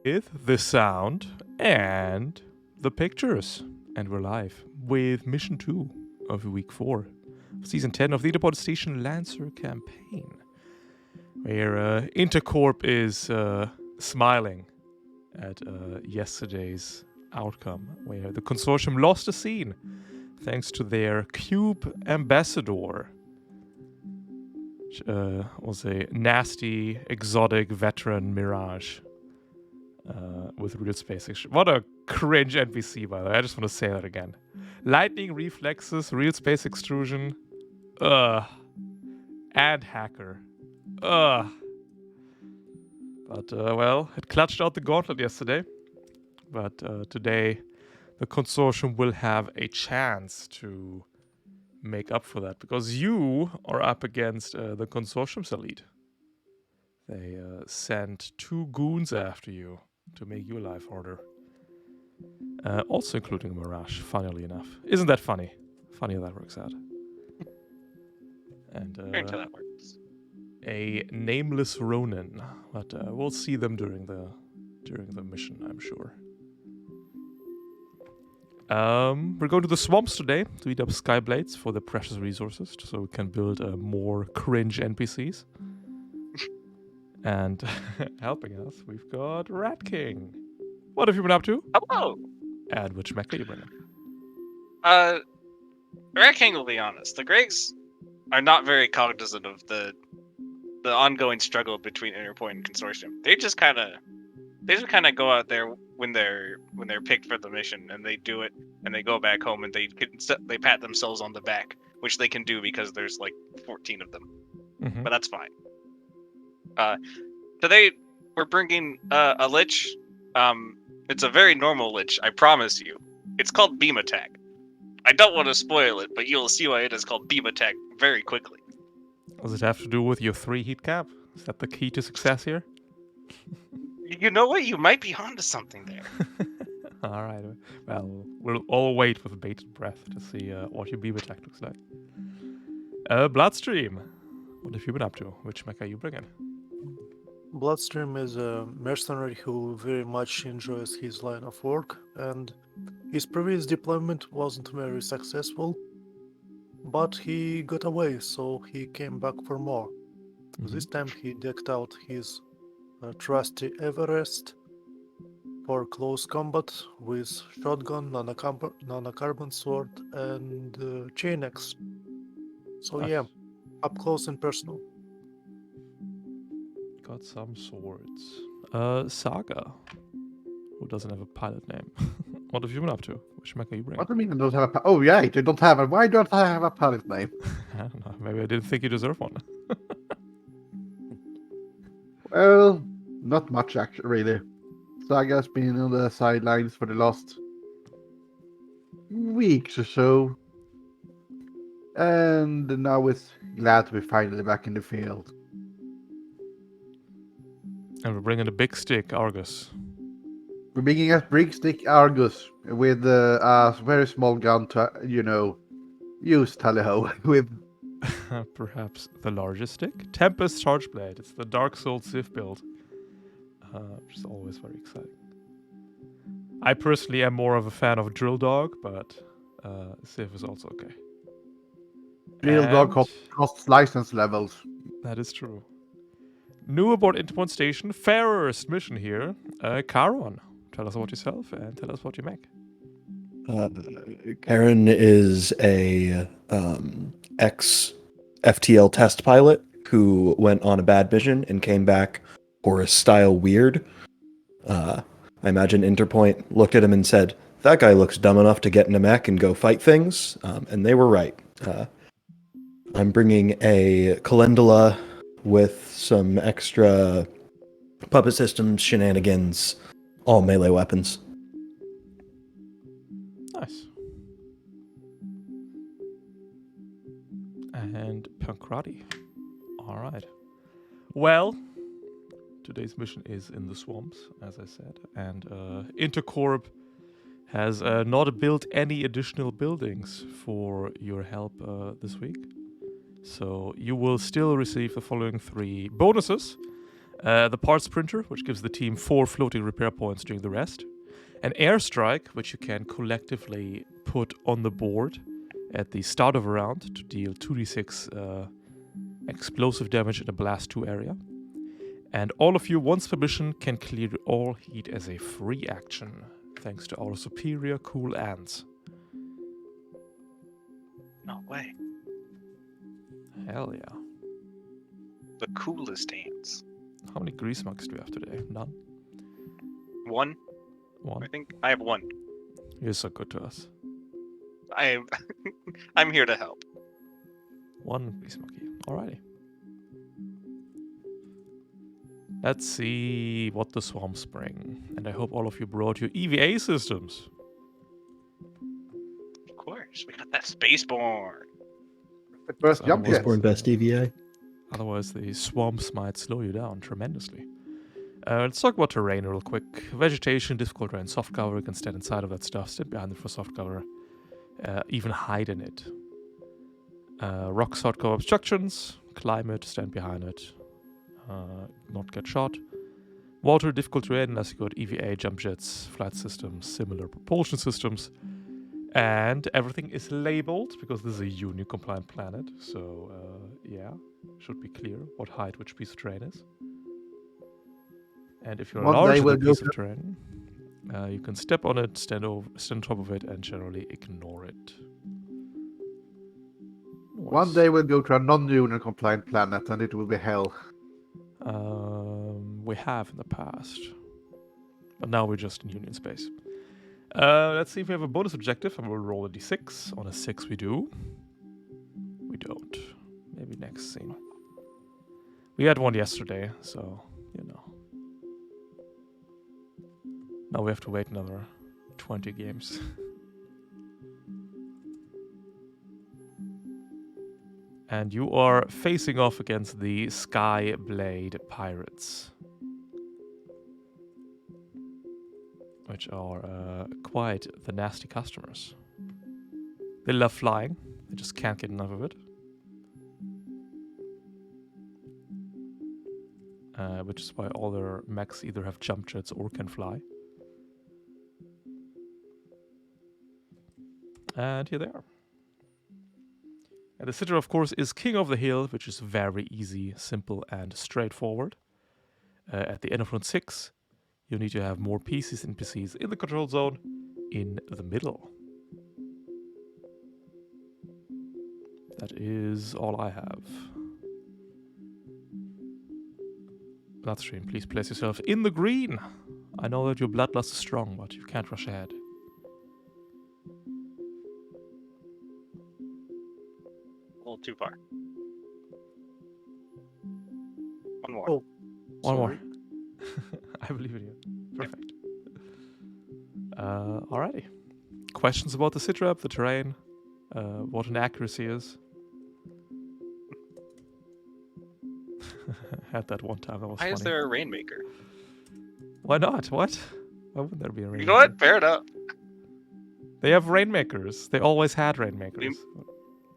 the sound and the pictures. And we're live with Mission 2 of Week 4 of Season 10 of the Interpoint Station Lancer Campaign, where Intercorp is smiling at yesterday's outcome, where the consortium lost a scene thanks to their Cube Ambassador, which was a nasty, exotic veteran Mirage with real space extraction. What a cringe NPC, by the way. I just want to say that again. Lightning reflexes, real space extrusion, and hacker. But, well, it clutched out the gauntlet yesterday. But today, the consortium will have a chance to make up for that, because you are up against the consortium's elite. They sent 2 goons after you to make your life harder. Also including Mirage, funnily enough. Isn't that funny? Funny how that works out. And Until that works. a nameless Ronin, but we'll see them during the mission, I'm sure. We're going to the swamps today to eat up Skyblades for the precious resources, so we can build more cringe NPCs. And helping us, we've got Rat King. What have you been up to? Hello. And which mech are you bringing? Rat King will be honest. The Gregs are not very cognizant of the ongoing struggle between Interpoint and Consortium. They just kind of go out there when they're picked for the mission, and they do it, and they go back home, and they pat themselves on the back, which they can do because there's like 14 of them. Mm-hmm. But that's fine. Today we're bringing a lich. It's a very normal lich, I promise you. It's called Beam Attack. I don't want to spoil it, but you'll see why it is called Beam Attack very quickly. Does it have to do with your 3 heat cap? Is that the key to success here? You know what? You might be onto something there. Alright, well, we'll all wait with bated breath to see what your beam attack looks like. Bloodstream, what have you been up to? Which mech are you bringing? Bloodstream is a mercenary who very much enjoys his line of work, and his previous deployment wasn't very successful, but he got away, so he came back for more. Mm-hmm. This time he decked out his trusty Everest for close combat with shotgun, nanocarbon sword, and chain axe. So Nice. yeah, up close and personal. Got some swords. Saga, who doesn't have a pilot name. What have you been up to? Which mech are you bringing? What do you mean I don't have a Oh, yeah, they don't have it. Why don't I have a pilot name? I don't know. Maybe I didn't think you deserve one. Well, not much, actually, really. Saga's been on the sidelines for the last weeks or so. And now it's glad to be finally back in the field. And we're bringing a big stick, Argus. We're bringing a big stick Argus with a very small gun to, use tally-ho with. Perhaps the largest stick? Tempest Charge Blade. It's the Dark Souls Civ build. Which is always very exciting. I personally am more of a fan of Drill Dog, but Civ is also okay. Drill Dog costs license levels. That is true. New aboard Interpoint Station, first mission here. Caron, tell us about yourself and tell us what you make. Karen is a ex-FTL test pilot who went on a bad mission and came back Horus-style weird. I imagine Interpoint looked at him and said, that guy looks dumb enough to get in a mech and go fight things, and they were right. I'm bringing a Calendula with some extra puppet systems, shenanigans, all melee weapons. Nice. And Pankrati. Alright. Well, today's mission is in the swamps, as I said, and Intercorp has not built any additional buildings for your help this week. So you will still receive the following 3 bonuses. The parts printer, which gives the team 4 floating repair points during the rest. An airstrike, which you can collectively put on the board at the start of a round to deal 2d6 explosive damage in a blast 2 area. And all of you, once per mission, can clear all heat as a free action, thanks to our superior cool ants. No way. Hell yeah. The coolest ants. How many grease mugs do we have today? None? One. One? I think I have one. You're so good to us. I'm here to help. One grease monkey. Alrighty. Let's see what the swamps bring. And I hope all of you brought your EVA systems. Of course, we got that spaceborne. The first jump Yes. yet. Osborne Best EVA. Otherwise, the swamps might slow you down tremendously. Let's talk about terrain real quick. Vegetation, difficult terrain, soft cover. You can stand inside of that stuff, stand behind it for soft cover, even hide in it. Rocks, hard cover obstructions, climb it, stand behind it, not get shot. Water, difficult terrain, unless you got EVA, jump jets, flight systems, similar propulsion systems. And everything is labeled because this is a Union compliant planet. So, yeah, should be clear what height which piece of terrain is. And if you're One day larger we'll than go piece of to- terrain, you can step on it, stand on top of it, and generally ignore it. One Nice. day we'll go to a non-union compliant planet and it will be hell. We have in the past. But now we're just in Union space. Let's see if we have a bonus objective, and we'll roll a d6. On a 6 we do. We don't. Maybe next scene. We had one yesterday, so, you know. Now we have to wait another 20 games. And you are facing off against the Skyblade Pirates. Which are quite the nasty customers. They love flying. They just can't get enough of it. Which is why all their mechs either have jump jets or can fly. And here they are. And the sitter, of course, is King of the Hill, which is very easy, simple, and straightforward. At the end of round 6, you need to have more PCs and NPCs in the control zone in the middle. That is all I have. Bloodstream, please place yourself in the green. I know that your bloodlust is strong, but you can't rush ahead. A little too far. One more. Oh, One more. sorry. I believe in you. Perfect. Alrighty. Questions about the sitrep, the terrain, what an accuracy is. Had that one time. That was Why funny. is there a rainmaker? Why not? What? Why wouldn't there be a rainmaker? You know what? Fair enough. They have rainmakers. They always had rainmakers.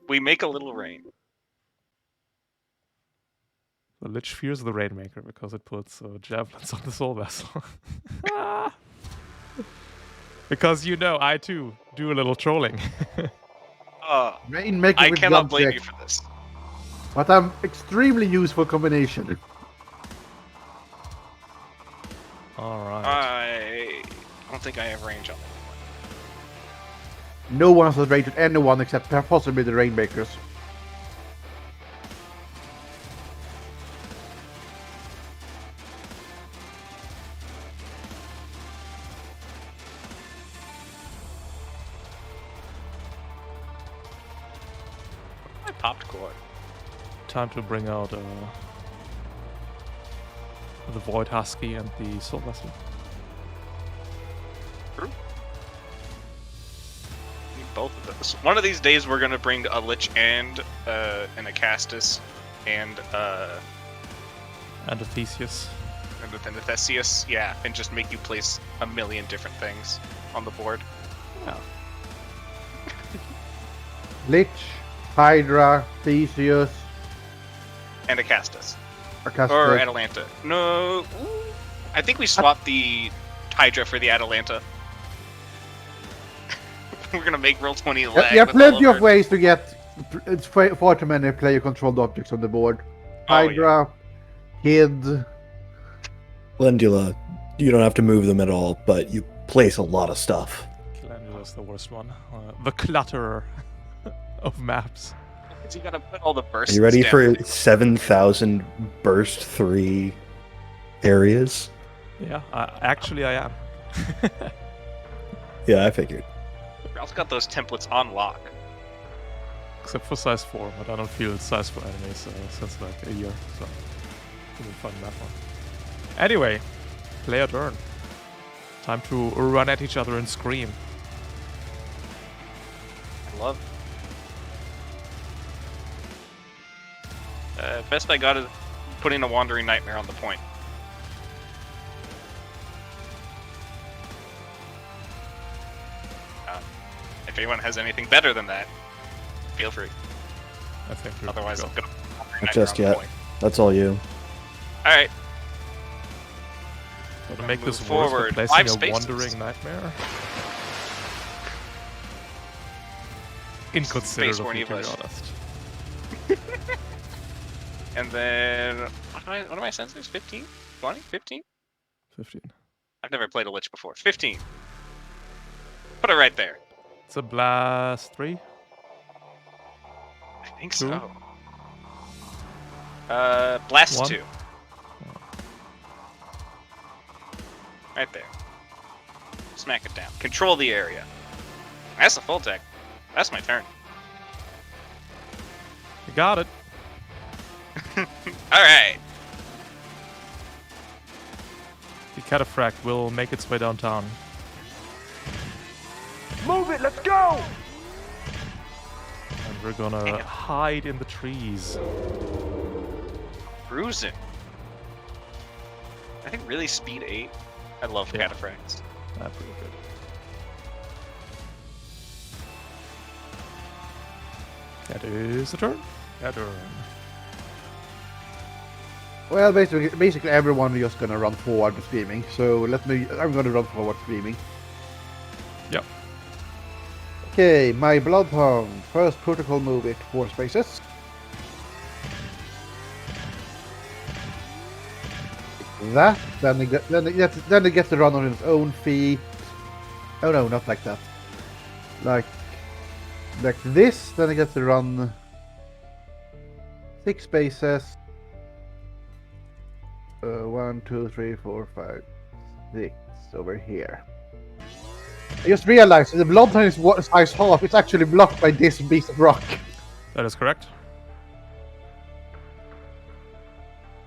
We make a little rain. The Lich fears the rainmaker because it puts javelins on the soul vessel. Because you know, I too do a little trolling. Rainmaker I with cannot jump blame jack. you for this. But I'm extremely useful combination. Alright. I don't think I have range on it. No one has rated anyone except possibly the Rainmakers. I popped core. Time to bring out the Void Husky and the Soul Vessel. True. Need both of those. One of these days we're gonna bring a Lich and a Acastus and And a Theseus. a Theseus, yeah, and just make you place a million different things on the board. Yeah. Lich, Hydra, Theseus. And Acastus. Or Atalanta. No. Ooh. I think we swapped the Hydra for the Atalanta. We're gonna make roll 20 lag. There are with plenty all of ways to get far too many player-controlled objects on the board. Oh, Hydra, Kid. Calendula, you don't have to move them at all, but you place a lot of stuff. Calendula's the worst one. The clutterer of maps. Because you gotta put all the bursts. Are you ready down. for 7,000 burst 3 areas? Yeah, actually I am. Yeah, I figured. Ralph's got those templates on lock. Except for size 4, but I don't feel it's size 4 enemies since like a year, so it'll be fun that one. Anyway, player turn. Time to run at each other and scream. I love. Best I got is putting a Wandering Nightmare on the point. If anyone has anything better than that, feel free. I think we're Otherwise, good I'm to gonna. Not just yet. That's all you. All right. go. To make this Move worse, we're forward. placing 5 a spaces. wandering nightmare. Inconsiderate of for you, to be Evosh. honest. And then what are my sensors? 15? 20? 15? 15. I've never played a Lich before. 15. Put it right there. It's a blast 3. I think Two? so. Blast 1. 2. Right there. Smack it down. Control the area. That's the full tech. That's my turn. You got it. Alright. The cataphract will make its way downtown. Move it, let's go! And we're gonna hide in the trees. Cruising. I think really speed 8. I love Yeah. cataphracts. That's pretty good. That is the turn. That turn. Well, basically everyone is just gonna run forward screaming. So I'm gonna run forward screaming. Yep. Okay, my Bloodhound. First protocol move it 4 spaces. That, then it gets to run on its own feet. Oh no, not like that. Like this, then it gets to run 6 spaces. 1, 2, 3, 4, 5, 6 over here. I just realized that the Bloodhound is size half. It's actually blocked by this piece of rock. That is correct.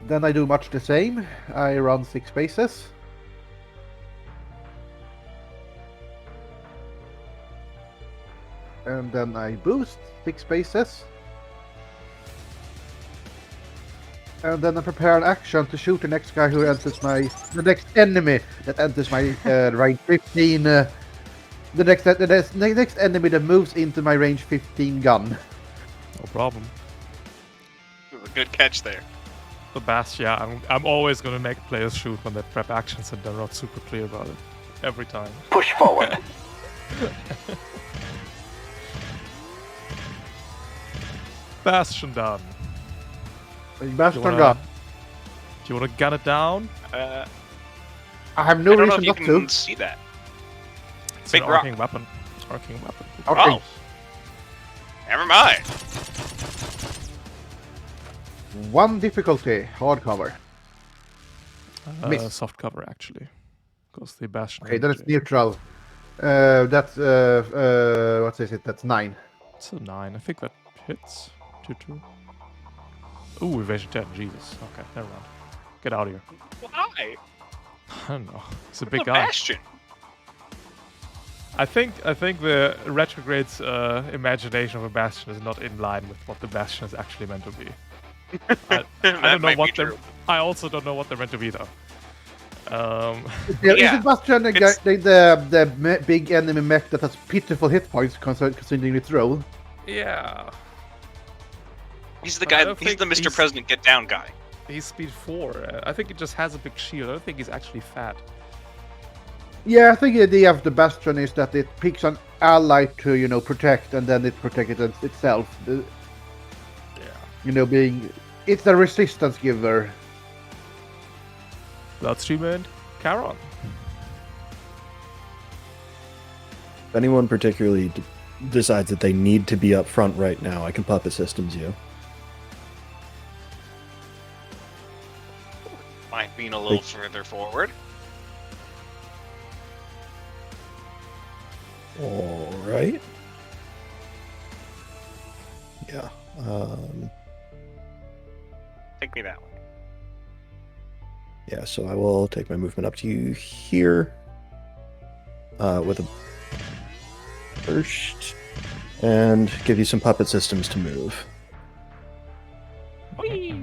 Then I do much the same. I run 6 spaces. And then I boost 6 spaces. And then I prepare an action to shoot the next guy who enters the next enemy that enters my range 15. The next enemy that moves into my range 15 gun. No problem. A good catch there. The Bastion, yeah, I'm always gonna make players shoot when they prep actions and they're not super clear about it. Every time. Push forward. Bastion done. Bastion wanna- gun. Do you wanna gun it down? I I have no don't know if reason you not can to. see that. It's Big an rock. arcing weapon. Arcing weapon. Okay. Oh. Never mind. 1 difficulty, hardcover. Miss. Soft cover actually. Because the Bastion. Okay, then it's energy- neutral. That's what is it? That's 9. It's a 9. I think that hits. 2-2. Ooh, evasion 10. Jesus. Okay, never mind. Get out of here. Why? I don't know. He's a It's big a guy. Bastion. I think the retrograde's imagination of a Bastion is not in line with what the Bastion is actually meant to be. I That don't know might be what they're. true. I also don't know what they're meant to be though. Yeah, Yeah, is it Bastion it's- the big enemy mech that has pitiful hit points considering its role? Yeah. He's the I guy. don't He's think the Mr. he's- President get down guy. He's speed 4. I think he just has a big shield. I don't think he's actually fat. Yeah, I think the idea of the Bastion is that it picks an ally to, you know, protect, and then it protects itself. Yeah. You know, it's a resistance giver. Bloodstream and Charon. If anyone particularly decides that they need to be up front right now, I can puppet systems you. Mind being a little further forward. All right. Yeah. Take me that way. Yeah, so I will take my movement up to you here with a burst and give you some puppet systems to move. Whee!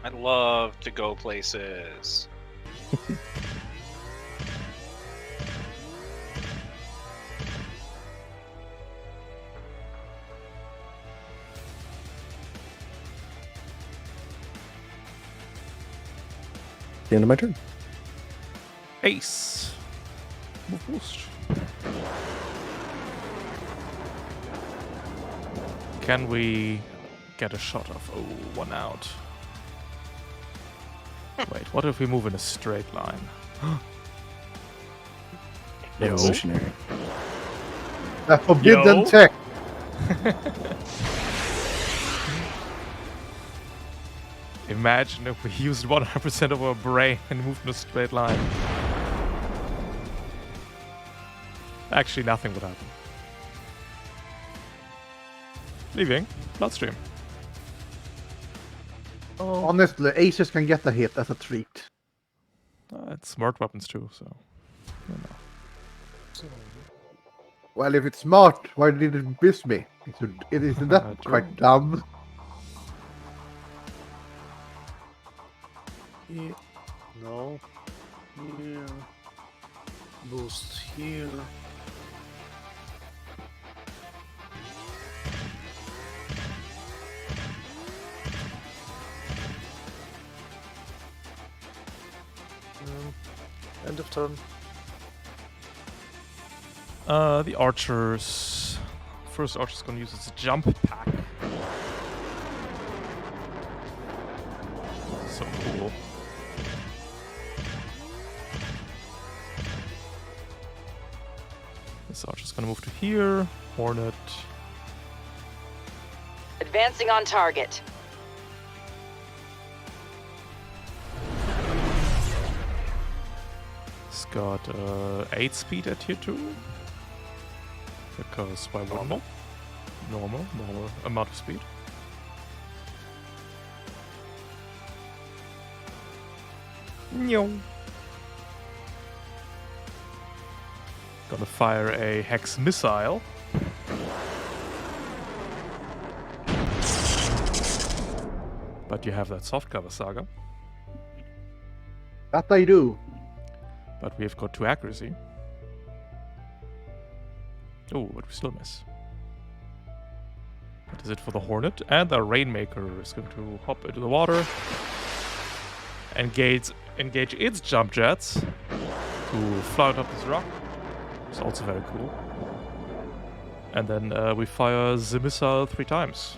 I love to go places. The end of my turn. Ace. Move boost. Can we get a shot of? Oh, one out. Wait, what if we move in a straight line? Yo. Revolutionary. A forbidden Yo. tech. Imagine if we used 100% of our brain and moved in a straight line. Actually, nothing would happen. Leaving. Bloodstream. Oh. Honestly, aces can get a hit as a treat. It's smart weapons too, so. You know. Well, if it's smart, why did it miss me? Isn't that True. quite dumb? Yeah. No. Here. Boost here. End of turn. The archers. First archer's gonna use its jump pack. So cool. This archer's gonna move to here. Hornet. Advancing on target. It's got 8 speed at tier 2. Because why wouldn't it? Normal amount of speed. No. Gonna fire a hex missile. But you have that soft cover, Saga. That I do. But we've got 2 accuracy. Oh, but we still miss. That is it for the Hornet. And the Rainmaker is going to hop into the water. Engage its jump jets to fly up this rock. It's also very cool. And then we fire the missile 3 times.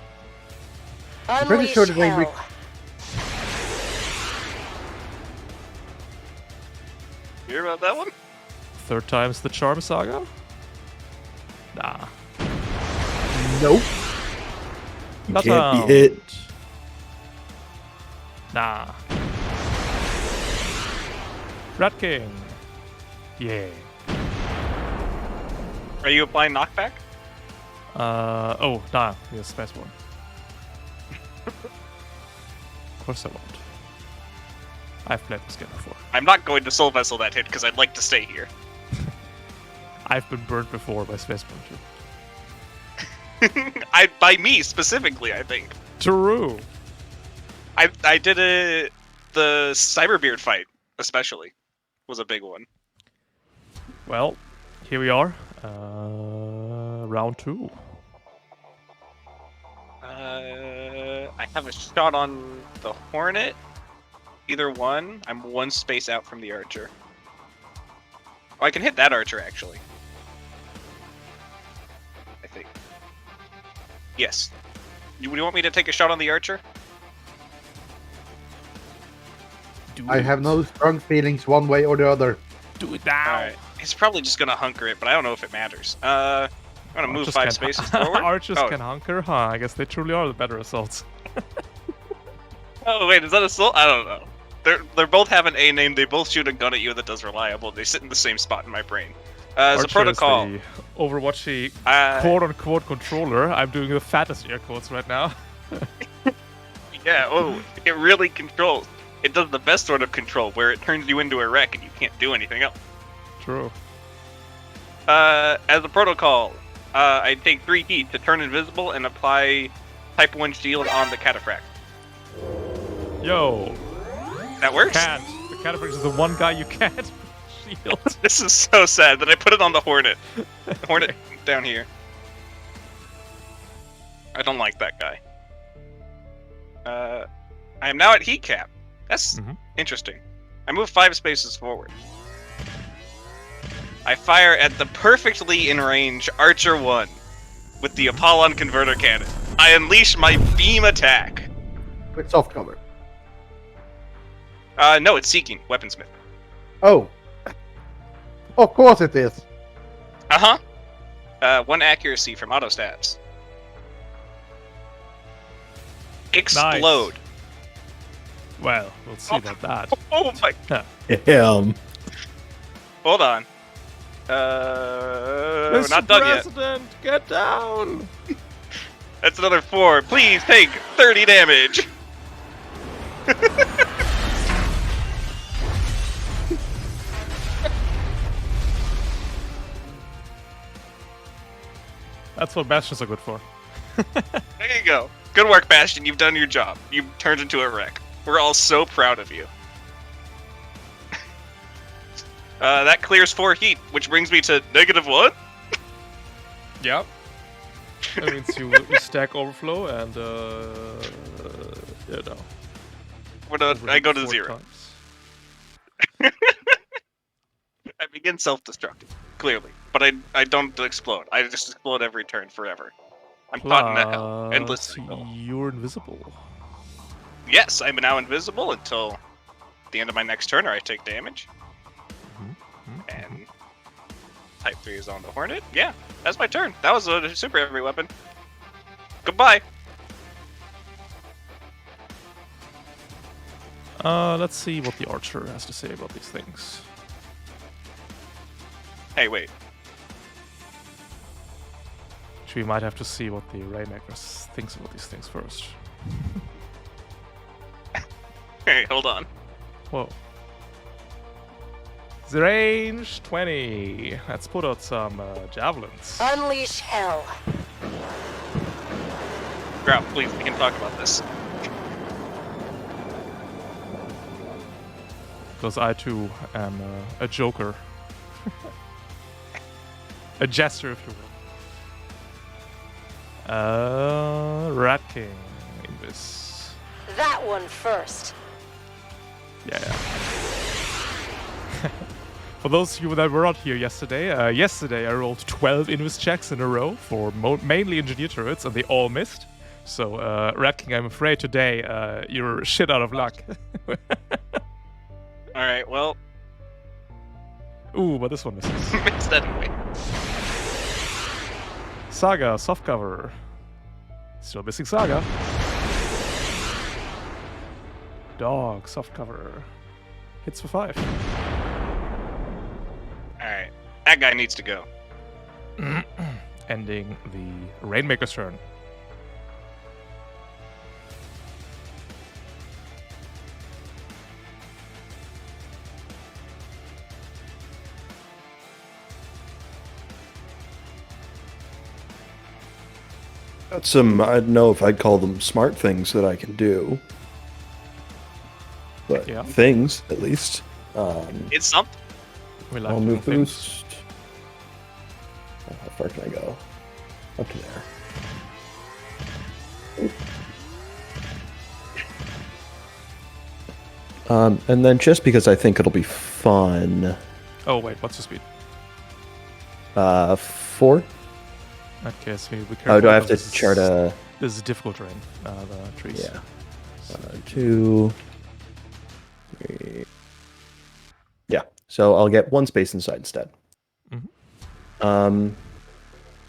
I'm pretty sure that Unleash they You hear about that one? 3rd time's the charm, Saga? Nah. Nope. You Not can't out. be hit. Nah. Rat King. Yeah. Are you applying knockback? Oh, nah. Yes, space one. Of course I won't. I've played this game before. I'm not going to Soul Vessel that hit because I'd like to stay here. I've been burnt before by Spaceborne too. By me specifically, I think. True. I did the Cyberbeard fight, especially, was a big one. Well, here we are. Round 2. I I have a shot on the Hornet. Either one. I'm one space out from the Archer. Oh, I can hit that Archer, actually. I think. Yes. You want me to take a shot on the Archer? Do I it. have no strong feelings one way or the other. Do it now. Alright. He's probably just gonna hunker it, but I don't know if it matters. I'm gonna move 5 spaces forward. Archers Oh. can hunker? Huh, I guess they truly are the better assaults. Oh wait, is that assault? I don't know. They're both have an A name. They both shoot a gun at you that does reliable. They sit in the same spot in my brain. As a Archer protocol, is the Overwatchy uh, quote-unquote controller. I'm doing the fattest air quotes right now. yeah. Oh, it really controls. It does the best sort of control, where it turns you into a wreck and you can't do anything else. True. As a protocol, I take 3 heat to turn invisible and apply Type 1 shield on the cataphract. Yo, That works? can't. The cataphract is the one guy you can't shield. This is so sad that I put it on the Hornet. The Hornet down here. I don't like that guy. I am now at heat cap. That's interesting. I move 5 spaces forward. I fire at the perfectly in range Archer 1 with the Apollon Converter Cannon. I unleash my beam attack. With soft cover. No, it's seeking weaponsmith. Oh. Of course it is. Uh-huh. 1 accuracy from auto stats. Explode. Well, we'll see about that. Oh my. Damn. Hold on. Mr. Not done yet. President, get down! That's another 4. Please take 30 damage. That's what bastions are good for. There you go. Good work, Bastion. You've done your job. You've turned into a wreck. We're all so proud of you. That clears 4 heat, which brings me to -1. Yep. That means you stack overflow and, you know. I go to overheat 0. 4 times. I begin self-destructing, clearly. But I don't explode. I just explode every turn forever. I'm caught in a hell. Endless Plus, cycle. you're invisible. Yes, I'm now invisible until the end of my next turn, or I take damage. And Type 3 is on the Hornet. Yeah, that's my turn. That was a super heavy weapon. Goodbye. Let's see what the Archer has to say about these things. Hey, wait. Actually, we might have to see what the Rainmaker thinks about these things first. Hey, hold on. Whoa. The range 20. Let's put out some javelins. Unleash hell. Grout, please, we can talk about this. Because I too am a joker. A jester, if you will. Rat King in this. That one first. Yeah. For those of you that were not here yesterday, I rolled 12 Invis checks in a row for mainly engineer turrets, and they all missed. So, Rat King, I'm afraid today you're shit out of luck. Alright, well, Ooh, but this one misses. missed anyway. Saga, soft cover. Still missing Saga. Dog, soft cover. Hits for 5. Alright, that guy needs to go. Ending the Rainmaker's turn. Got some, I don't know if I'd call them smart things that I can do. But Yeah. things, at least. It's something. We like I'll doing move things. boost. How far can I go? Up to there. And then just because I think it'll be fun, Oh wait, what's your speed? 4. Okay, so we Oh, do I have to because chart a... This is difficult terrain. The trees. Yeah. 2, 3... Yeah, so I'll get 1 space inside instead. Mhm.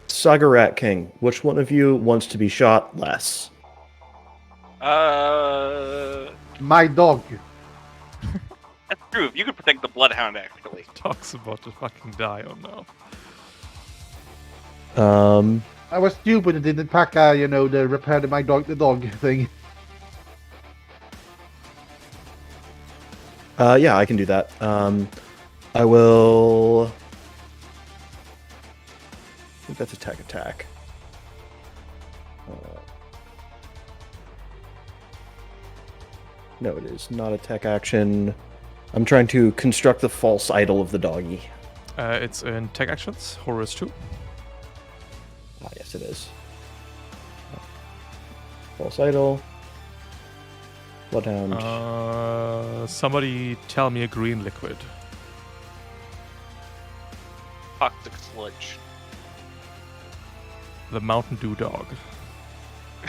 Saga Rat King, which one of you wants to be shot less? My dog. That's true. You could protect the Bloodhound, actually. Dog's about to fucking die. Oh no. I was stupid and didn't pack, the repair the dog thing. Yeah, I can do that. I will... I think that's attack. No, it is not attack action. I'm trying to construct the false idol of the doggy. It's in tech actions. Horus 2. Ah, yes, it is. False idol. Bloodhound. Somebody tell me a green liquid. Toxic sludge. The Mountain Dew dog.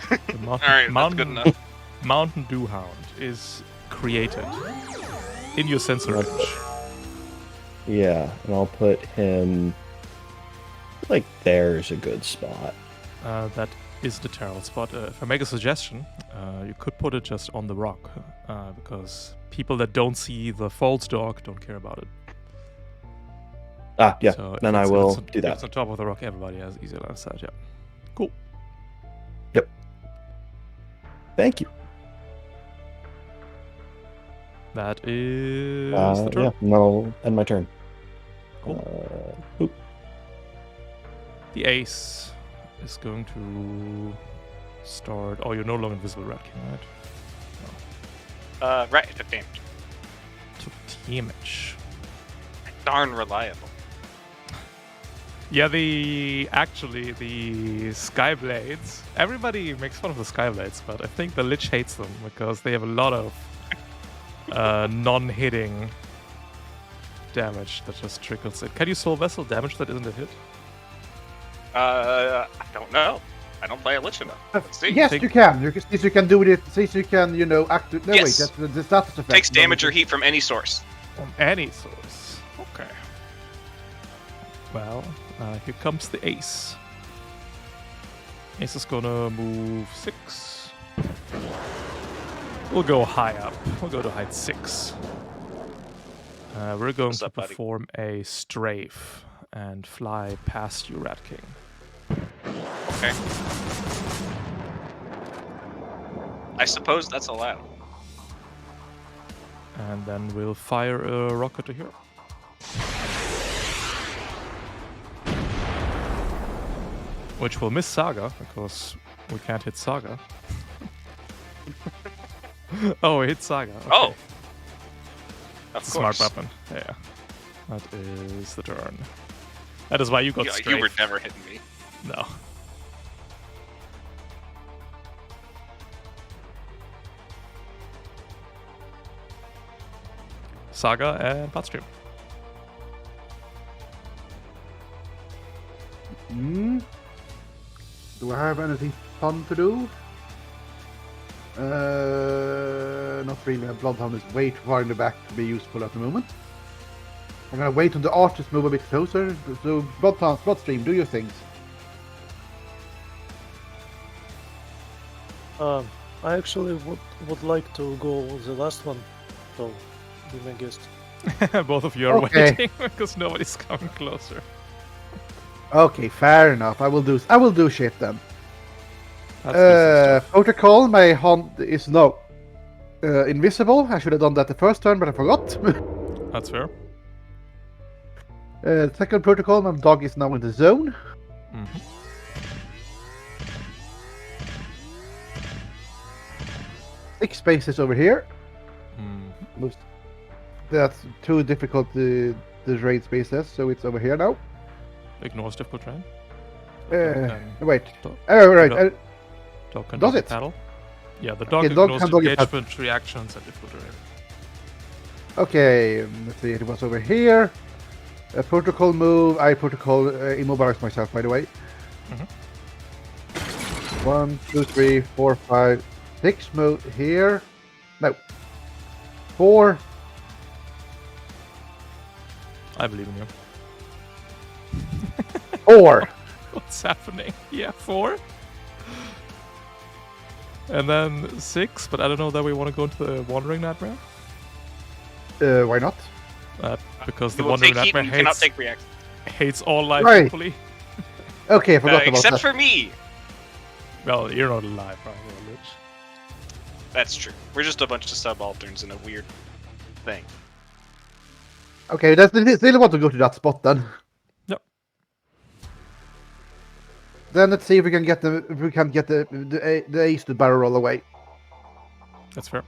The Alright, that's good enough. Mountain Dew Hound is created in your sensor range. Yeah, and I'll put him... Like, there's a good spot. That is the terrible spot. If I make a suggestion, you could put it just on the rock, because people that don't see the false dog don't care about it. Ah, yeah, So if then I it's- if will it's on- do If that. it's on top of the rock, everybody has easy line of sight, yeah. Cool. Yep. Thank you. That is the turn. Yeah, and that'll end my turn. Cool. Oop. The ace is going to start... Oh, you're no longer invisible, Rat King, right? Right, took damage. Took damage. Darn reliable. Yeah, the Skyblades. Everybody makes fun of the Skyblades, but I think the Lich hates them because they have a lot of non-hitting damage that just trickles in. Can you soul vessel damage that isn't a hit? I don't know. I don't play a Lich enough. Let's see. Yes, Take- you can. Since you can do it, since you can, act. No, wait, Yes. that's the status effect. Takes No, damage we or heat from any source. From any source. Okay. Well, here comes the ace. Ace is gonna move 6. We'll go high up. We'll go to height 6. We're going What's to up, buddy? perform a strafe and fly past you, Rat King. Okay. I suppose that's allowed. And then we'll fire a rocket to here. Which will miss Saga, because we can't hit Saga. Oh, it hit Saga. Okay. Oh! Of It's a smart course. weapon. Yeah. That is the turn. That is why you got Yeah, strafe. you were never hitting me. No. Saga and Pathstream. Do I have anything fun to do? Not really. Bloodhound is way too far in the back to be useful at the moment. I'm gonna wait until the archers move a bit closer. So, Bloodstream, do your things. I actually would like to go the last one, so be my guest. Both of you are Okay. waiting because nobody's coming closer. Okay, fair enough. I will do shit then. That's business stuff. Protocol, my hunt is now invisible. I should have done that the first turn, but I forgot. That's fair. Second protocol, my dog is now in the zone. Mhm. Six spaces over here. Mhm. That's too difficult, the raid spaces, so it's over here now. Ignores difficult terrain. Wait. Dog- Oh, right. dog- Dog can Does doggy it? paddle. Yeah, the dog Okay, dog ignores can doggy paddle. engagement, reactions, and difficult terrain. Okay, let's see. It was over here. A protocol move. I protocol immobilize myself, by the way. Mhm. 1, 2, 3, 4, 5, 6 move here. No. 4. I believe in you. 4. What's happening? Yeah, 4. And then 6, but I don't know that we want to go into the Wandering Nightmare. Why not? Because the You will Wandering take heat Nightmare and you cannot hates, take react. hates all life Right. equally. Okay, I forgot about Except that. for me. Well, you're not alive, right? You're a lich. That's true. We're just a bunch of subalterns in a weird thing. Okay, that's still want to go to that spot then. Yep. Then let's see if we can get the ace to barrel roll away. That's fair.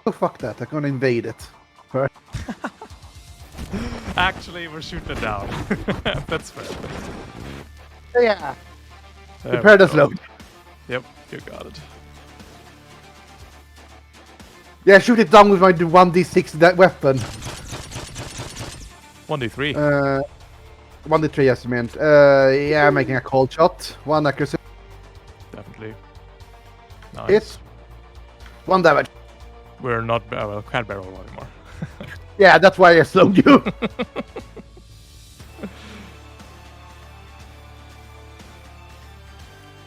Oh fuck that! I'm gonna invade it. Actually, we're shooting it down. That's fair. Yeah. There Prepare we the go. slope. Yep, you got it. Yeah, shoot it down with my 1d6 that weapon. 1d3. 1d3 yes, I meant. Yeah, making a cold shot. 1 accuracy. Definitely. Nice. Hit. 1 damage. We're not well, can't barrel roll anymore. Yeah, that's why I slowed you.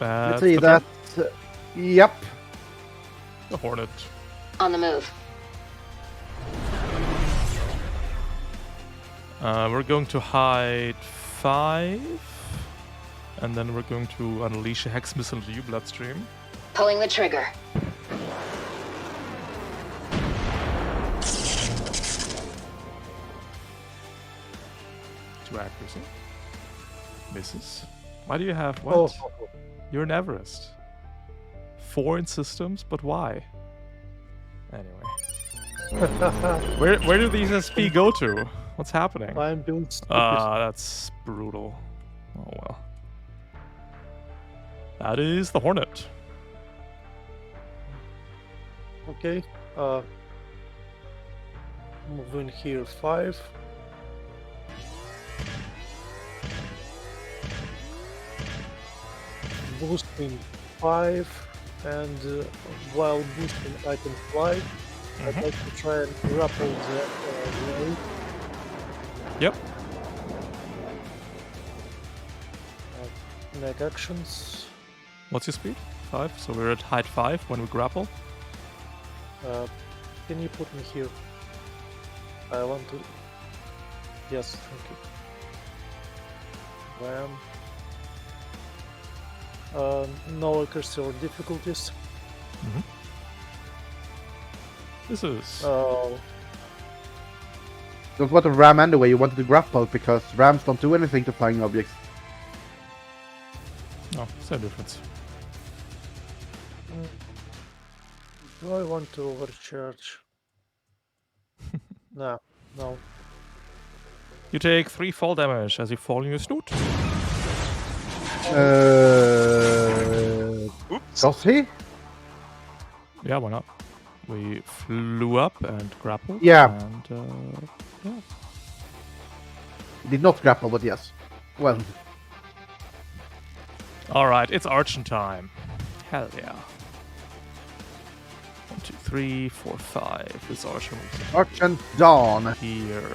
Let's That's see the that. turn. Yep. The Hornet. On the move. We're going to hide 5. And then we're going to unleash a hex missile to you, Bloodstream. Pulling the trigger. To accuracy. Misses. Why do you have what? Oh, You're an Everest. 4 in systems, but why? Anyway. Where do these SP go to? What's happening? I'm built stupid. That's brutal. Oh well. That is the Hornet. Okay. Move in here 5. Boosting 5, and while boosting I can fly. I'd like to try and grapple the grenade. Yep. Make actions. What's your speed? 5. So we're at height 5 when we grapple. Can you put me here? I want to. Yes, thank you. Wham. No accuracy or difficulties. This is Don't want to ram anyway, you wanted to grapple because rams don't do anything to flying objects. no, same difference. Do I want to overcharge? No. You take 3 fall damage as you fall in your snoot. Oops. Does he? Yeah, why not? We flew up and grappled. Yeah. And yeah. Did not grapple, but yes. Well, All right, it's Archon time. Hell yeah. 1, 2, 3, 4, 5. It's Archon moves Archon Dawn. here.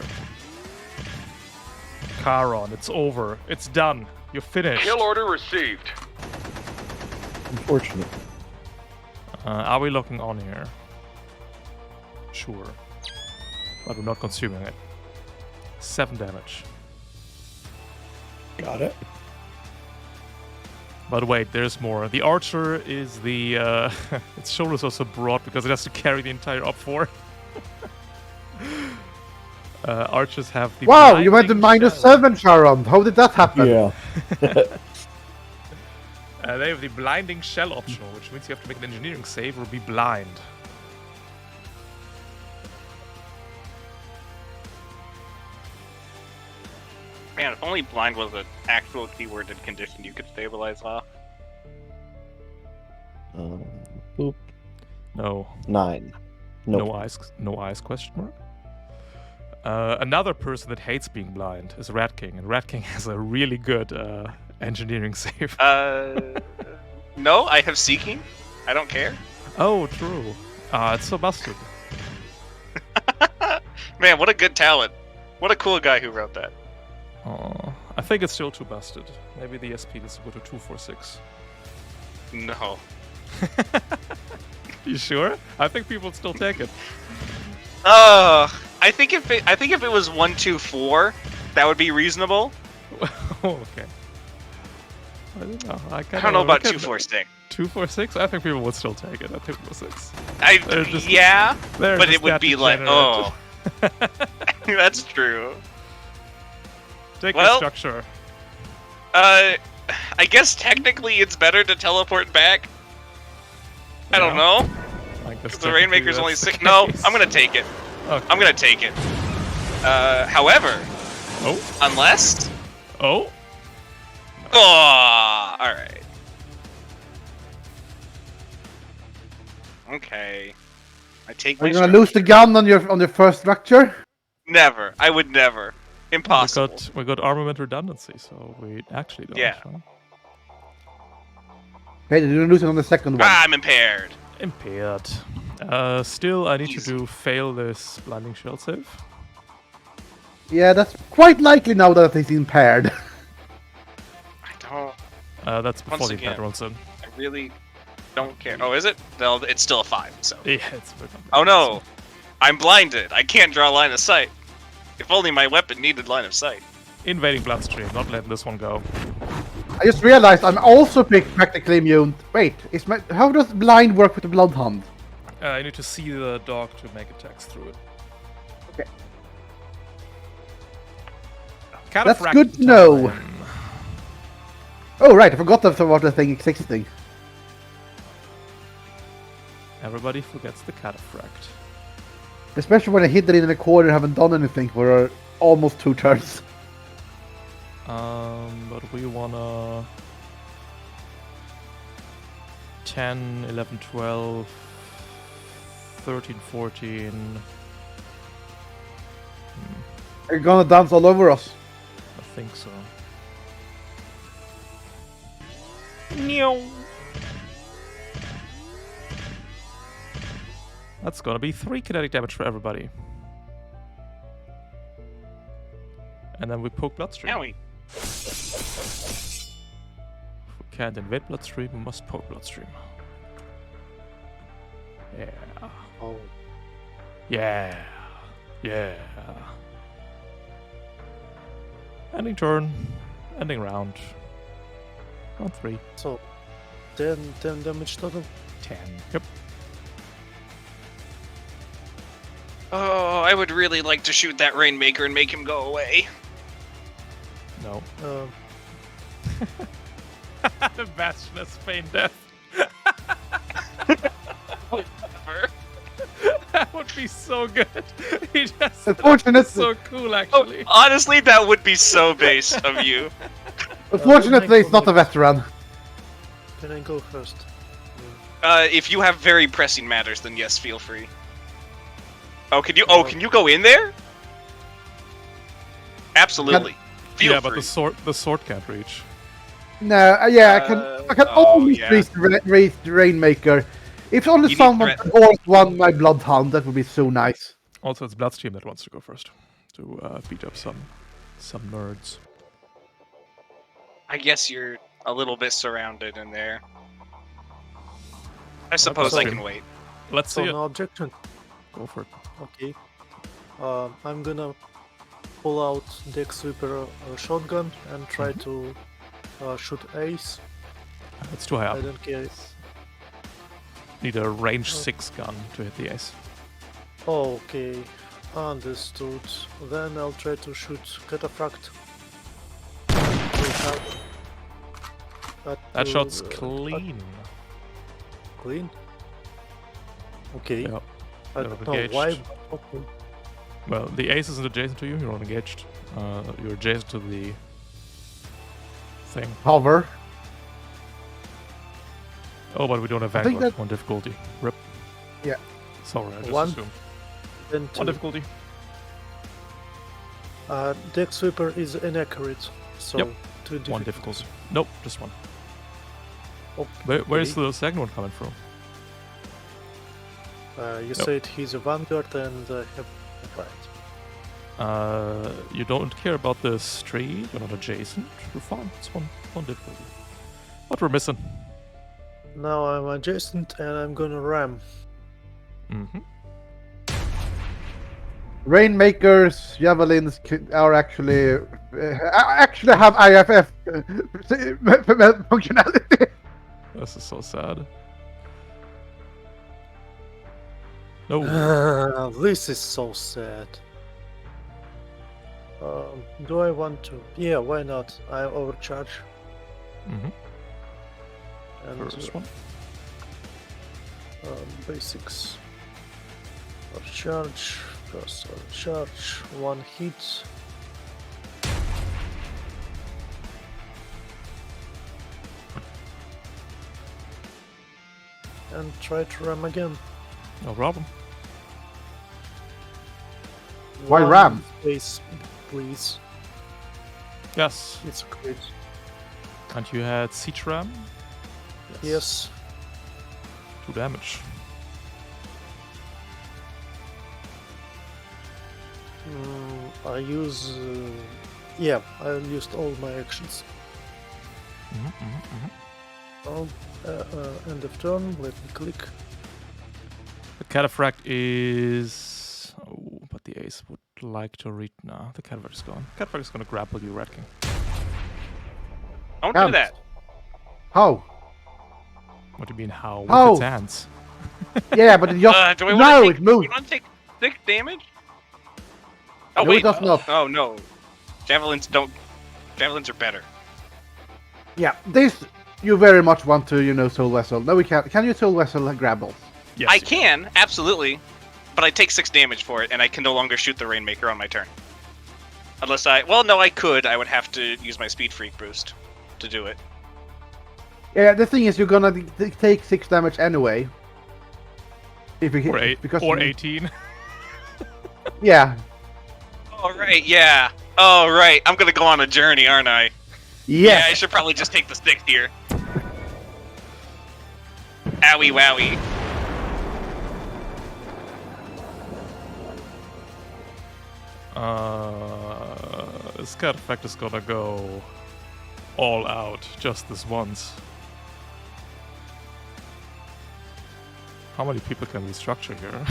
Charon, it's over. It's done. You're finished. Kill order received. Unfortunate. Are we looking on here? Sure. But we're not consuming it. 7 damage. Got it. But wait, there's more. The archer is the... its shoulders are so broad because it has to carry the entire up 4. Archers have the... Wow, you went to blinding -7, Sharon. How did that happen? Yeah. they have the blinding shell optional, which means you have to make an engineering save or be blind. Man, if only blind was an actual keyword and condition you could stabilize off. Boop. No. 9. Nope. No eyes, question mark. Another person that hates being blind is Rat King, and Rat King has a really good engineering save. No, I have seeking. I don't care. Oh, true. It's so busted. Man, what a good talent. What a cool guy who wrote that. I think it's still too busted. Maybe the SP needs to go to 246. No. You sure? I think people would still take it. I think if it was 124, that would be reasonable. Oh, okay. I don't know. I don't know about 246. 246? I think people would still take it at 246. Yeah, They're but just it would that be like, degenerate. oh, that's true. Take the Well, structure. I guess technically it's better to teleport back. I don't know. I guess Because the technically Rainmaker's only that's 6. the No, case. I'm gonna take it. Okay. I'm gonna take it. However, Oh. unless. Oh. Oh, alright. Okay. I take Are my you gonna structure. lose the gun on your first structure? Never. I would never. Impossible. We got armament redundancy, so we actually don't. Yeah. Huh? Okay, then you're losing on the second one. Ah, I'm impaired. Impaired. Still, I need to Easy. fail this blinding shell save. Yeah, that's quite likely now that he's impaired. I don't. That's before Once the again. impact rolls in. I really don't care. Oh, is it? No, it's still a 5. So. Yeah, it's. Oh no, I'm blinded. I can't draw line of sight. If only my weapon needed line of sight. Invading bloodstream, not letting this one go. I just realized I'm also practically immune. Wait, how does blind work with the bloodhound? You need to see the dog to make attacks through it. Okay. Cataphract That's good to know. time. Oh right, I forgot about the thing existing. Everybody forgets the cataphract. Especially when I hid it in the corner and haven't done anything for almost 2 turns. But we wanna 10, 11, 12, 13, 14. You're gonna dance all over us. I think so. That's gonna be 3 kinetic damage for everybody. And then we poke bloodstream. Now we. If we can't invade bloodstream, we must poke bloodstream. Yeah. Oh, Yeah. Yeah. Ending turn. Ending round. Round 3. so 10 damage total. 10. Yep. Oh, I would really like to shoot that Rainmaker and make him go away. No. The Bastion has feigned death. That would be so good. He just Unfortunate- so cool Oh, actually. honestly, that would be so base of you. Unfortunately, it's not a veteran. Can I go first? If you have very pressing matters, then yes, feel free. Oh, can you? Oh, can you go in there? Absolutely. Feel Yeah, free. but the sword can't reach. No, yeah, I can oh, almost yeah. raise the Rainmaker. If only You need someone threat. could one my Bloodhound, that would be so nice. Also, it's Bloodstream that wants to go first to beat up some nerds. I guess you're a little bit surrounded in there. I suppose I Okay. can wait. Let's So see it. no objection. Go for it. Okay. I'm gonna pull out Dex Sweeper shotgun and try to shoot Ace. It's too high I up. don't care. Need a range 6 gun to hit the ace. Okay, understood. Then I'll try to shoot Cataphract. That shot's clean. Clean? Okay. Yeah. I You're don't know why. engaged. but okay. Well, the ace isn't adjacent to you. You're not engaged. You're adjacent to the thing. Hover. Oh, but we don't have I think Vanguard. that- One difficulty. Rip. Yeah. Sorry, I just One. assumed. Then One two. difficulty. Deck Sweeper is inaccurate, so Yep. two One difficulty. Nope, just one. Oh, Where's okay. the second one coming from? You said he's a Vanguard and have right. You don't care about the stray, you're not adjacent. We're fine. It's one difficulty. What we're missing? Now I'm adjacent and I'm gonna ram. Mm-hmm. Rainmakers, javelins are actually actually have IFF functionality. This is so sad. No. This is so sad. Do I want to? Yeah, why not? I overcharge Mm-hmm. and First one. basics. Overcharge, first overcharge, one hit. And try to ram again. No problem. Why One ram? Space, please. Yes. It's great. And you had Siege Ram? Yes. 2 damage. I use. Yeah, I used all my actions. Oh, end of turn. Let me click. The Cataphract is... Oh, but the Ace would like to read... Nah, the Cataphract is gone. Cataphract is gonna grapple you, Rat King. Don't Can't. do that. How? What do you mean, how? With How? its hands. Yeah, but it just Do we no, want to it moved. You want to take 6 damage? Oh No, wait, it does not. Oh no, javelins don't. Javelins are better. Yeah, this you very much want to, soul vessel. No, we can't. Can you soul vessel grapple? Yes. I you can absolutely, but I take 6 damage for it, and I can no longer shoot the Rainmaker on my turn. Unless I could. I would have to use my Speed Freak boost to do it. Yeah, the thing is, you're gonna take 6 damage anyway. If you hit Or, because or 18. Yeah. Oh right, yeah. Oh right, I'm gonna go on a journey, aren't I? Yeah, I Yes. should probably just take the 6 here. Owie wowie. This Cataphract is gonna go all out just this once. How many people can we structure here?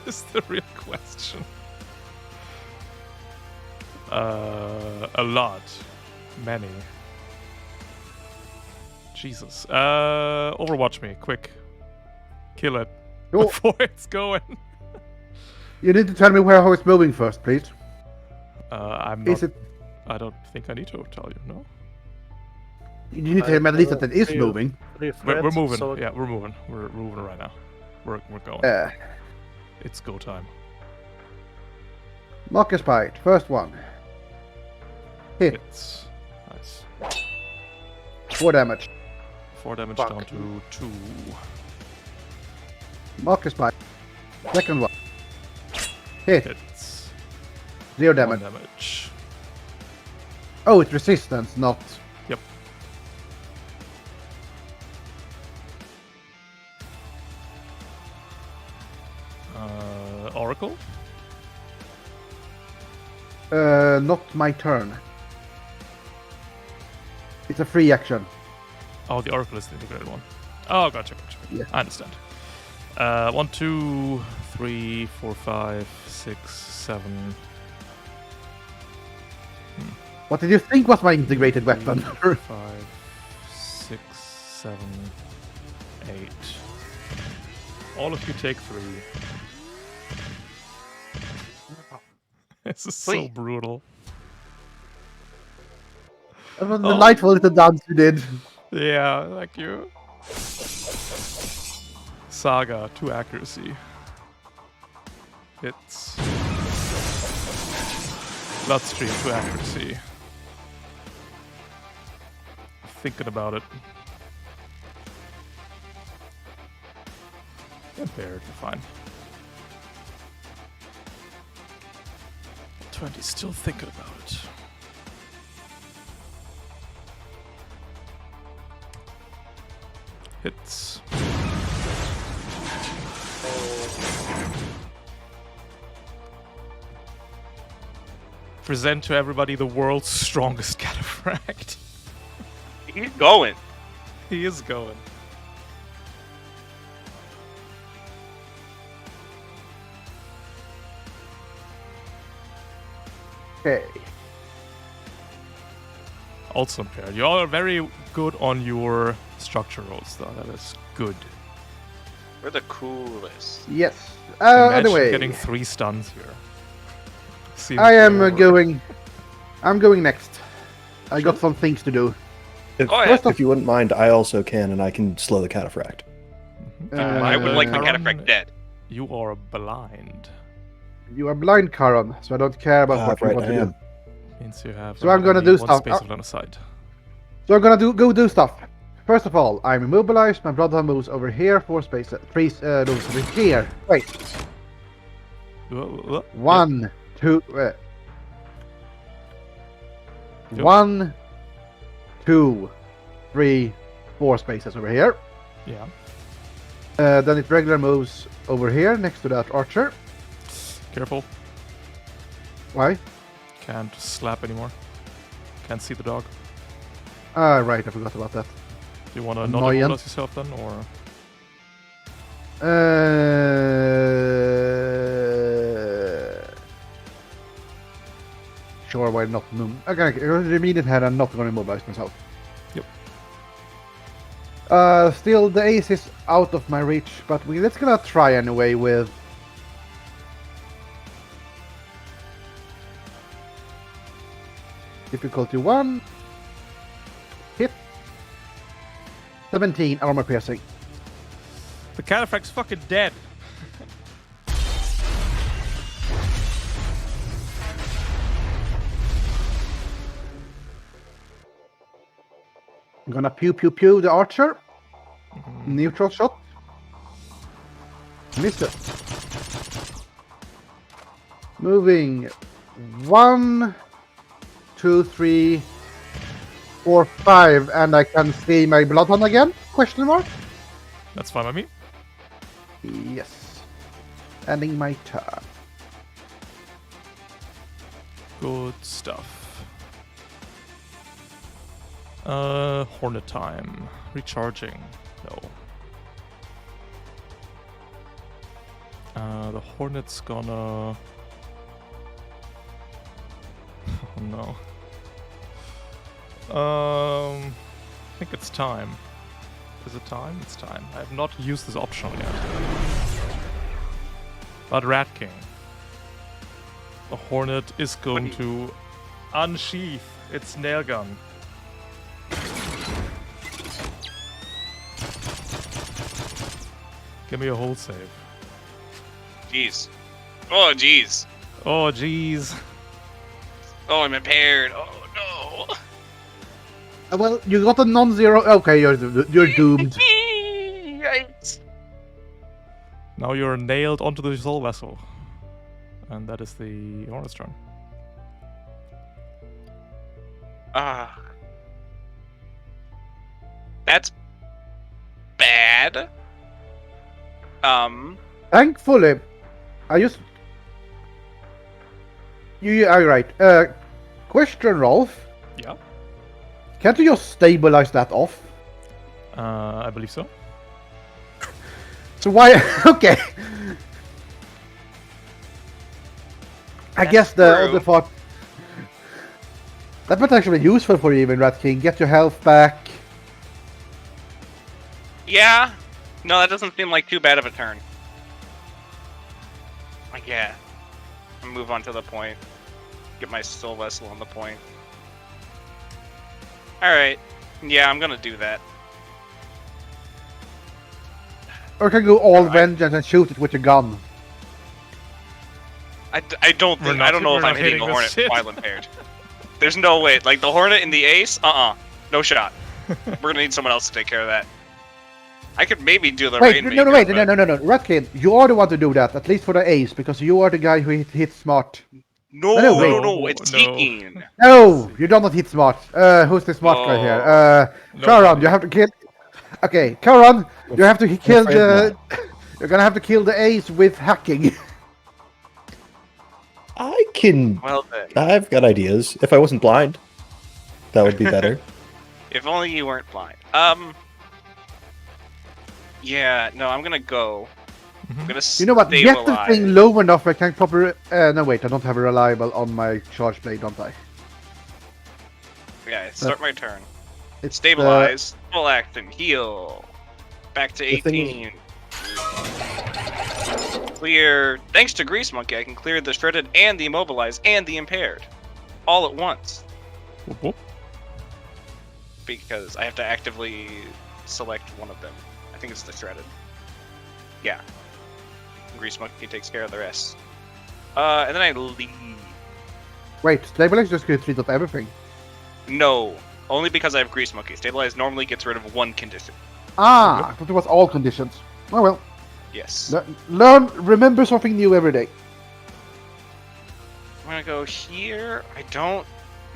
Is the real question. A lot. Many. Jesus. Overwatch me, quick. Kill it. Oh. Before it's going. You need to tell me how it's moving first, please. I'm not... Is it? I don't think I need to tell you, no? You need to tell me at least that it is you- moving. We're moving. So Yeah, we're moving. We're moving right now. We're going. It's go time. Marcus Bite, first one. Hit, It's nice. 4 damage. 4 damage Fuck. down to 2. Marcus Bite, second one. Hit, It's 0 1 damage. damage. Oh, it's resistance, not. Yep. Oracle. Not my turn. It's a free action. Oh, the Oracle is the integrated one. Oh, gotcha. Yeah. I understand. 1, 2, 3, 4, 5, 6, 7. What did you think was my integrated weapon? 5, 6, 7, 8. All of you take 3. This is so Wait. brutal. That was a delightful little dance you did. Yeah, thank you. Saga, 2 accuracy. Hits. Bloodstream, 2 accuracy. Thinking about it. Impaired, you're fine. 20, still thinking about it. Hits. Present to everybody the world's strongest cataphract. He's going. He is going. Okay. Also impaired. You all are very good on your structure rolls, though. That is good. We're the coolest. Yes. Imagine Anyway, getting 3 stuns here. Seems I am over. going. I'm going next. I got Sure. some things to do. If, Go ahead. if you wouldn't mind, I also can, and I can slow the cataphract. I would like the Karan, cataphract dead. You are blind. You are blind, Karan, so I don't care about what you Right, want I to am. do. Means you have So I'm gonna only do one stuff. space of line of sight. So I'm gonna go do stuff. First of all, I'm immobilized. My brother moves over here. 4 spaces. 3 moves over here. Wait. Yep. 1, 2. Yep. 1, 2, 3, 4 spaces over here. Yeah. Then it regular moves over here next to that archer. Careful. Why? Can't slap anymore. Can't see the dog. Ah, right. I forgot about that. Do you want to not Annoying. immobilize yourself then, or Sure, why not? Okay, immediate head. I'm not going to immobilize myself. Yep. Still, the ace is out of my reach, but let's gonna try anyway with. Difficulty 1. Hit. 17 armor piercing. the cataphract's fucking dead? I'm gonna pew pew pew the archer. Neutral shot. Missed it. Moving 1, 2, 3, 4, 5, and I can see my bloodhound again? Question mark? That's fine by me. Yes. Ending my turn. Good stuff. Hornet time. Recharging. No. The Hornet's gonna... Oh no. I think it's time. Is it time? It's time. I have not used this option yet. But Rat King. The Hornet is going to unsheath its nail gun. Give me a hold save. Jeez. Oh, jeez. Oh, jeez. Oh, I'm impaired. Oh, no. Well, you got a non-zero. Okay, you're doomed. Yikes. Now you're nailed onto the soul vessel. And that is the Hornet's turn. Ah. That's bad. Thankfully, I just. You are right. Question, Rolf. Yeah. Can't you just stabilize that off? I believe so. So why? Okay. I guess the true. other part. That might actually be useful for you, even Rat King. Get your health back. Yeah. No, that doesn't seem like too bad of a turn. Like, yeah. I'll move on to the point. Get my soul vessel on the point. Alright. Yeah, I'm gonna do that. Or can go all Alright. vengeance and shoot it with your gun. I don't think I don't know if I'm hitting the Hornet while impaired. There's no way. Like the Hornet and the Ace, no shot. We're gonna need someone else to take care of that. I could maybe do the Wait, Rainmaker. no, wait, but- no. Ratkin, you are the one to do that, at least for the ace, because you are the guy who hits smart. No, No, no, wait. no, it's No. seeking. No, you do not hit smart. Who's the smart guy here? Charon, Nobody. you have to kill. Okay, Charon, you have to kill afraid the. You're gonna have to kill the ace with hacking. I can. Well then, I've got ideas. If I wasn't blind, that would be better. if only you weren't blind. Yeah, no, I'm gonna go. I'm gonna You know what? Get the stabilize. thing low enough I can proper. No, wait, I don't have a reliable on my charge blade, don't I? Yeah, start my turn. It's Stabilize. Full action. Heal. Back to The thing 18. Clear. Thanks to Grease Monkey, I can clear the shredded and the immobilized and the impaired, all at once. Whoop, whoop. Because I have to actively select one of them. I think it's the shredded. Yeah. Grease Monkey takes care of the rest. And then I leave. Wait, stabilize just gets rid of everything. No, only because I have Grease Monkey. Stabilize normally gets rid of one condition. Ah, I thought it was all conditions. Oh well. Yes. Remember something new every day. I'm gonna go here. I don't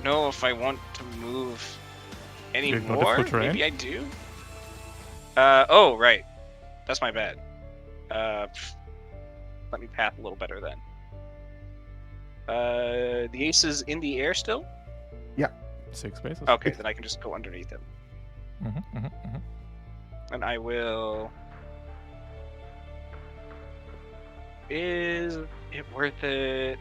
know if I want to move You're going to anymore. put her in? Maybe I do. Oh, right. That's my bad. Let me path a little better then. The ace is in the air still? 6 spaces. Okay, then I can just go underneath him. Mm-hmm. And I will... Is it worth it?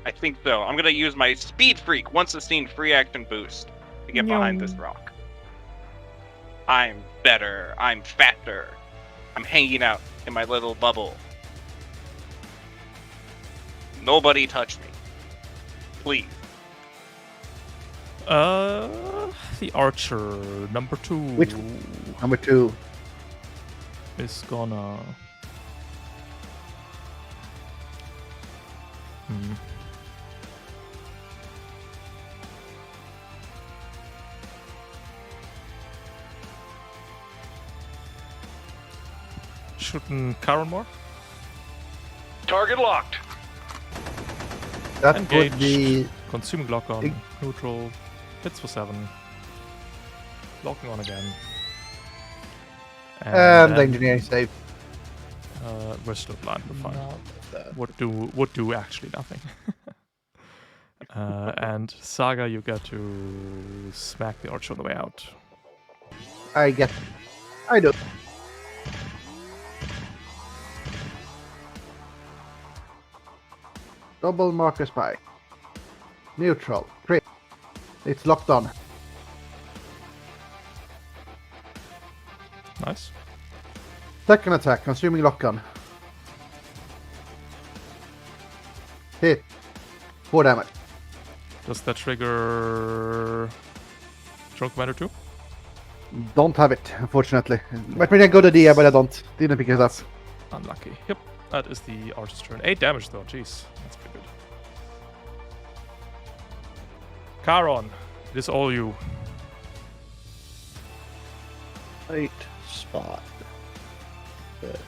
I think so. I'm gonna use my Speed Freak once a scene free action boost to get behind this rock. I'm better. I'm faster. I'm hanging out in my little bubble. Nobody touch me. Please. The archer number 2. Which Number 2. is gonna. Shooting Charon more. Target locked. That Engage. would be. Consuming lock on. Eng- Neutral. Hits for 7. Locking on again. And the then, engineering save. we're still blind. We're fine. Not that. Would do actually nothing. And Saga, you got to smack the archer on the way out. I get. I do. Double marker spy. Neutral. Crit. It's locked on. Nice. Second attack, consuming lock gun. Hit. 4 damage. Does that trigger Drone Commander 2? Don't have it, unfortunately. Might be a good idea, but I don't. Didn't pick it up. Unlucky. Yep. That is the archer's turn. 8 damage though. Jeez. That's pretty good. Charon, it is all you. Right spot. Good.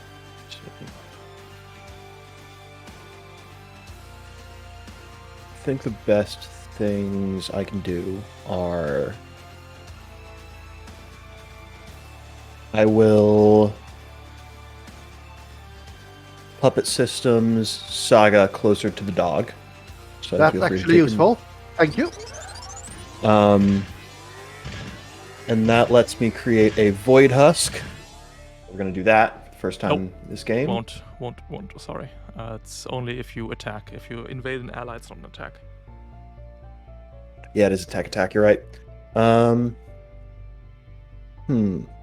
I think the best things I can do are I will puppet systems Saga closer to the dog. So That's feel free to actually take him. useful. Thank you. And that lets me create a Void Husk. We're gonna do that first time this game. Won't. Sorry. It's only if you attack. If you invade an ally, it's not an attack. Yeah, it is attack. You're right.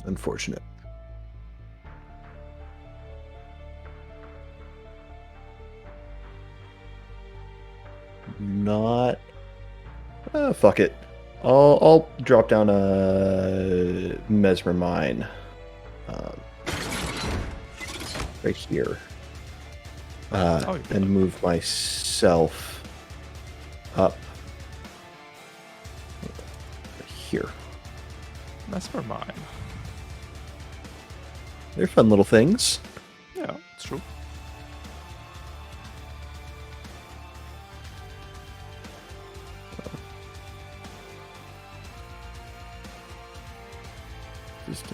Unfortunate. Not. Fuck it. I'll drop down a Mesmer Mine. Right here. You can. And move myself up here. That's for mine. They're fun little things. Yeah, it's true. Just,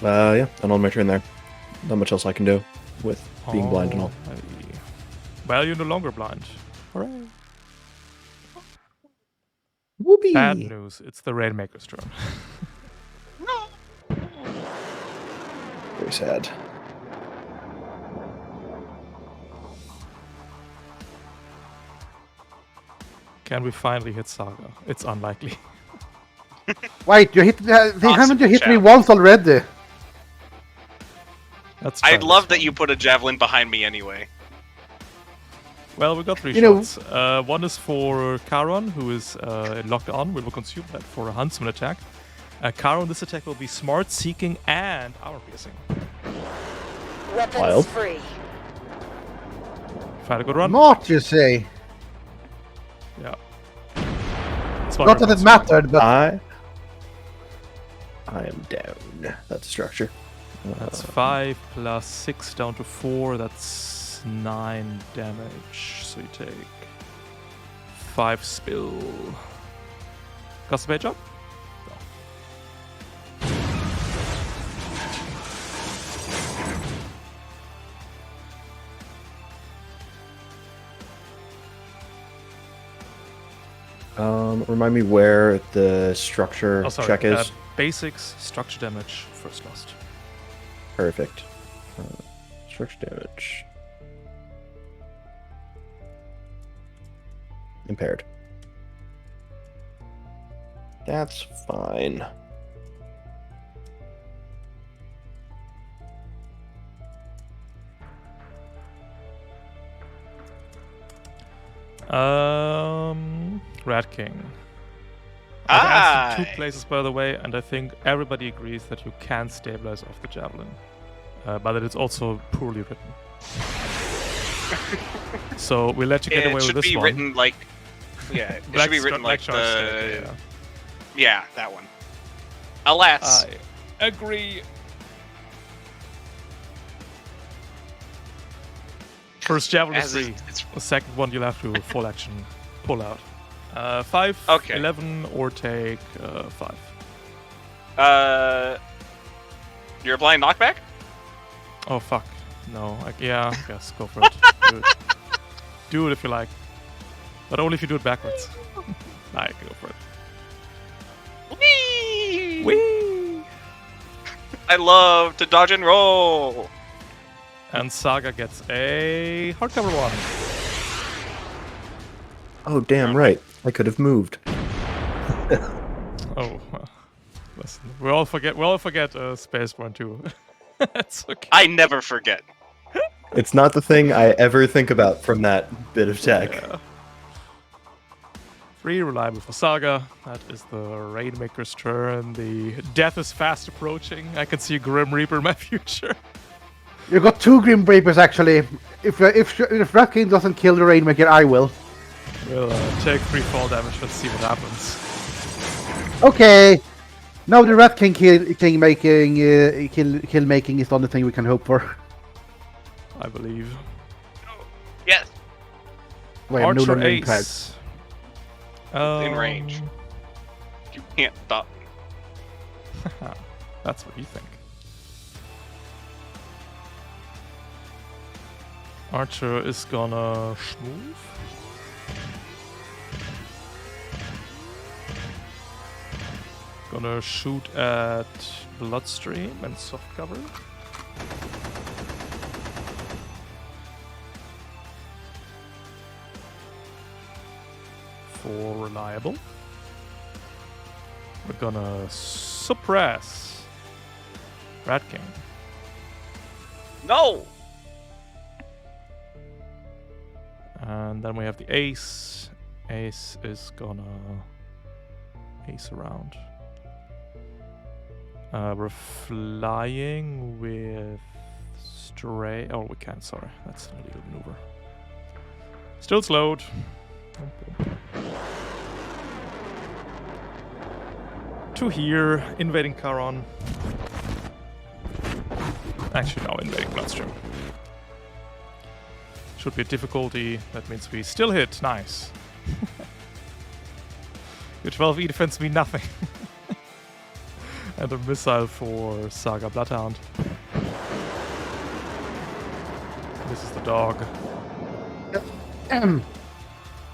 yeah, and on my turn there. Not much else I can do with being blind and all. Alrighty. Well, you're no longer blind. Hooray. Whoopee! Bad news. It's the Rainmaker's turn. Very sad. Can we finally hit Saga? It's unlikely. Wait, you hit. Haven't you hit me challenge. once already? Let's I try love this that one. you put a javelin behind me anyway. Well, we got 3 You know- shots. One is for Charon, who is locked on. We will consume that for a Huntsman attack. Charon, this attack will be smart, seeking, and armor piercing. Weapons Wild. free. Try to go run. Not, you say. Yeah. That's why Not we're that it consumed. mattered, but I am down. That's structure. That's 5 plus 6 down to 4. That's 9 damage. So you take 5 spill. Custom page up? Remind me where the structure Oh, sorry. check is. Basics, structure damage, first lost. Perfect. Structure damage. Impaired. That's fine. Rat King. I've answered 2 Aye. places, by the way, and I think everybody agrees that you can stabilize off the javelin, but that it's also poorly written. So we'll let you get away It with should this be one. written like, yeah, it should be written like Shark State, the, yeah, that one. Alas, I agree. First javelin is as free. it's The second one you'll have to full action pull out. 5, Okay. 11, or take 5. you're a blind knockback. Oh fuck. No, yeah, I guess go for it. Do it. Do it if you like. But only if you do it backwards. I can go for it. Whee! Whee! I love to dodge and roll. And Saga gets a hardcover one. Oh, damn right. I could have moved. Oh, well, listen. We all forget Spaceborne too. It's okay. I never forget. It's not the thing I ever think about from that bit of tech. Yeah. 3 reliable for Saga. That is the Rainmaker's turn. The death is fast approaching. I can see Grim Reaper in my future. you got 2 Grim Reapers actually. If Rat King doesn't kill the Rainmaker, I will. We'll take 3 fall damage. Let's see what happens. Okay. Now the Rat King kill making is the only thing we can hope for. I believe. Yes. Wait, I'm no Archer longer in cloud. Ace. In range. You can't stop. That's what you think. Archer is gonna move. Gonna shoot at Bloodstream and soft cover. For reliable. We're gonna suppress Rat King. No. And then we have the ace. Ace is gonna ace around. We're flying with stray. Oh, we can't. Sorry, that's an illegal maneuver. Still slowed. To here, invading Charon. Actually, no, invading Bloodstream. Should be a difficulty. That means we still hit. Nice. Your 12E defends me nothing. And a missile for Saga Bloodhound. This is the dog.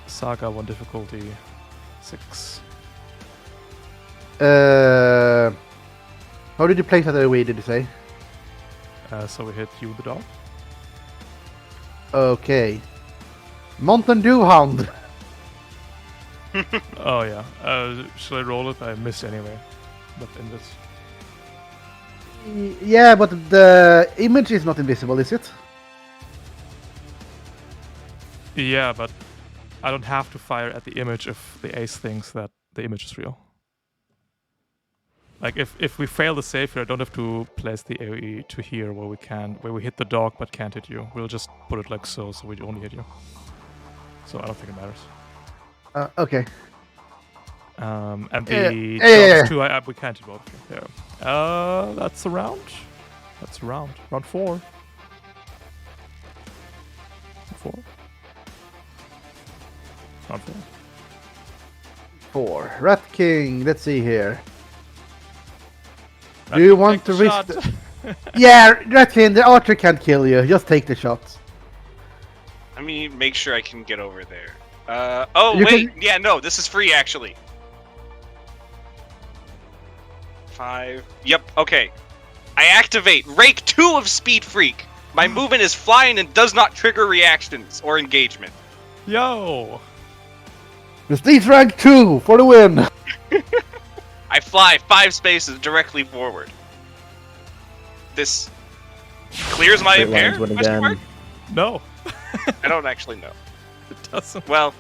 Saga 1 difficulty 6. How did you place that away, did you say? So we hit you, the dog. Okay. Mountain Dew Hound. Oh yeah. Should I roll it? I missed anyway. But in this. Yeah, but the image is not invisible, is it? Yeah, but I don't have to fire at the image if the ace thinks that the image is real. Like if we fail the save here, I don't have to place the AoE to here where we hit the dog but can't hit you. We'll just put it like so we only hit you. So I don't think it matters. Okay. And the dogs too, we can't hit both of you. Yeah. That's a round. That's a round. Round 4. 4. Round 4. 4. Rat King. Let's see here. Do you want to risk? Yeah, Rat King. The archer can't kill you. Just take the shots. Let me make sure I can get over there. Yeah, no, this is free actually. 5. Yep, okay. I activate Rake 2 of Speed Freak. My movement is flying and does not trigger reactions or engagement. Yo! Prestige rank 2 for the win. I fly 5 spaces directly forward. This clears my Straight lines impair? win Question again. mark? No. I don't actually know. It doesn't. Well,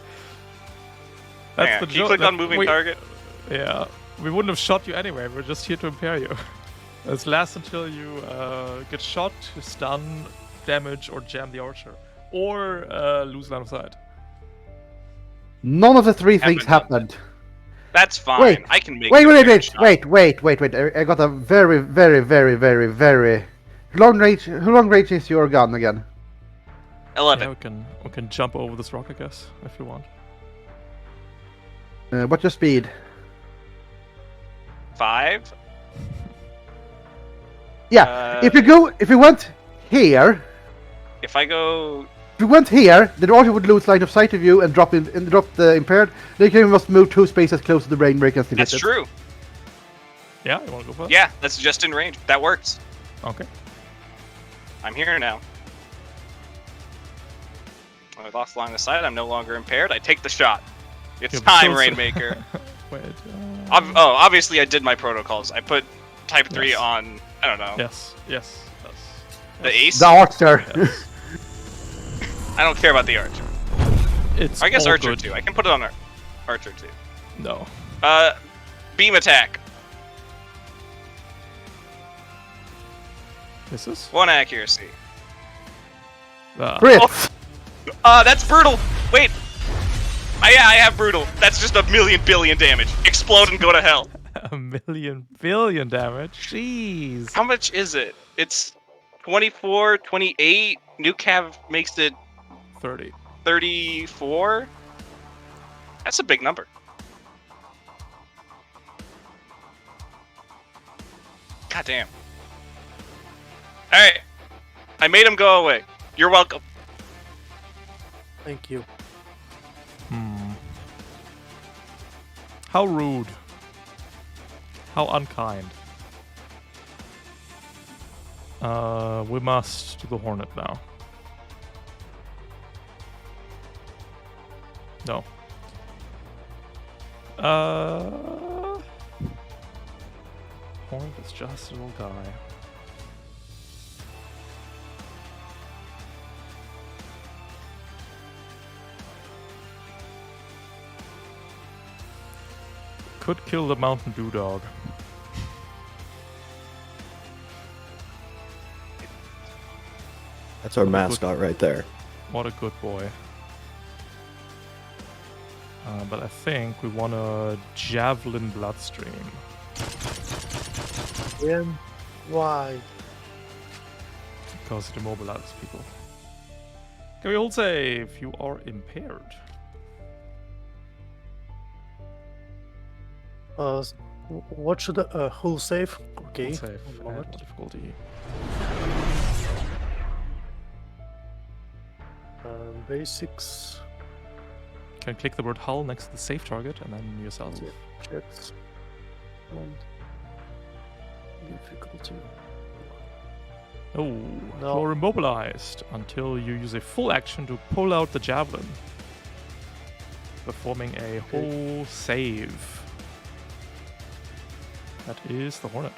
That's hang the on, can you joke. click on moving target? Yeah. We wouldn't have shot you anyway. We're just here to impair you. This lasts until you get shot, stun, damage, or jam the archer. Or lose line of sight. None of the 3 things Happened. happened. That's fine. Wait, I can make Wait. it. I got a very, very, very, very, very long range. How long range is your gun again? 11. Yeah, we can jump over this rock, I guess, if you want. What's your speed? 5. Yeah, if you went here, If I go, the archer would lose line of sight of you and drop the impaired. They can just move 2 spaces close to the brain break and still that's hit it. true. Yeah, you want to go for that? Yeah, that's just in range. That works. Okay. I'm here now. I lost line of sight. I'm no longer impaired. I take the shot. It's Yeah, time, so- Rainmaker. Wait. Obviously I did my protocols. I put type 3 Yes. on, I don't know, Yes. the ace. The archer. Yes. I don't care about the archer. It's I guess all archer good. too. I can put it on archer too. No. Beam attack. Misses? 1 accuracy. Crit. That's brutal. Wait. Yeah, I have brutal. That's just a million billion damage. Explode and go to hell. A million billion damage? Jeez. How much is it? It's 24, 28. New cav makes it 30. 34. That's a big number. God damn. Alright. I made him go away. You're welcome. Thank you. How rude. How unkind. We must do the Hornet now. No. Hornet is just a little guy. Could kill the Mountain Dew dog. That's our What a good- mascot right there. What a good boy. But I think we want a Javelin Bloodstream. Again? Why? Because it immobilizes people. Can we hold save? You are impaired. What should hull save? Okay. Hold save. one Add moment. more difficulty. Basics. Can click the word hull next to the save target and then yourself. Yeah. Checks. And difficulty. Oh, No. you're immobilized until you use a full action to pull out the javelin, performing a whole save. That is the Hornet.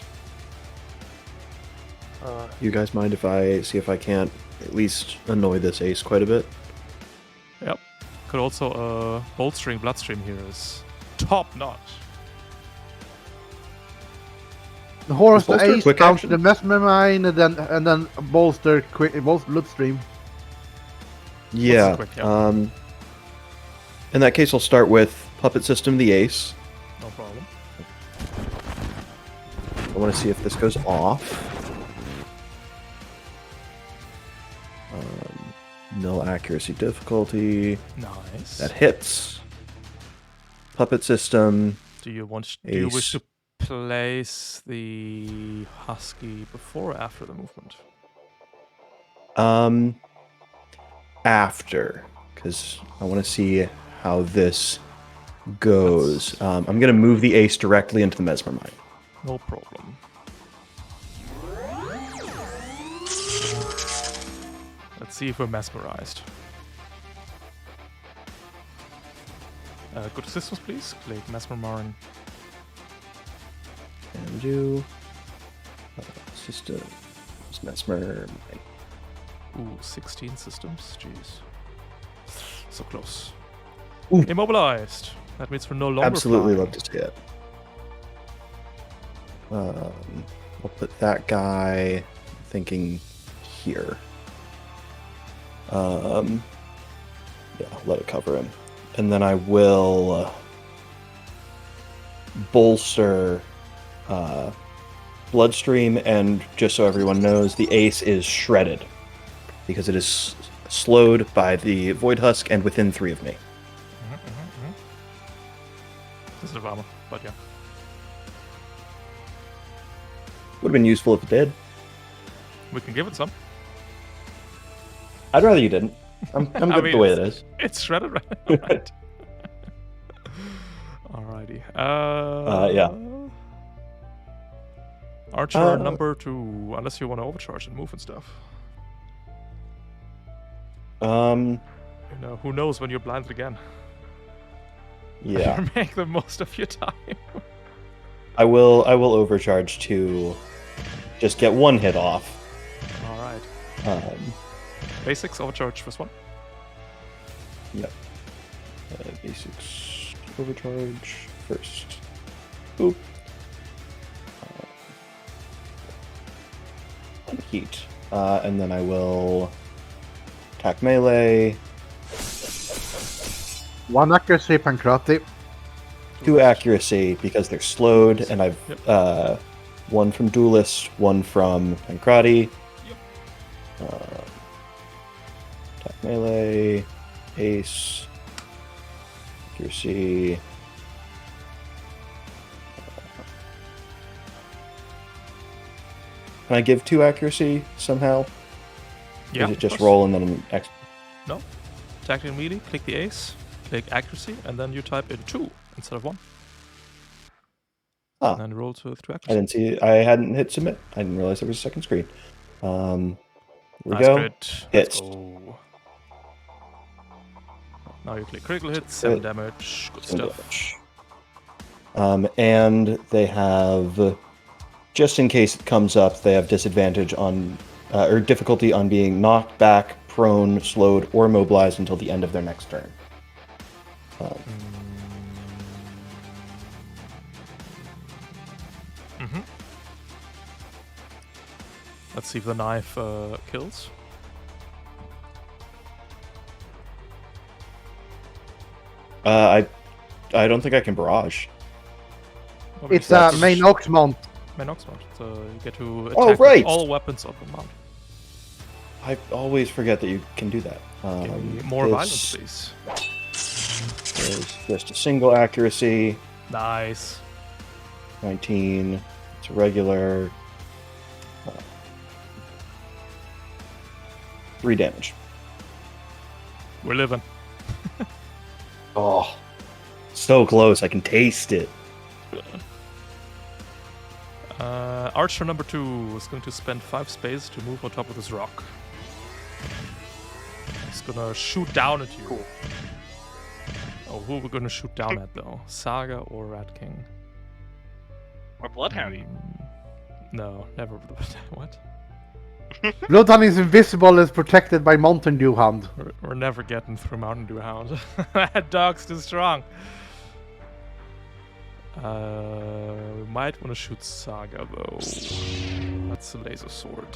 You guys mind if I see if I can't at least annoy this ace quite a bit? Yep. Could also bolstering bloodstream here is top notch. The horse, the Bolster, ace, quick counter action? the mesmer mine, and then bolster quick, both bloodstream. Yeah. quick, yeah. In that case, I'll start with Puppet System, the ace. No problem. I want to see if this goes off. No accuracy difficulty. Nice. That hits. Puppet System. Do you wish Ace. to place the husky before or after the movement? After, because I want to see how this goes. I'm going to move the ace directly into the mesmer mine. No problem. Let's see if we're mesmerized. Good assistance, please. Click mesmer mine. And do system mesmer mine. Ooh, 16 systems. Jeez. So close. Ooh. Immobilized. That means we're no longer Absolutely flying. love to see it. I'll put that guy thinking here. Yeah, let it cover him. And then I will bolster Bloodstream, and just so everyone knows, the ace is shredded because it is slowed by the Void Husk and within 3 of me. This is a armor, but yeah. Would have been useful if it did. We can give it some. I'd rather you didn't. I'm good I with mean, the way it is. It's shredded right now, right? Alrighty. Yeah. Archer number 2, unless you want to overcharge and move and stuff. You know, who knows when you're blinded again. Yeah. Make the most of your time. I will overcharge to just get 1 hit off. Alright. Basics, overcharge, first one. Yep. Basics overcharge first. Boop. Unheat. And then I will attack melee. 1 accuracy, Pancrati. 2 accuracy because they're slowed, and I've 1 from Duelist, 1 from Pancrati. Attack melee, ace, accuracy. Can I give 2 accuracy somehow? Yeah. Is it of just course. roll and then No. Attack immediately, click the ace, click accuracy, and then you type in 2 instead of 1. Ah. And then roll to 2 I accuracy. didn't see. I hadn't hit submit. I didn't realize there was a second screen. Here we Nice go. crit. Hits. Let's go. Now you click critical hit, 7 damage. Good stuff. And they have, just in case it comes up, they have disadvantage on, or difficulty on being knocked back, prone, slowed, or mobilized until the end of their next turn. Let's see if the knife kills. I don't think I can barrage. What do you It's say? main Oxmont. Main Oxford. So you get to attack Oh, with right. all weapons of the mount. I always forget that you can do that. Give me more violence, please. There's just a single accuracy. Nice. 19. It's a regular. 3 damage. We're living. Oh, so close. I can taste it. Archer number 2 is going to spend 5 space to move on top of this rock. He's gonna shoot down at you. Cool. Oh, who are we gonna shoot down at though? Saga or Rat King? Or Bloodhoundy. No, never. What? Bloodhound is invisible and is protected by Mountain Dew Hound. We're never getting through Mountain Dew Hound. That dog's too strong. We might want to shoot Saga though. That's a laser sword.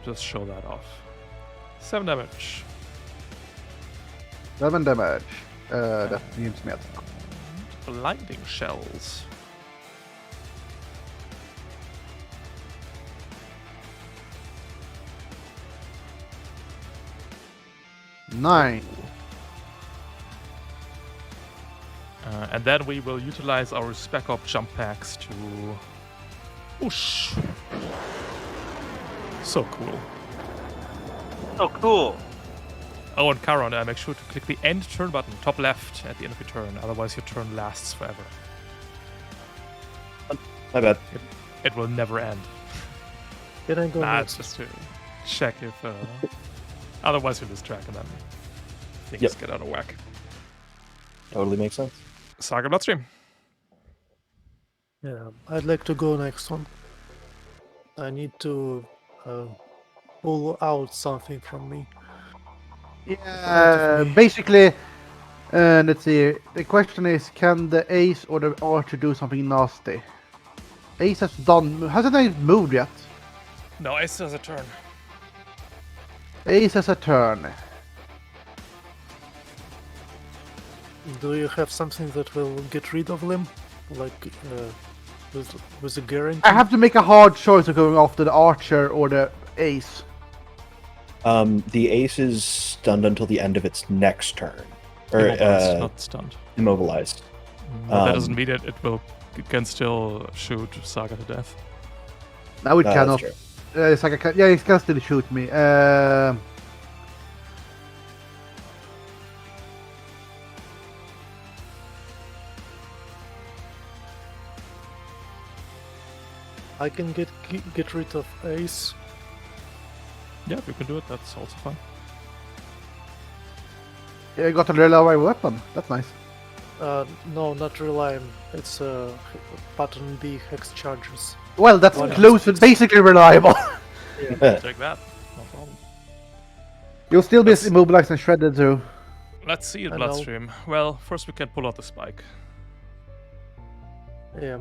Just show that off. 7 damage. 7 damage. That means me. Blinding shells. Nine. And then we will utilize our Spec Op jump packs to... Whoosh! So cool. Oh, cool. Oh, and Charon, make sure to click the end turn button, top left, at the end of your turn. Otherwise your turn lasts forever. My bad. It will never end. Can I go Nah, it's next? just to check if... otherwise you lose track and then things Yep. get out of whack. Totally makes sense. Saga Bloodstream. Yeah, I'd like to go next one. I need to pull out something from me. Yeah, basically, let's see. The question is, can the Ace or the Archer do something nasty? Ace hasn't Ace moved yet? No, Ace has a turn. Ace has a turn. Do you have something that will get rid of them? Like, with a guarantee? I have to make a hard choice of going after the Archer or the Ace. The ace is stunned until the end of its next turn. Or Immobilized, not stunned. immobilized. But that doesn't mean it can still shoot Saga to death. Now it That's cannot. true. It's like it can still shoot me. I can get rid of Ace. Yeah, if you can do it, that's also fine. Yeah, I got a reliable weapon. That's nice. No, not Reliant. It's Pattern B Hex Charges. Well, that's One close and basically reliable. Take that. No problem. You'll still be That's- immobilized and shredded too. Let's see it, I know. Bloodstream. Well, first we can pull out the spike. Yeah.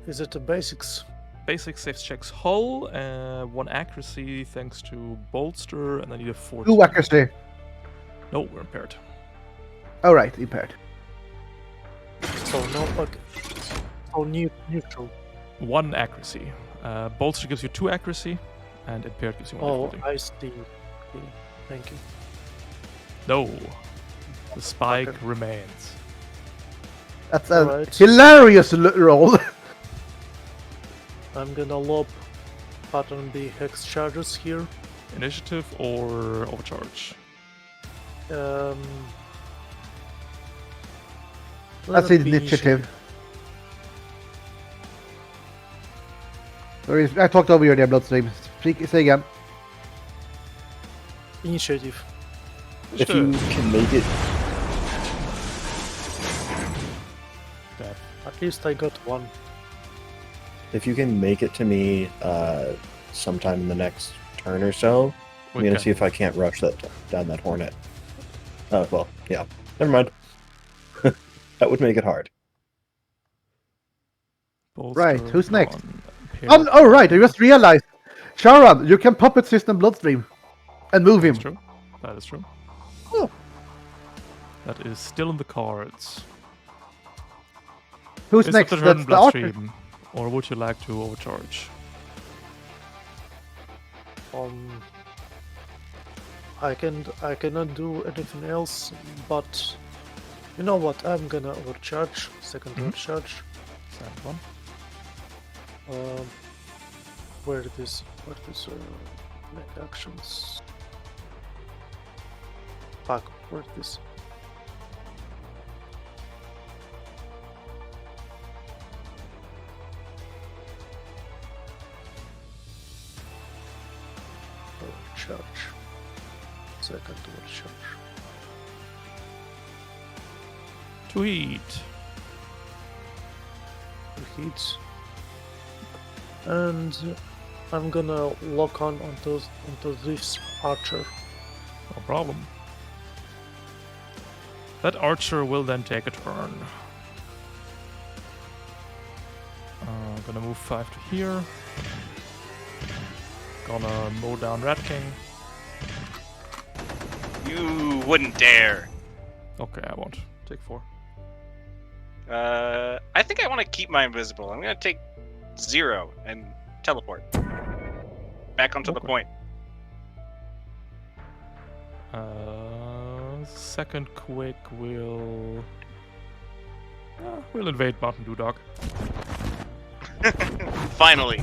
Is it the basics? Basic saves checks hull, 1 accuracy thanks to bolster, and I need a 4. 2 accuracy. No, we're impaired. Alright, impaired. So no. Okay. So neutral. 1 accuracy. Bolster gives you 2 accuracy, and impaired gives you 1 Oh, difficulty. I see. Okay, thank you. No, the spike Okay. remains. That's a Alright. hilarious roll. I'm gonna lob Pattern B Hex Charges here. Initiative or overcharge? Let That's it be initiative. Sorry, I talked over your Bloodstream. Say again. Initiative. If you can make it, Death. At least I got one. if you can make it to me sometime in the next turn or so, I'm We gonna can. see if I can't rush down that hornet. Oh well, yeah. Never mind. That would make it hard. Bolster, Right, who's next? 1, impaired. Oh, right, I just realized. Sharon, you can puppet system Bloodstream. And move him. That's true. That is true. Oh. That is still in the cards. Who's Is next? it the turn That's the archer. Bloodstream? Or would you like to overcharge? I cannot do anything else, but you know what? I'm gonna overcharge. Second overcharge. Second one. Where it is? Make actions. Fuck. Where it is? Overcharge. Second overcharge. To heat. Heats. And I'm gonna lock on onto this archer. No problem. That archer will then take a turn. Gonna move 5 to here. Gonna mow down Rat King. You wouldn't dare. Okay, I won't. Take 4. I think I want to keep my invisible. I'm gonna take 0 and teleport back onto the Okay. point. Second quick will... we'll invade Mountain Dew Dog. Finally.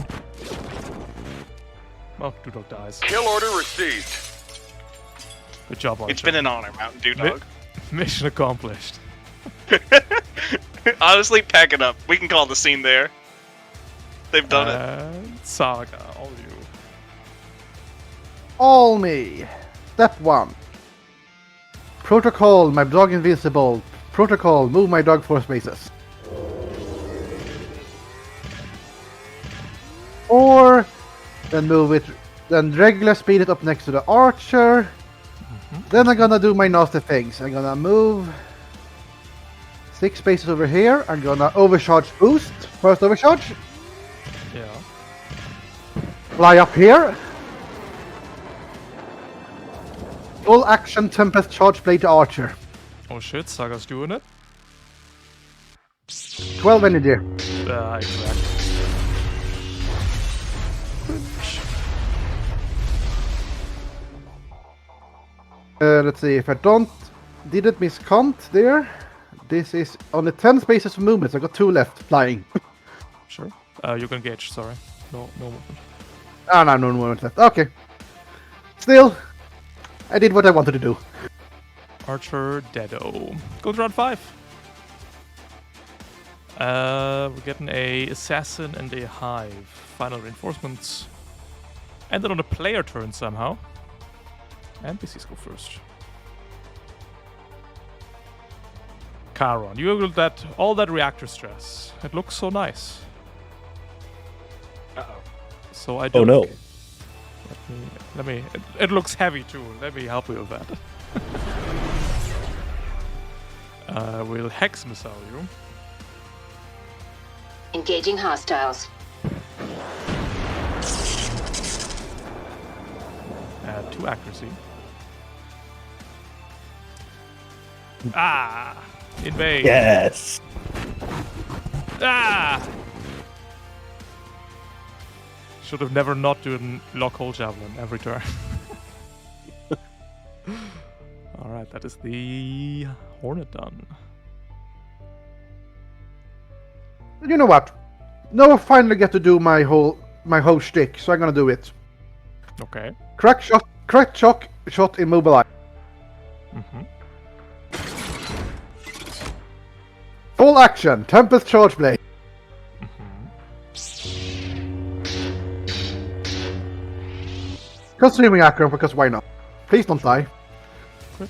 Mountain Dew Dog dies. Kill order received. Good job, Archer. It's been an honor, Mountain Dew Dog. Mission accomplished. Honestly, pack it up. We can call the scene there. They've done it. And Saga, all you. All me. Step 1. Protocol, my dog invincible. Protocol, move my dog 4 spaces. Or then move it, then regular speed it up next to the archer. Then I'm gonna do my nasty things. I'm gonna move 6 spaces over here. I'm gonna overcharge boost. First overcharge. Yeah. Fly up here. Full action Tempest charge blade to archer. Oh shit, Saga's doing it. 12 energy. Exactly. Let's see if I didn't miscount there. This is on the 10 spaces of movement. So I got 2 left flying. Sure. You can engage, sorry. No movement. No movement left. Okay. Still, I did what I wanted to do. Archer, Deado. Go to round 5. We're getting a assassin and a hive. Final reinforcements. Ended on a player turn somehow. NPCs go first. Charon, you have all that reactor stress. It looks so nice. Uh-oh. So I Oh don't. no. Let me. It looks heavy too. Let me help you with that. We'll hex missile you. Engaging hostiles. Add 2 accuracy. Ah! Invade! Yes. Ah! Should have never not done lock hole javelin every turn. Alright, that is the Hornet done. You know what? Now I finally get to do my whole shtick, so I'm gonna do it. Okay. Crack shot, immobilize. Mm-hmm. Full action, Tempest charge blade. Consuming action because why not? Please don't die. Crit.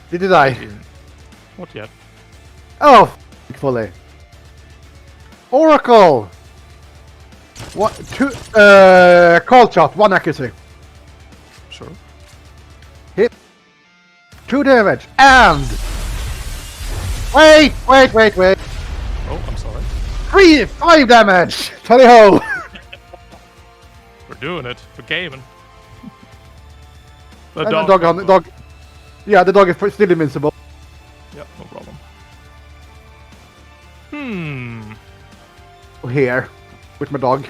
Did he die? Not yet. Oh, fully. Oracle. What? 2. Call shot. 1 accuracy. Sure. Hit. 2 damage. And. Wait. Oh, I'm sorry. 5 damage. Tally ho. We're doing it. We're gaming. The And dog. the dog on the dog. Yeah, the dog is still invincible. Yeah, no problem. Here, with my dog.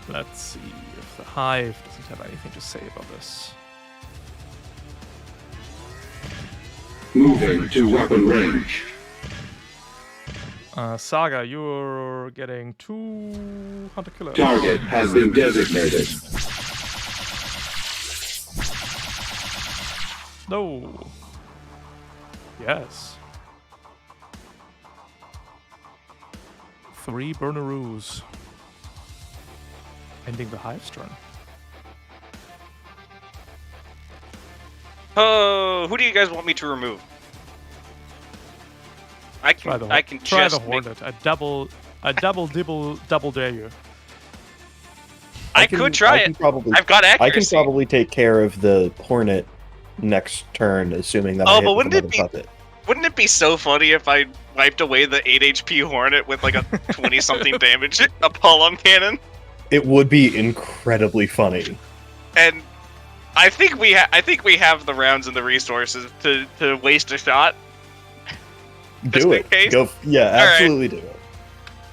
Let's see if the Hive doesn't have anything to say about this. Moving to weapon range. Saga, you're getting 2 hunter killers. Target has been designated. No. Yes. 3 Burneroos. Ending the Hive's turn. Oh, who do you guys want me to remove? I can Try the just make, Hornet. I double dare you. I could try it. I've got accuracy. I can probably take care of the Hornet next turn, assuming that I Oh, hit but with wouldn't it another be- puppet. Wouldn't it be so funny if I wiped away the 8 HP Hornet with like a 20-something damage Apollon cannon? It would be incredibly funny. And I think we have the rounds and the resources to waste a shot. Just Do in it. case? Go. Yeah, right. absolutely do it.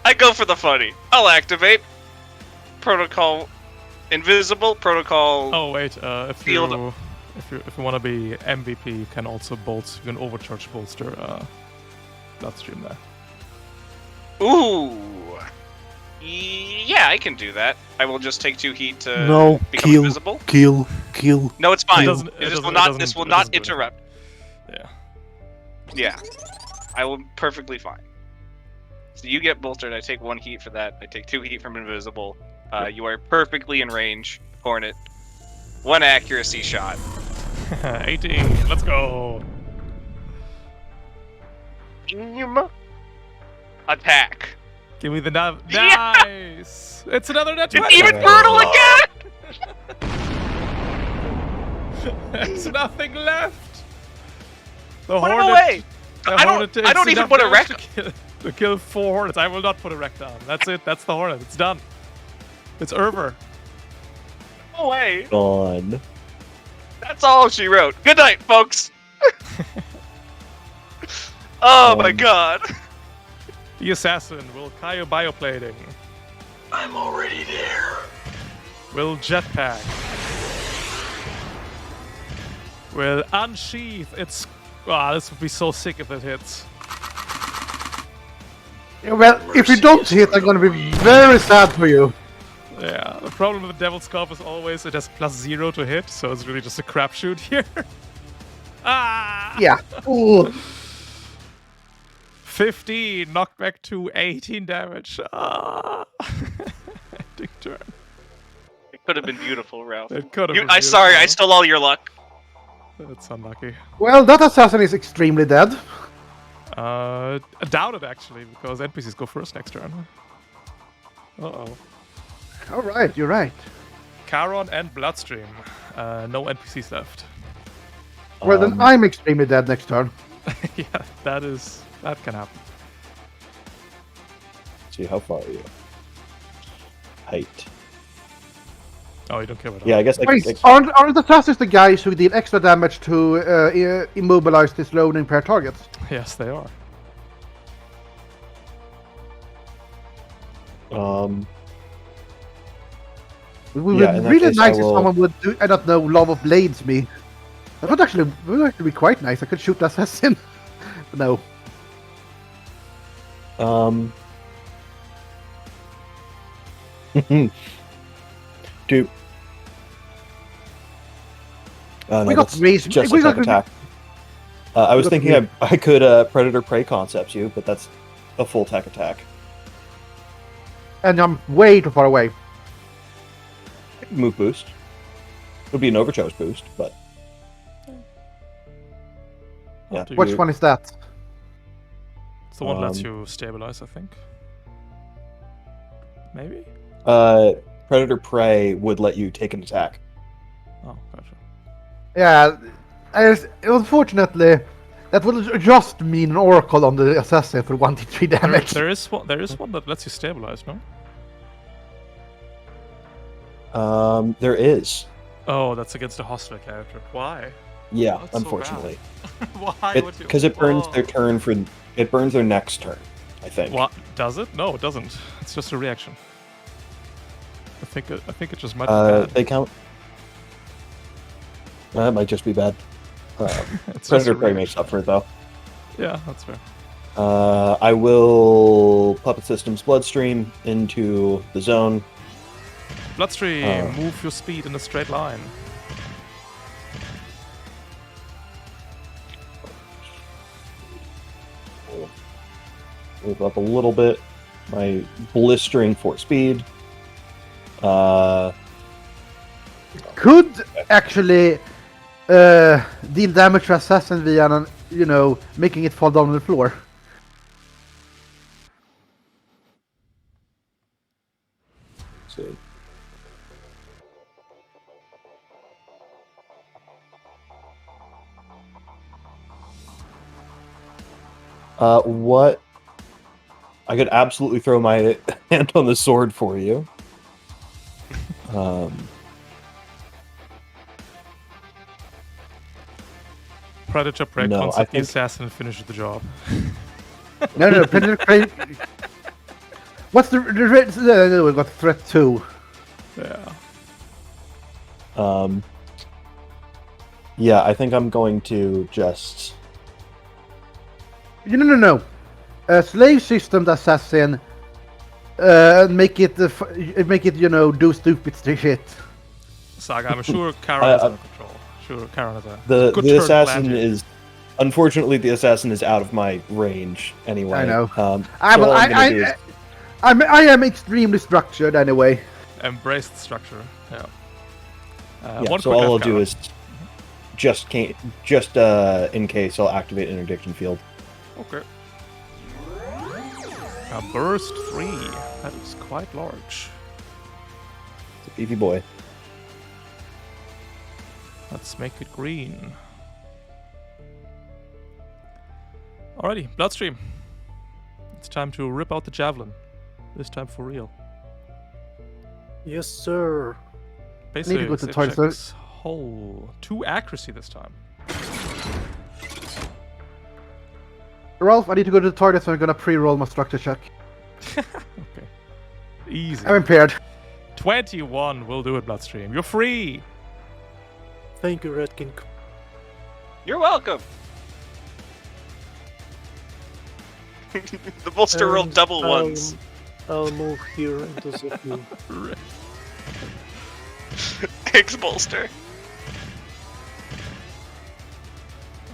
I go for the funny. I'll activate protocol invisible protocol. Oh wait, if Field- you want to be MVP, you can also you can overcharge bolster Bloodstream there. Ooh. Yeah, I can do that. I will just take 2 heat to No, become kill. invisible. Kill. No, it's fine. doesn't- This it will doesn't- this will it not doesn't do anything. interrupt. Yeah. Yeah. I will perfectly fine. So you get bolstered, I take 1 heat for that. I take 2 heat from invisible. You are perfectly in range, Hornet. 1 accuracy shot. 18. Let's go. Attack. Give me the nav. Yeah! Nice. It's another net It's 20. even brutal again! There's nothing left. The Put him Hornet. away! The I Hornet don't takes even enough put a damage wreck. to kill 4 Hornets. I will not put a wreck down. That's it. That's the Hornet. It's done. It's over. No way. Gone. That's all she wrote. Good night, folks. Oh my god. The assassin will Kaio bioplating. I'm already there. Will jetpack. Will unsheath its. Ah, this would be so sick if it hits. Yeah, well, if you don't hit, I'm gonna be very sad for you. Yeah, the problem with the Devil's Scarf is always it has +0 to hit, so it's really just a crapshoot here. Ah! Yeah. Ooh. 15, knockback to 18 damage. Ah! Ending turn. It could have been beautiful, Ralph. It could have been Sorry, I beautiful. stole all your luck. That's unlucky. Well, that assassin is extremely dead. I doubt it actually, because NPCs go first next turn. Uh-oh. All right, you're right. Charon and Bloodstream. No NPCs left. Well, then I'm extremely dead next turn. Yeah, that can happen. See, how far are you? Height. Oh, you don't care about Yeah, I guess I Wait, could. aren't the fastest the guys who deal extra damage to immobilize this low and impaired targets? Yes, they are. It would Yeah, be in that really case, I nice if will- someone would do, I don't know, Love of Blades me. That would actually be quite nice. I could shoot the assassin. No. Do. No, We got that's raised- just we attack got- attack. I was got thinking raised- I could Predator Prey concept you, but that's a full tech attack. And I'm way too far away. Move boost. Would be an overcharge boost, but yeah. Up to Which you. one is that? It's the one that lets Um, you stabilize, I think. Maybe? Predator Prey would let you take an attack. Oh, gotcha. Yeah, unfortunately, that would just mean an Oracle on the assassin for 1d3 damage. There is one that lets you stabilize, no? There is. Oh, that's against a hostile character. Why? Yeah, That's so unfortunately. Why would you? Because it burns Oh. their turn for... It burns their next turn, I think. What does it? No, it doesn't. It's just a reaction. I think it just might be bad. They count... That might just be bad. It's just Predator a Prey may reaction. suffer, though. Yeah, that's fair. I will Puppet System's Bloodstream into the zone. Bloodstream, move your speed in a straight line. Move up a little bit. My blistering for speed. Could actually deal damage to assassin via, making it fall down on the floor. Let's see. What? I could absolutely throw my hand on the sword for you. Predator Prey No, concept I the think- assassin and finishes the job. No, Predator Prey. What's the red? No, we got threat 2. Yeah. Yeah, I think I'm going to just... No. Slave system assassin. Make it do stupid shit. Saga, I'm sure Karen is under control. Sure, Karen is a good The turn assassin planted. is... Unfortunately, the assassin is out of my range anyway. I know. So all I'm gonna do is- I am extremely structured anyway. Embrace the structure. Yeah. yeah, one so quick all I'll F do Karen. is just in case I'll activate interdiction field. Okay. Burst 3. That is quite large. It's a beefy boy. Let's make it green. Alrighty, Bloodstream. It's time to rip out the javelin. This time for real. Yes, sir. Basically, go to it toilet, checks hole. 2 accuracy this time. Ralph, I need to go to the toilet, so I'm gonna pre-roll my structure check. Okay. Easy. I'm impaired. 21 will do it, Bloodstream. You're free! Thank you, Red King. You're welcome. The bolster rolled And double ones. I'll move here into the view. X bolster.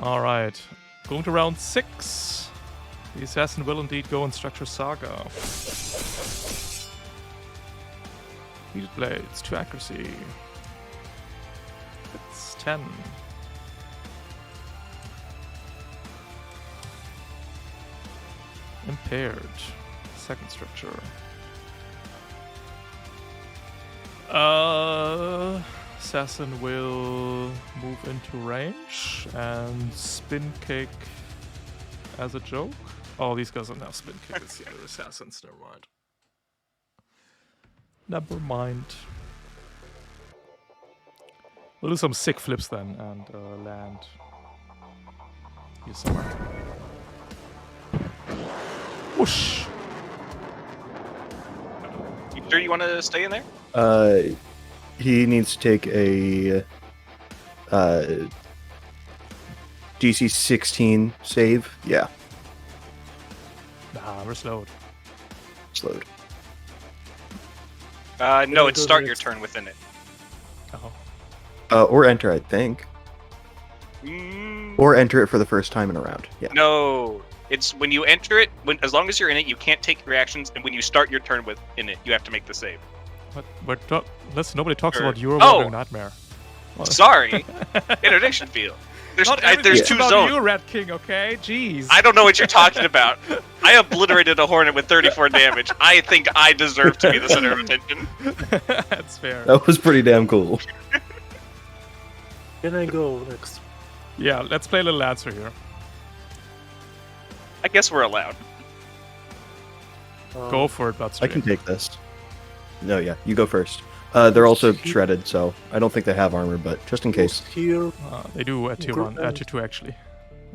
Alright. Going to round 6. The assassin will indeed go in Structure Saga. Heated Blades, 2 accuracy. It's 10. Impaired. Second structure. Assassin will move into range and spin kick as a joke. Oh, these guys don't have spin kick. It's the other assassins. Never mind. Never mind. We'll do some sick flips then and land here somewhere. Whoosh! You sure you want to stay in there? He needs to take a DC 16 save. Yeah, Nah, we're slowed. slowed. No, Yeah, it's go start your next. turn within it. Oh. Or enter, I think. Or enter it for the first time in a round. Yeah. No, it's when you enter it. As long as you're in it, you can't take reactions, and when you start your turn within it, you have to make the save. Listen, nobody talks Sure. about Euro Oh! Wandering Nightmare. What? Sorry, interdiction field. There's Not there's everything's two about zones. you, Rat King, okay? Jeez. I don't know what you're talking about. I obliterated a hornet with 34 damage. I think I deserve to be the center of attention. That's fair. That was pretty damn cool. Can I go next? Yeah, let's play a little Lancer here. I guess we're allowed. Go for it, Bloodstream. I can take this. No, yeah, you go first. They're also shredded, so I don't think they have armor, but just in case. Here, They do at tier Gr- 1, tier 2 actually.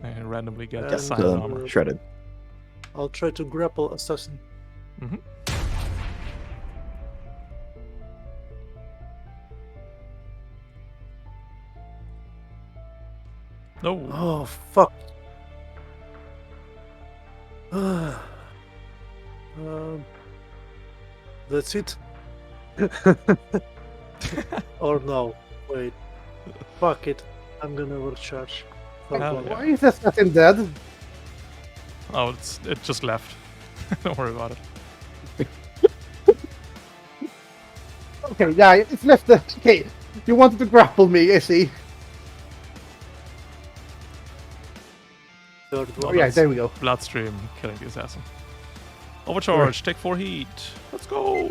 They randomly get Yeah, silent so armor. shredded. I'll try to grapple assassin. Mm-hmm. No. Oh fuck. That's it. Or no? Wait. Fuck it. I'm gonna overcharge. Fuck Hell one. yeah. Why is the assassin dead? Oh, it just left. Don't worry about it. Okay, yeah, it's left. Okay, you wanted to grapple me, I see. Third Oh, one. Yeah, that's there we go. Bloodstream killing the assassin. Overcharge, take 4 heat. Let's go.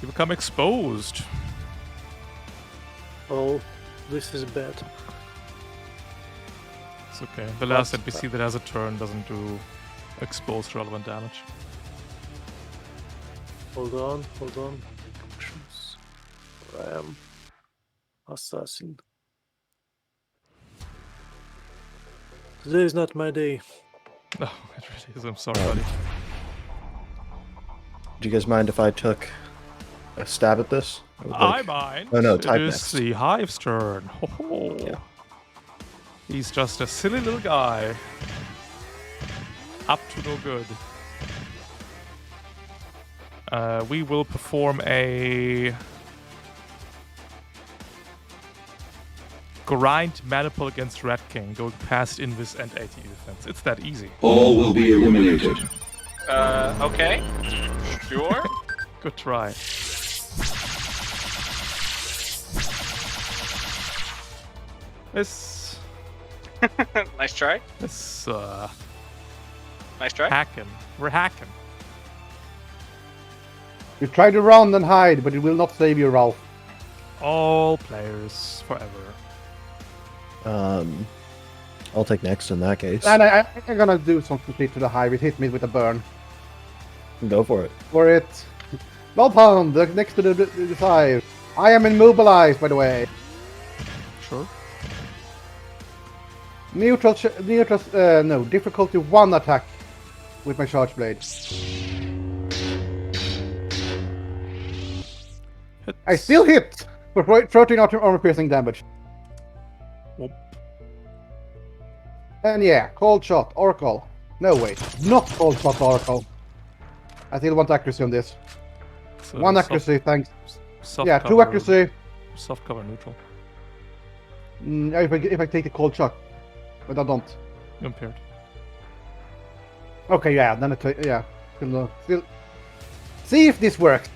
You become exposed. Oh, this is bad. It's okay. The last NPC that has a turn doesn't do exposed relevant damage. Hold on. Actions. Ram. Assassin. Today is not my day. No, it really is. I'm sorry, buddy. Do you guys mind if I took a stab at this? I would I like- mind. Oh, no, It type is next. the Hive's turn. Ho ho. Yeah. He's just a silly little guy. Up to no good. We will perform a grind maniple against Rat King, going past Invis and AT defense. It's that easy. All will be eliminated. Okay. Sure. Good try. This Nice try. this Nice try. hacking. We're hacking. You try to run and hide, but it will not save you, Ralph. All players forever. I'll take next in that case. And I'm gonna do something to the hive. It hit me with a burn. Go for it. For it. Bloodhound, next to the hive. I am immobilized, by the way. Sure. Difficulty 1 attack with my charge blade. I still hit for 13 armor piercing damage. Whoop. And yeah, cold shot, Oracle. No wait, not cold shot, Oracle. I still want accuracy on this. So 1 accuracy, thanks. Soft Yeah, cover, 2 accuracy. Soft cover neutral. If I take the cold shot, but I don't. Impaired. Okay, yeah, then still. See if this works.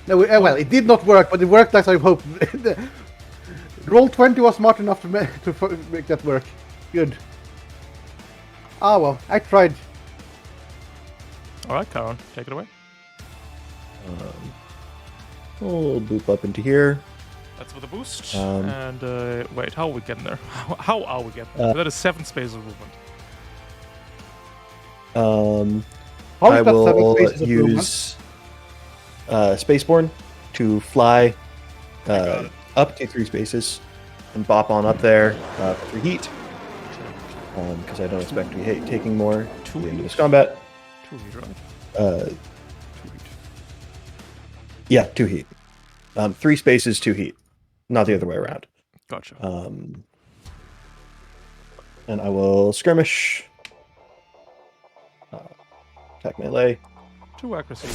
No, well, it did not work, but it worked as I hoped. Roll 20 was smart enough to make that work. Good. Ah well, I tried. All right, Karen, take it away. We'll boop up into here. That's with a boost. Um, And wait, how are we getting there? How are we getting there? That is 7 spaces of movement. How I is that 7 will spaces of movement? use Spaceborne to fly up to 3 spaces and bop on up there for heat. Because I don't expect to be taking more to the end of this combat. 2 heat, right? 2 heat. Yeah, 2 heat. 3 spaces, 2 heat. Not the other way around. Gotcha. And I will skirmish. Attack melee. 2 accuracy.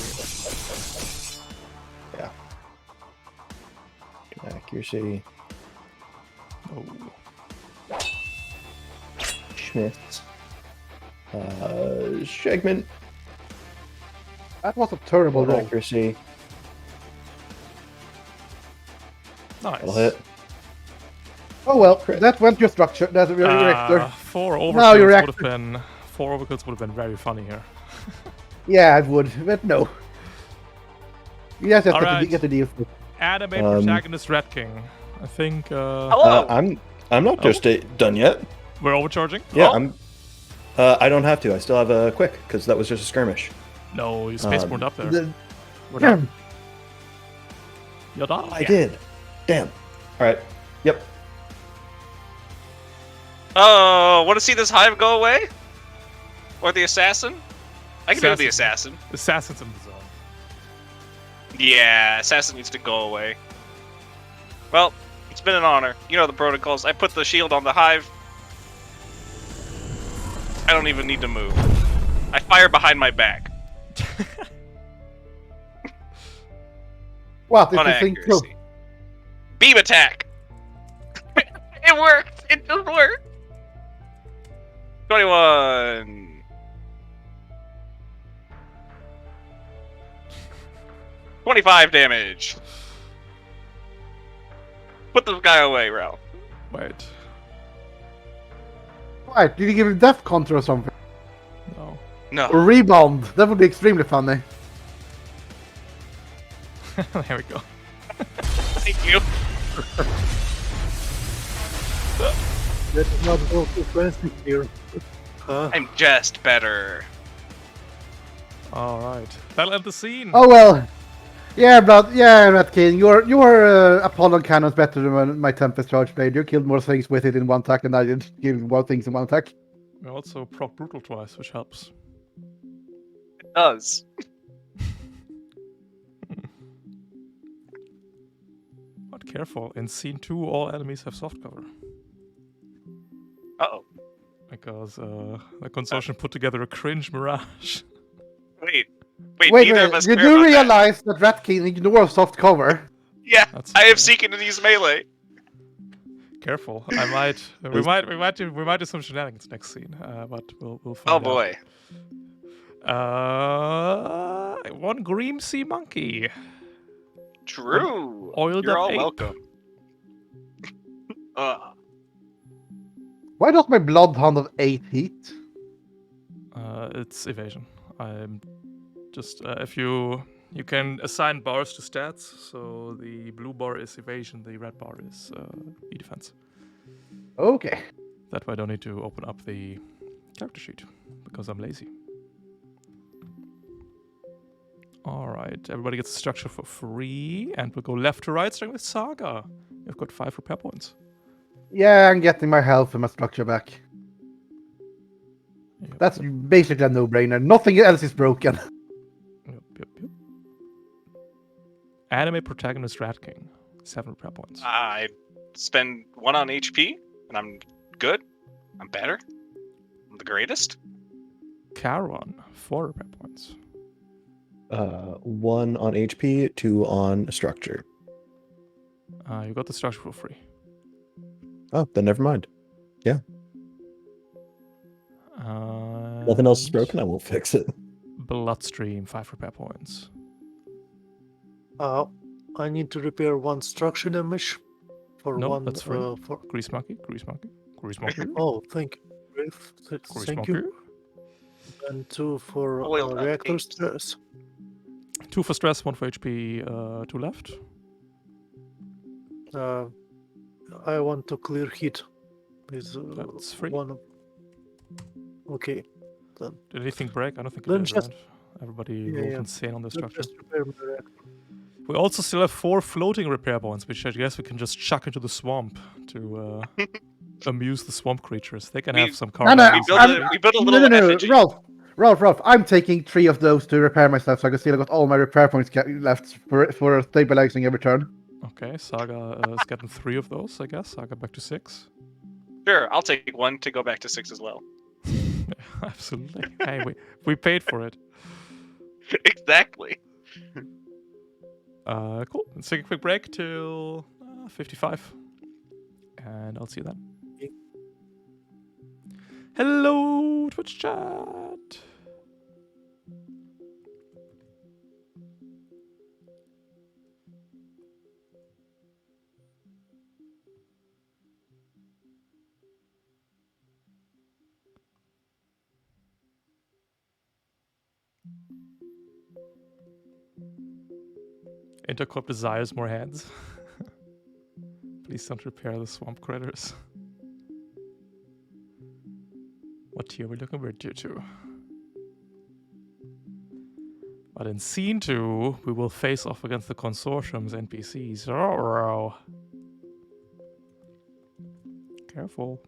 Yeah. 2 accuracy. Oh. Schmitz. Segment. That was a terrible 1 roll. accuracy. Nice. That'll hit. Oh well, that went your structure. That's your reactor. 4 Now you're overkills would have been 4 overkills would have been very funny here. Yeah, it would, but no. You just have All to right. get the deal. Anime protagonist Rat King. I think. Hello. I'm not just done yet. We're overcharging? Yeah, Oh. I'm. I don't have to. I still have a quick because that was just a skirmish. No, you spaceborned up there. The- We're yeah. done. You're done? I did. Damn. All right. Yep. Oh, want to see this hive go away? Or the assassin? I can do the assassin. Assassin's in the zone. Yeah, assassin needs to go away. Well, it's been an honor. You know the protocols. I put the shield on the hive. I don't even need to move. I fire behind my back. What is On this thing too? accuracy. Beam attack! It worked! It just worked! 21. 25 damage. Put this guy away, Ralph. Wait. Right, did you give him death counter or something? No. No. Or rebound? That would be extremely funny. There we go. Thank you. Let's not go too fancy here. I'm just better. Alright. That'll end the scene. Oh well. Yeah, but yeah, Rat King, your Apollon cannon's better than my Tempest Charge blade. You killed more things with it in one attack than I did killing more things in one attack. We also proc brutal twice, which helps. It does. But careful, in scene 2 all enemies have soft cover. Uh-oh. Because the consortium put together a cringe mirage. Wait, Wait, neither of us you care do about that. realize that Rat King ignores soft cover. Yeah, That's I am fair. seeking to use melee. Careful, I might. We might do some shenanigans next scene, but we'll find Oh out. boy. One green sea monkey. True. Oiled You're up all ape. welcome. Why not my Bloodhound of 8 heat? It's evasion. I'm just if you can assign bars to stats. So the blue bar is evasion, the red bar is e-defense. Okay. That way I don't need to open up the character sheet because I'm lazy. Alright, everybody gets the structure for free, and we'll go left to right, starting with Saga. You've got 5 repair points. Yeah, I'm getting my health and my structure back. Yep, That's basically a no-brainer. Nothing else is broken. Yep. Anime protagonist Rat King, 7 repair points. I spend 1 on HP, and I'm good. I'm better. I'm the greatest. Charon, 4 repair points. 1 on HP, 2 on structure. You got the structure for free. Oh, then never mind. Uh, Nothing else is broken. I will fix it. Bloodstream, 5 repair points. I need to repair 1 structure damage for No, 1. that's free. For Grease monkey. oh, thank you. Grease Thank monkey. you. And 2 for Oiled up reactor apes. stress. 2 for stress, 1 for HP, 2 left. I want to clear heat. Is That's free. one of... Okay. Did anything break? I don't think it Then did, just- right? Everybody Yeah, rolled yeah. insane on the Let's structure. just repair my reactor. We also still have 4 floating repair points, which I guess we can just chuck into the swamp to amuse the swamp creatures. They can We- have some No, carbon. no, We built a little no, effigy. Ralph, I'm taking 3 of those to repair myself, so I can still got all my repair points left for stabilizing every turn. Okay, Saga is getting 3 of those, I guess. Saga back to 6. Sure, I'll take 1 to go back to 6 as well. Absolutely. Hey, we paid for it. Exactly. Cool. Let's take a quick break till 55. And I'll see you then. Hello, Twitch chat. Intercorp desires more hands. Please don't repair the swamp critters. What tier are we looking for? Tier 2. But in Scene 2, we will face off against the Consortium's NPCs. Oh, careful.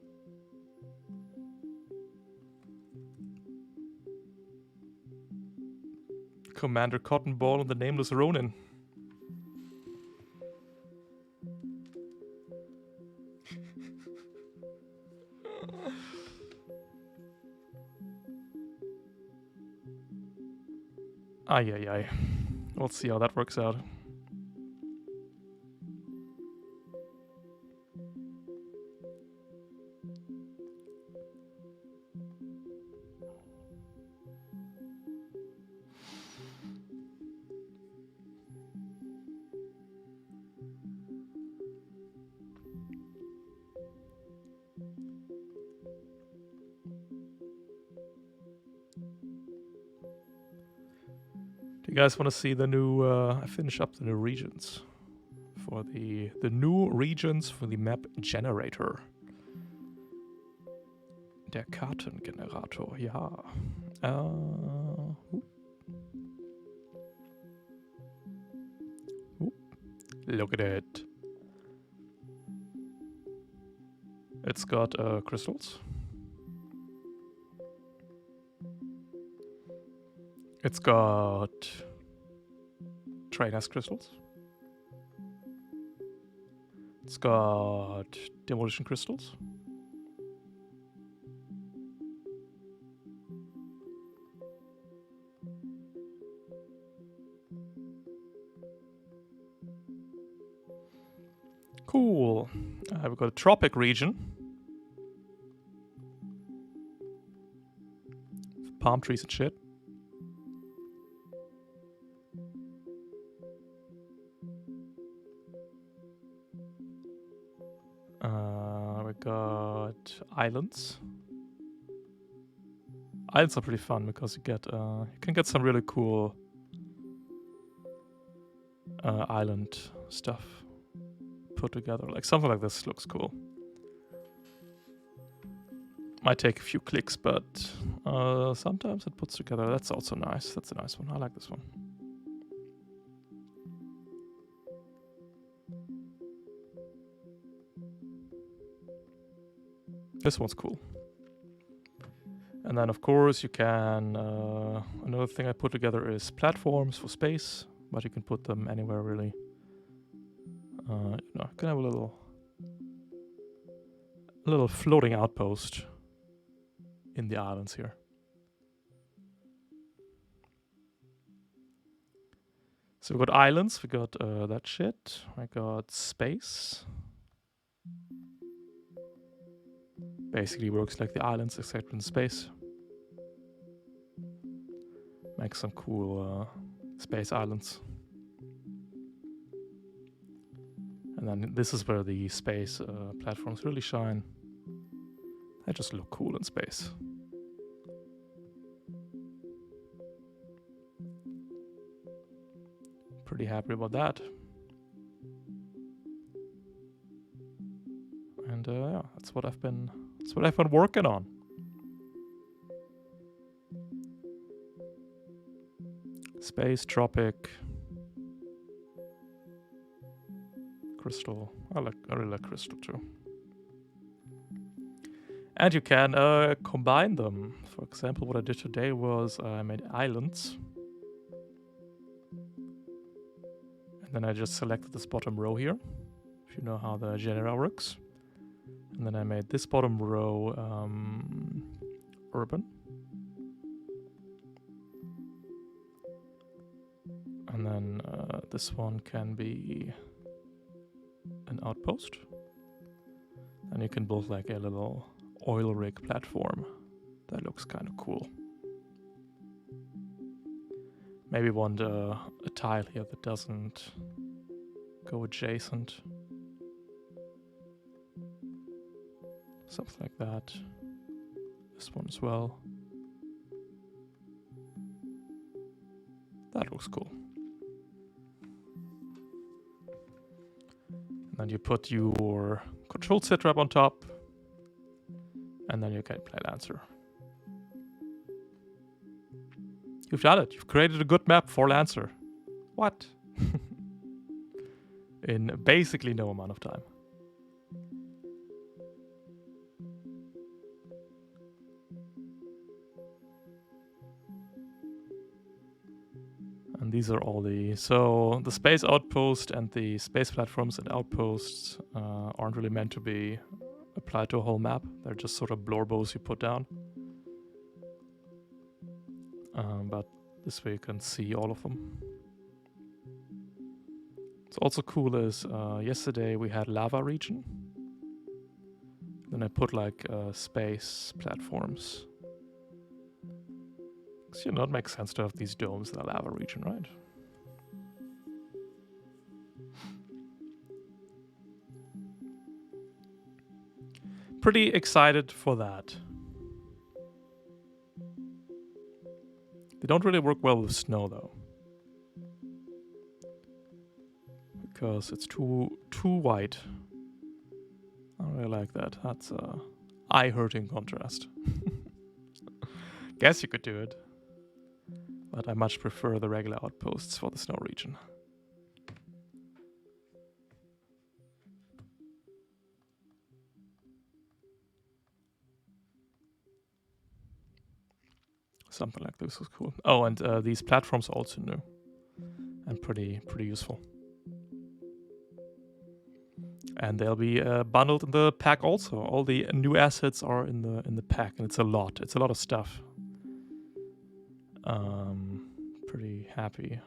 Commander Cotton Ball and the Nameless Ronin. Ay, ay, ay. We'll see how that works out. Do you guys want to see the new, I finish up the new regions. For the new regions for the map generator. Der Kartengenerator, ja. Look at it. It's got crystals. It's got trainers crystals. It's got demolition crystals. Cool. We've got a tropic region. Palm trees and shit. We got islands. Islands are pretty fun because you get you can get some really cool island stuff put together. Like something like this looks cool. Might take a few clicks, but sometimes it puts together. That's also nice. That's a nice one. I like this one. This one's cool. And then, of course, you can... another thing I put together is platforms for space, but you can put them anywhere, really. You know, you can have a little floating outpost in the islands here. So we got islands, we got that shit. I got space. Basically works like the islands except in space. Make some cool space islands. And then this is where the space platforms really shine. They just look cool in space. Pretty happy about that. And yeah, that's what I've been working on. Space, tropic, crystal. I really like crystal too. And you can combine them. For example, what I did today was I made islands. And then I just selected this bottom row here, if you know how the generator works. And then I made this bottom row urban. And then this one can be an outpost. And you can build like a little oil rig platform. That looks kind of cool. Maybe want a tile here that doesn't go adjacent. Something like that. This one as well. That looks cool. And then you put your control setup on top. And then you can play Lancer. You've done it. You've created a good map for Lancer. What? In basically no amount of time. And these are all the... So the space outpost and the space platforms and outposts aren't really meant to be applied to a whole map. They're just sort of blorbos you put down. But this way you can see all of them. What's also cool is yesterday we had lava region. Then I put like space platforms. Because you know, it makes sense to have these domes in the lava region, right? Pretty excited for that. They don't really work well with snow though. Because it's too white. I don't really like that. That's a eye-hurting contrast. Guess you could do it. But I much prefer the regular outposts for the snow region. Something like this was cool. Oh, and these platforms are also new. And pretty useful. And they'll be bundled in the pack also. All the new assets are in the pack, and it's a lot. It's a lot of stuff. Pretty happy.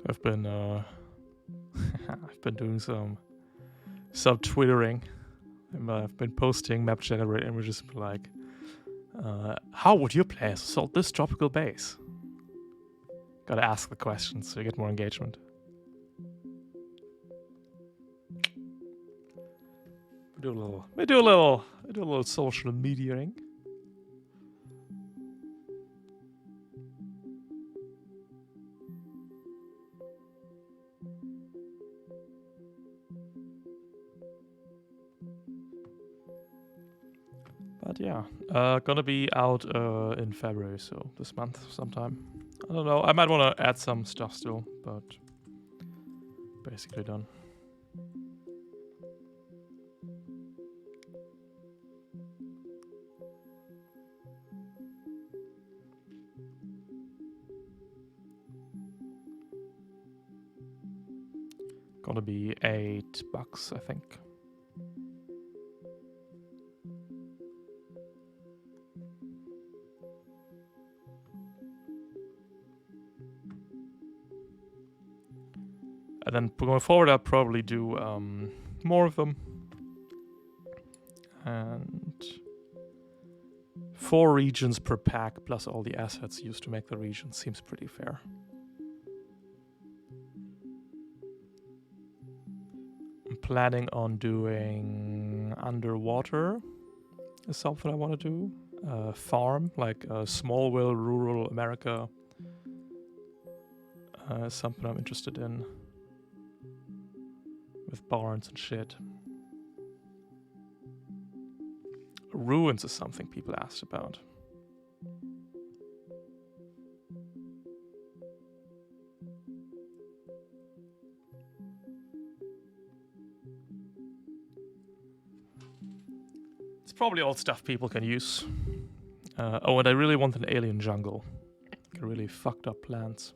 I've been I've been doing some twittering. I've been posting map generator images like, how would your players assault this tropical base? Gotta ask the questions so you get more engagement. We do a little social mediaing. But yeah, gonna be out in February, so this month sometime. I don't know, I might want to add some stuff still, but basically done. Gonna be $8, I think. And then going forward, I'll probably do more of them. And 4 regions per pack, plus all the assets used to make the region, seems pretty fair. I'm planning on doing underwater is something I want to do. Farm, like Smallville, rural America, is something I'm interested in. With barns and shit. Ruins is something people asked about. It's probably all stuff people can use. Oh, and I really want an alien jungle. Really fucked up plans.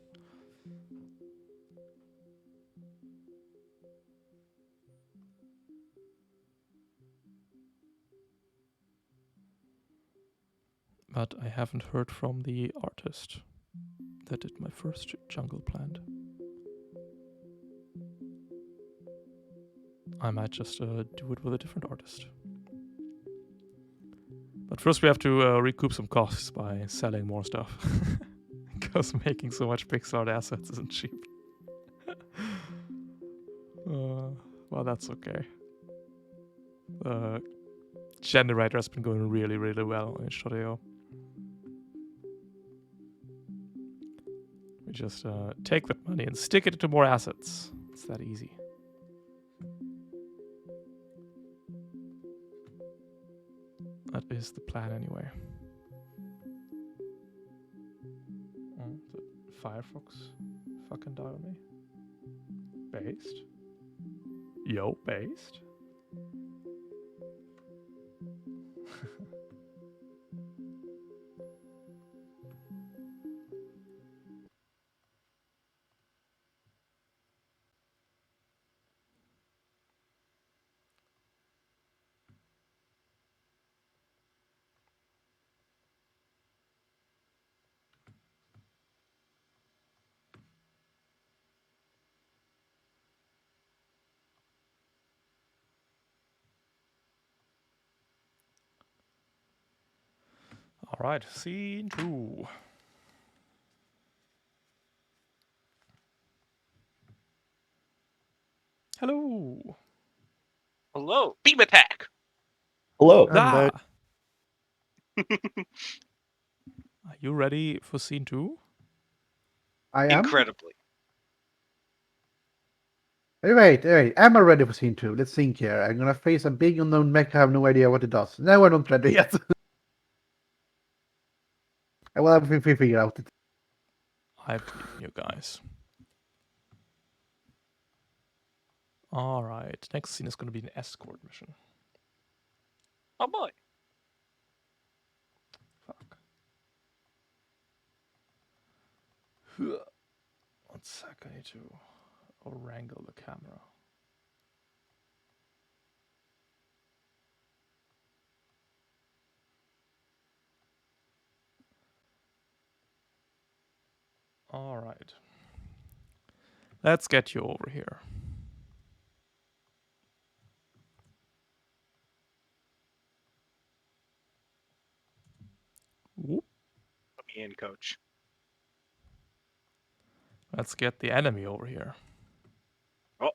But I haven't heard from the artist that did my first jungle plant. I might just do it with a different artist. But first we have to recoup some costs by selling more stuff. Because making so much pixel art assets isn't cheap. Well, that's okay. The generator has been going really, really well in itch.io. We just take that money and stick it into more assets. It's that easy. That is the plan anyway. Did Firefox fucking die on me? Based? Yo, based? Alright, scene 2. Hello! Hello, beam attack. Hello. I'm back. Are you ready for scene 2? I am. Incredibly. Hey, wait. Am I ready for scene 2? Let's think here. I'm gonna face a big unknown mech. I have no idea what it does. No, I'm not ready yet. I will have to figure out it. I believe in you guys. Alright, next scene is going to be an escort mission. Oh boy. Fuck. One sec, I need to wrangle the camera. Alright. Let's get you over here. Whoop. Put me in, coach. Let's get the enemy over here. Oh.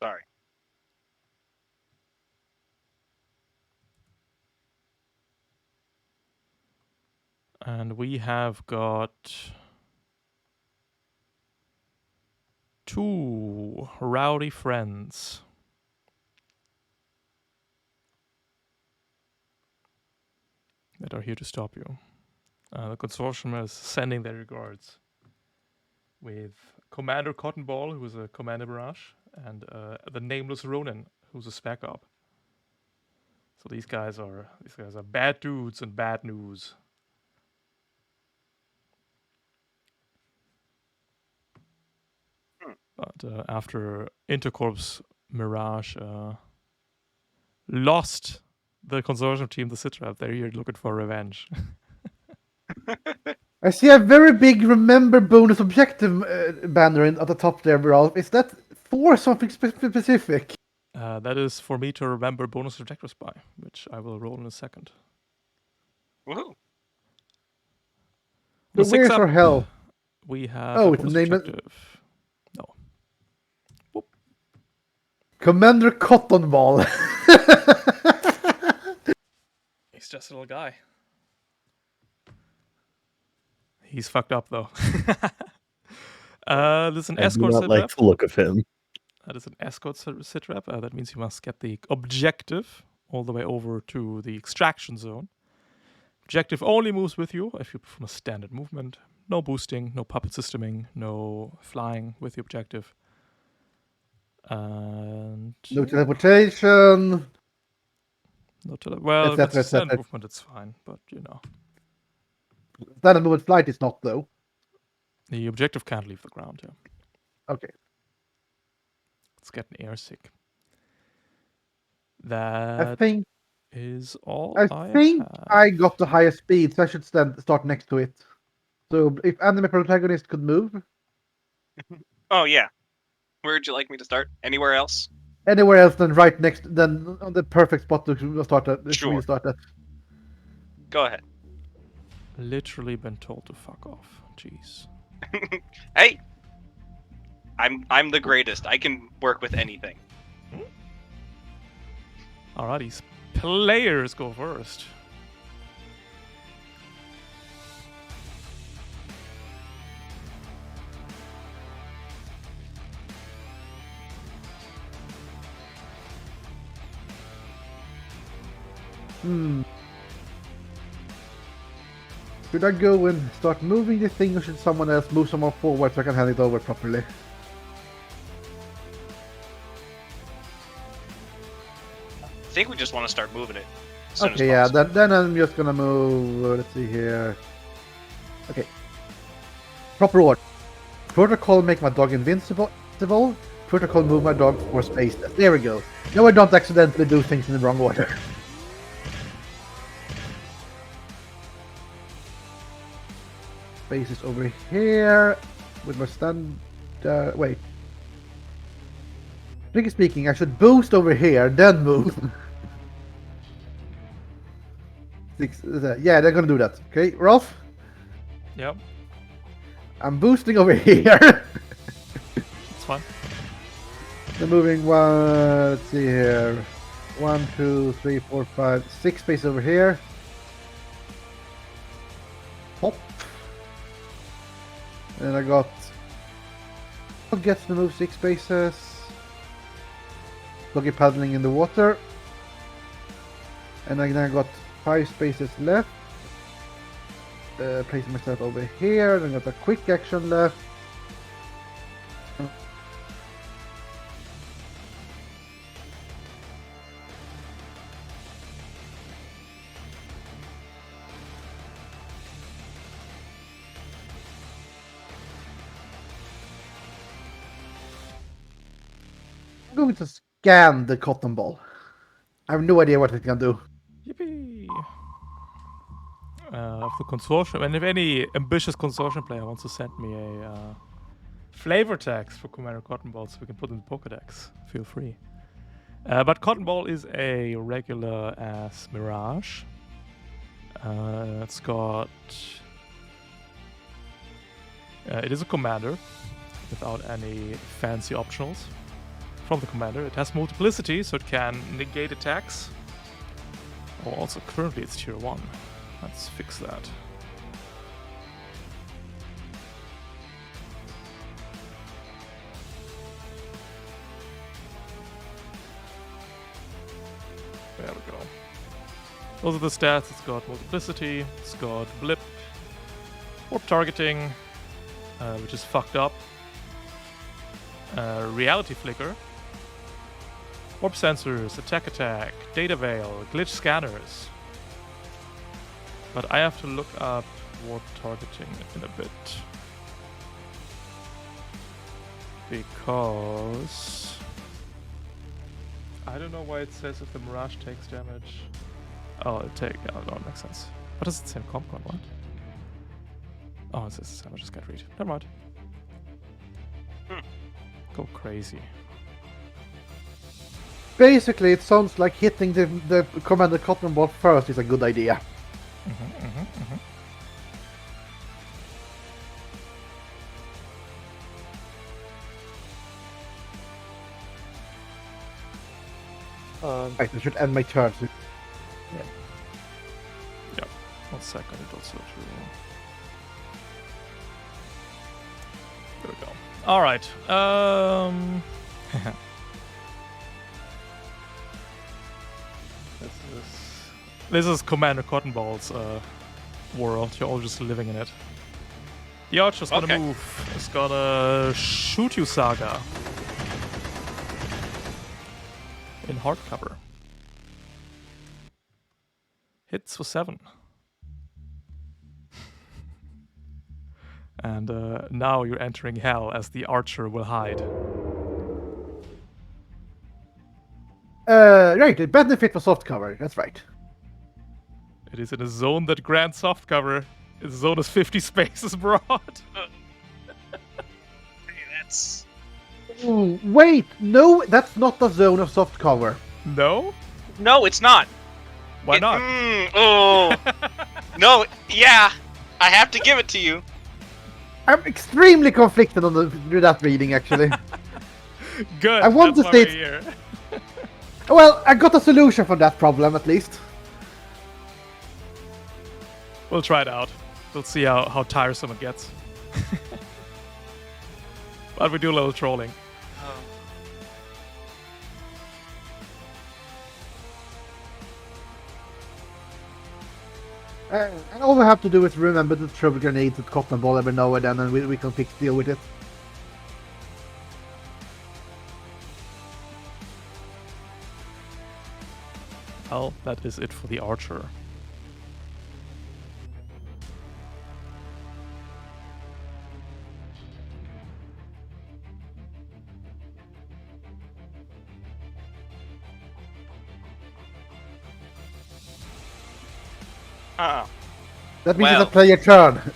Sorry. And we have got 2 rowdy friends. That are here to stop you. The consortium is sending their regards with Commander Cottonball, who is a Commander Mirage, and the nameless Ronin, who's a spec op. So these guys are bad dudes and bad news. But after Intercorp's Mirage lost the consortium team, the Sitrap, they're here looking for revenge. I see a very big remember bonus objective banner at the top there, Ralph. Is that for something specific? That is for me to remember bonus objectives by, which I will roll in a second. Woohoo. The So where's our hell? We have Oh, a it's bonus named objective. No. Whoop. Commander Cottonball. He's just a little guy. He's fucked up though. There's an I do escort not like sitrap. the look of him. That is an escort sitrap. That means you must get the objective all the way over to the extraction zone. Objective only moves with you if you perform a standard movement. No boosting, no puppet systeming, no flying with the objective. And No teleportation. well, Et if it's cetera, a standard et cetera. movement, it's fine. But you know, Standard movement flight is not, though. the objective can't leave the ground. Yeah, Okay. let's get an air sick. I That think is all I I think have. I got the highest speed, so I should start next to it. So if enemy protagonist could move Oh yeah. Where would you like me to start? Anywhere else? anywhere else than right next, then on the perfect spot to start that. Sure. Restart that. Go ahead. Literally been told to fuck off. Jeez. Hey, I'm the greatest. I can work with anything. Alrighty, players go first. Should I go and start moving the thing, or should someone else move someone forward so I can hand it over properly? I think we just want to start moving it. As soon Okay, as yeah, possible. then I'm just gonna move. Let's see here. Okay. Proper order. Protocol make my dog invincible. Protocol move my dog for space. There we go. Now I don't accidentally do things in the wrong order. Space is over here with my stand. Wait. Strictly speaking, I should boost over here, then move. Yeah, they're gonna do that. Okay, Rolf? Yep, I'm boosting over here. it's fine. They're moving one. Let's see here. 1, 2, 3, 4, 5, 6 space over here. Hop. And I got. Gets to move 6 spaces. Doggy paddling in the water. And I then got 5 spaces left. Placing myself over here. Then got a quick action left. I'm going to scan the cotton ball. I have no idea what it can do. Yippee! Of the consortium, and if any ambitious consortium player wants to send me a flavor text for Commander Cotton Ball so we can put in the Pokedex, feel free. But Cotton Ball is a regular ass Mirage. It's got. It is a commander without any fancy optionals from the commander. It has multiplicity, so it can negate attacks. Oh, also currently it's tier 1. Let's fix that. There we go. Those are the stats. It's got multiplicity, it's got blip, warp targeting, which is fucked up, reality flicker, warp sensors, attack, data veil, glitch scanners. But I have to look up warp targeting in a bit. Because I don't know why it says if the Mirage takes damage. Oh, that makes sense. What does it say in Compcon, what? Oh, it says damage is get read. Never mind. Go crazy. Basically, it sounds like hitting the Commander Cotton Ball first is a good idea. Right, I should end my turn. So Yeah. 1 second, it also to... There we go. Alright. This is Commander Cotton Ball's world. You're all just living in it. The Archer's gonna move. It's gonna shoot you, Saga. In hard cover. Hits for 7. And now you're entering hell as the Archer will hide. Right, the benefit for soft cover. That's right. It is in a zone that grants soft cover. The zone is 50 spaces broad. That's Ooh, wait, no, that's not the zone of soft cover. No? no, it's not. Why not? Oh no, yeah, I have to give it to you. I'm extremely conflicted on with that reading, actually. Good. I want that's to why say we're here. Well, I got a solution for that problem, at least. We'll try it out. We'll see how tiresome it gets. But we do a little trolling. And all we have to do is remember to throw grenades at cotton ball every now and then, and we can deal with it. Well, that is it for the archer. Oh. That means Well. it's a player turn.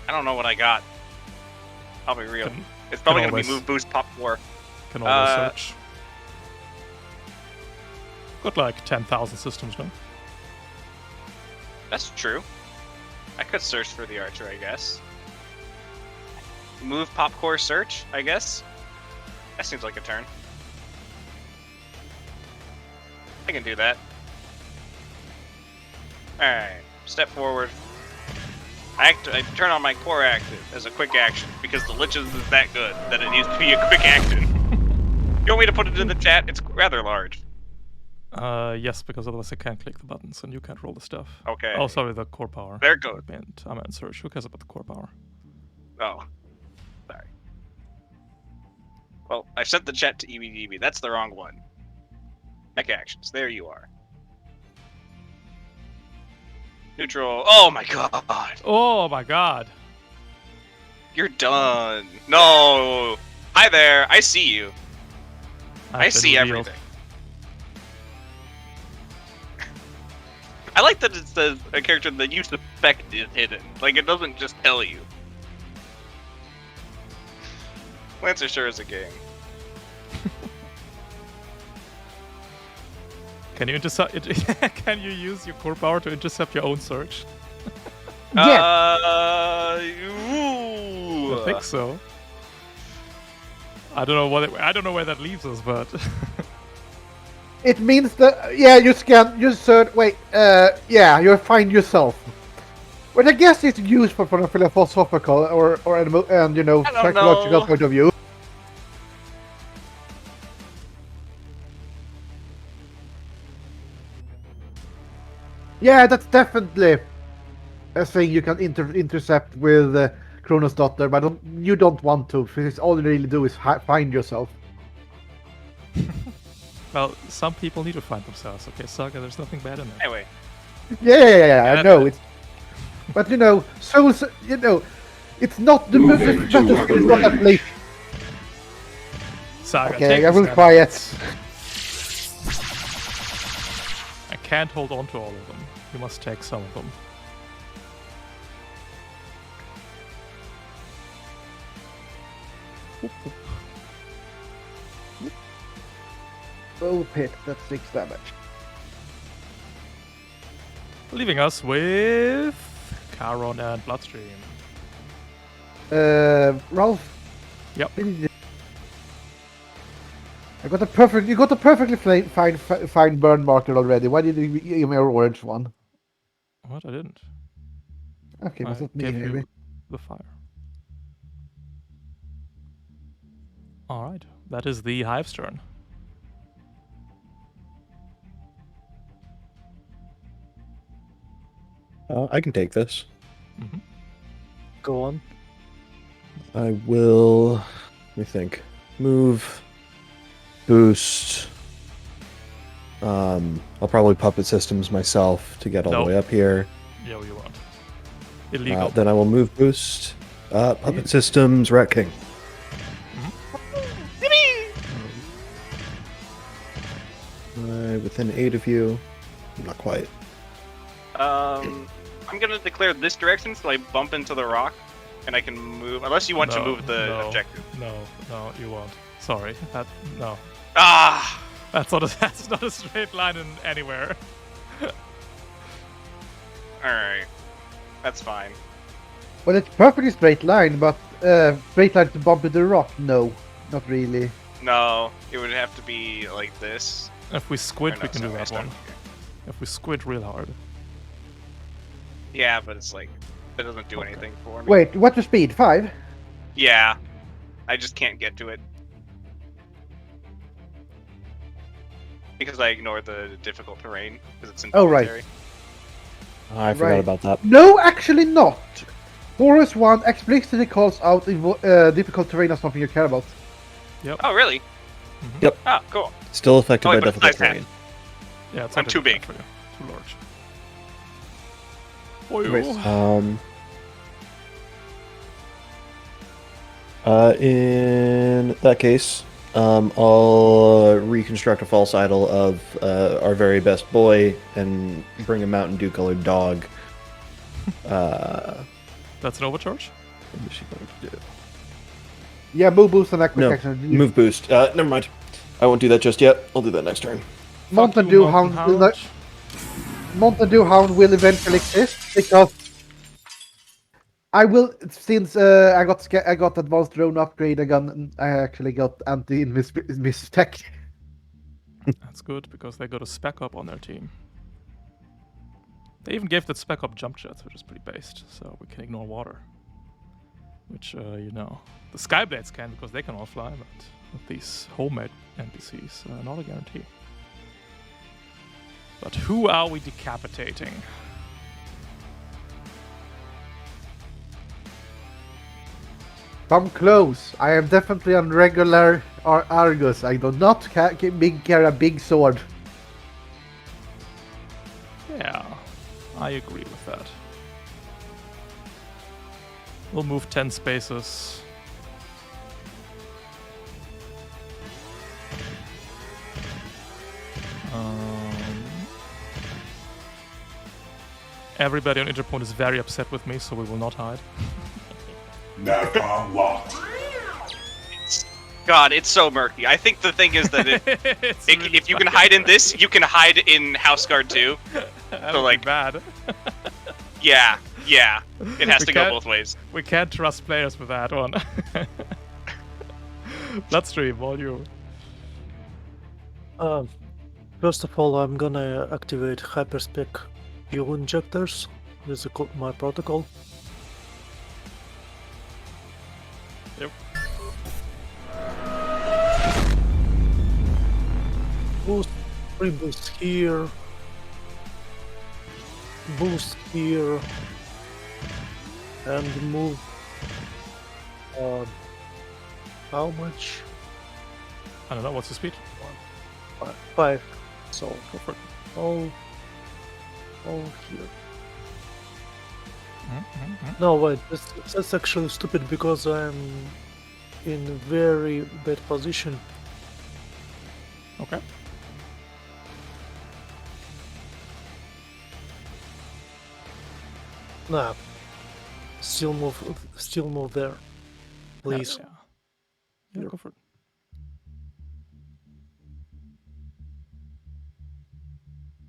I don't know what I got. I'll be real. Can- It's probably can gonna be always- move, boost, pop, war. Can always search. Got like 10,000 systems now. That's true. I could search for the archer, I guess. Move, pop, core, search, I guess. That seems like a turn. I can do that. Alright, step forward. I turn on my core active as a quick action because the Liches is that good that it needs to be a quick action. You want me to put it in the chat? It's rather large. Yes, because otherwise I can't click the buttons and you can't roll the stuff. Okay. Oh, sorry, the core power. There it goes. And I'm in search. Who cares about the core power? Oh, sorry. Well, I sent the chat to EBDB. That's the wrong one. Mech actions. There you are. Neutral. Oh my god. Oh my god. You're done. No. Hi there. I see you. I I've been see revealed. everything. I like that it says a character that you suspect is hidden. Like, it doesn't just tell you. Lancer sure is a game. Can you intercept? Can you use your core power to intercept your own search? Yeah. Ooh. I think so. I don't know I don't know where that leaves us, but It means that, yeah, you scan, you search, wait, yeah, you find yourself. But I guess it's useful from a philosophical and you know, I don't psychological know. point of view. Yeah, that's definitely a thing you can intercept with Kronos Daughter, but you don't want to, because all you really do is find yourself. well, some people need to find themselves. Okay, Saga, there's nothing bad in it. Anyway, Yeah, I that's know it. it's, but you know, souls, you know, it's not the it's not that late. Saga, Okay, take I this will damage. quiet. I can't hold on to all of them. You must take some of them. Bow pit, that's 6 damage. Leaving us with Charon and Bloodstream. Ralph. Yep. I got a perfect. You got a perfectly fine burn marker already. Why did you give me an orange one? What? I didn't. Okay, was I it me gave maybe? you the fire. Alright, that is the Hive's turn. I can take this. Go on. I will. Let me think. Move. Boost. I'll probably puppet systems myself to get all No. the way up here. No, you won't. Illegal. Then I will move boost. Puppet systems, Rat King. Within 8 of you. Not quite. I'm gonna declare this direction so I bump into the rock, and I can move. Unless you want to move the objective. No, you won't. Sorry. No. Ah! That's not a straight line in anywhere. Alright. That's fine. Well, it's perfectly straight line, but straight line to bump into the rock? No, not really. No, it would have to be like this. If we squid, Or no, we can do sorry, I that one. started here. If we squid real hard. Yeah, but it's like, it doesn't do anything for me. Wait, what's the speed? 5? Yeah. I just can't get to it. Because I ignore the difficult terrain, because it's Oh, right. involuntary. I forgot Right. about that. No, actually not. Horus 1 explicitly calls out difficult terrain as something you care about. Oh, really? Yep. Oh, cool. Still affected Oh, by but it's difficult nice terrain. Yeah, it's I'm not too difficult big. for you. Too large. Anyways, In that case, I'll reconstruct a false idol of our very best boy and bring a Mountain Dew colored dog. That's an overcharge? What is she going to do? yeah, move boost and quick No, action. move boost. Never mind. I won't do that just yet. I'll do that next turn. Mountain Dew Hound will not. Mountain Dew Hound will eventually exist because I will, since I got advanced drone upgrade again. I actually got anti-miss tech. That's good, because they got a spec up on their team. They even gave that spec up jump jets, which is pretty based, so we can ignore water. Which, you know, the Skyblades can, because they can all fly, but with these homemade NPCs, not a guarantee. But who are we decapitating? Come close. I am definitely on regular Argus. I do not carry a big sword. Yeah, I agree with that. We'll move 10 spaces. Everybody on Interpoint is very upset with me, so we will not hide. Navcom locked. God, it's so murky. I think the thing is that if you can hide in this, you can hide in House Guard too. That So, would like- be bad. Yeah. It has We to go can't- both ways. We can't trust players with that one. Bloodstream, all you. First of all, I'm gonna activate hyperspec fuel injectors with my protocol. Yep. Boost, free boost here. Boost here. And move. How much? I don't know, what's the speed? 5. So, Go for it. all here. Mhm. No, wait, that's actually stupid because I'm in very bad position. Okay. Nah, still move there, please. Yeah. Yeah, go for it.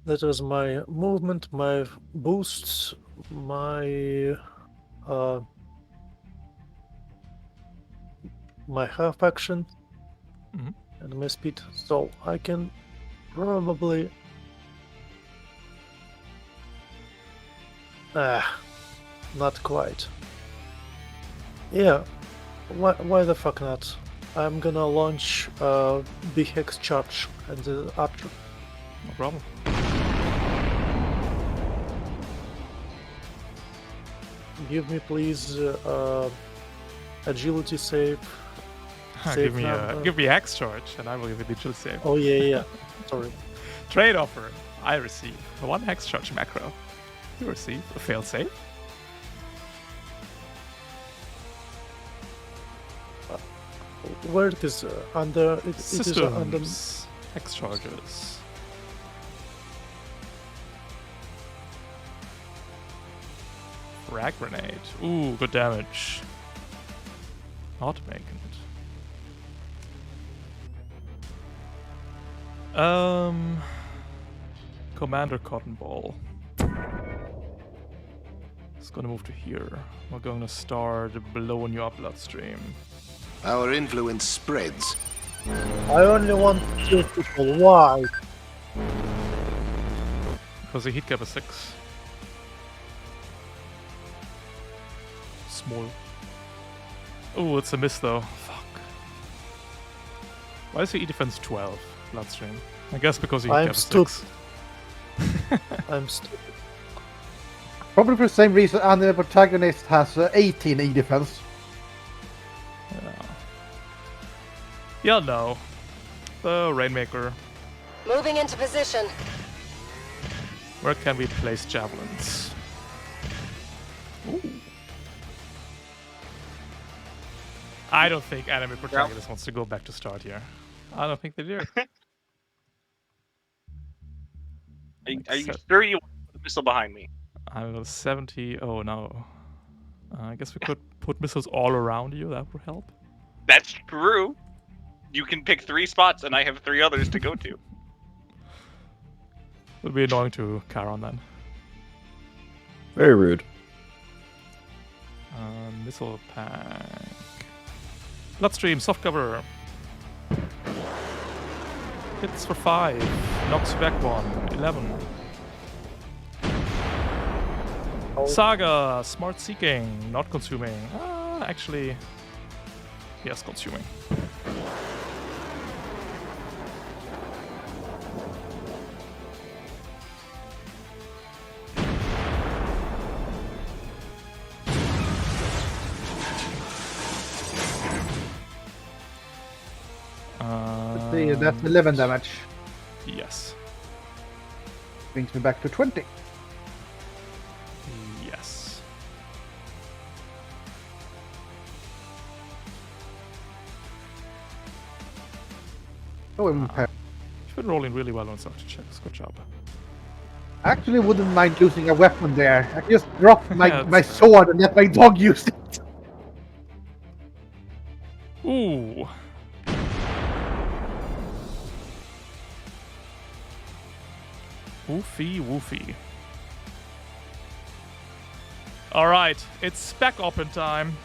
That is my movement, my boosts, my my half action, Mhm. and my speed. So I can probably not quite. Yeah, why the fuck not? I'm gonna launch big hex charge at the archer. No problem. Give me please agility save. Save number. Give me X charge, and I will give you digital save. Oh yeah. Sorry. Trade offer. I receive 1 hex charge macro. You receive a fail save. Where it is under it is under Systems. Hex charges. Frag grenade. Ooh, good damage. Not making it. Commander Cotton Ball. It's gonna move to here. We're gonna start blowing your bloodstream. Our influence spreads. I only want to kill people. Why? Because the hit cap is 6. Small. Oh, it's a miss though. Fuck. Why is your E defense 12? Bloodstream. I guess because he hit I'm cap is stupid. 6. I'm stupid. Probably for the same reason, and the protagonist has 18 E defense. Yeah, no. The Rainmaker. Moving into position. Where can we place javelins? Ooh. I don't think enemy protagonist wants to go back to start here. I don't think they do. Are you sure you want to put a missile behind me? I'm at 70. Oh no. I guess we could put missiles all around you. That would help. That's true. You can pick 3 spots, and I have 3 others to go to. It would be annoying to Charon then. Very rude. Missile pack. Bloodstream, soft cover. Hits for 5. Knocks you back 1. 11. Saga, smart seeking, not consuming. Actually, yes, consuming. Let's see, that's 11 damage. Yes. Brings me back to 20. Yes. Oh, impair. You've been rolling really well on such checks. Good job. I actually wouldn't mind losing a weapon there. I could just drop my, Yeah, my sword and let my dog use it. Ooh. Woofy, woofy. Alright, it's spec open time.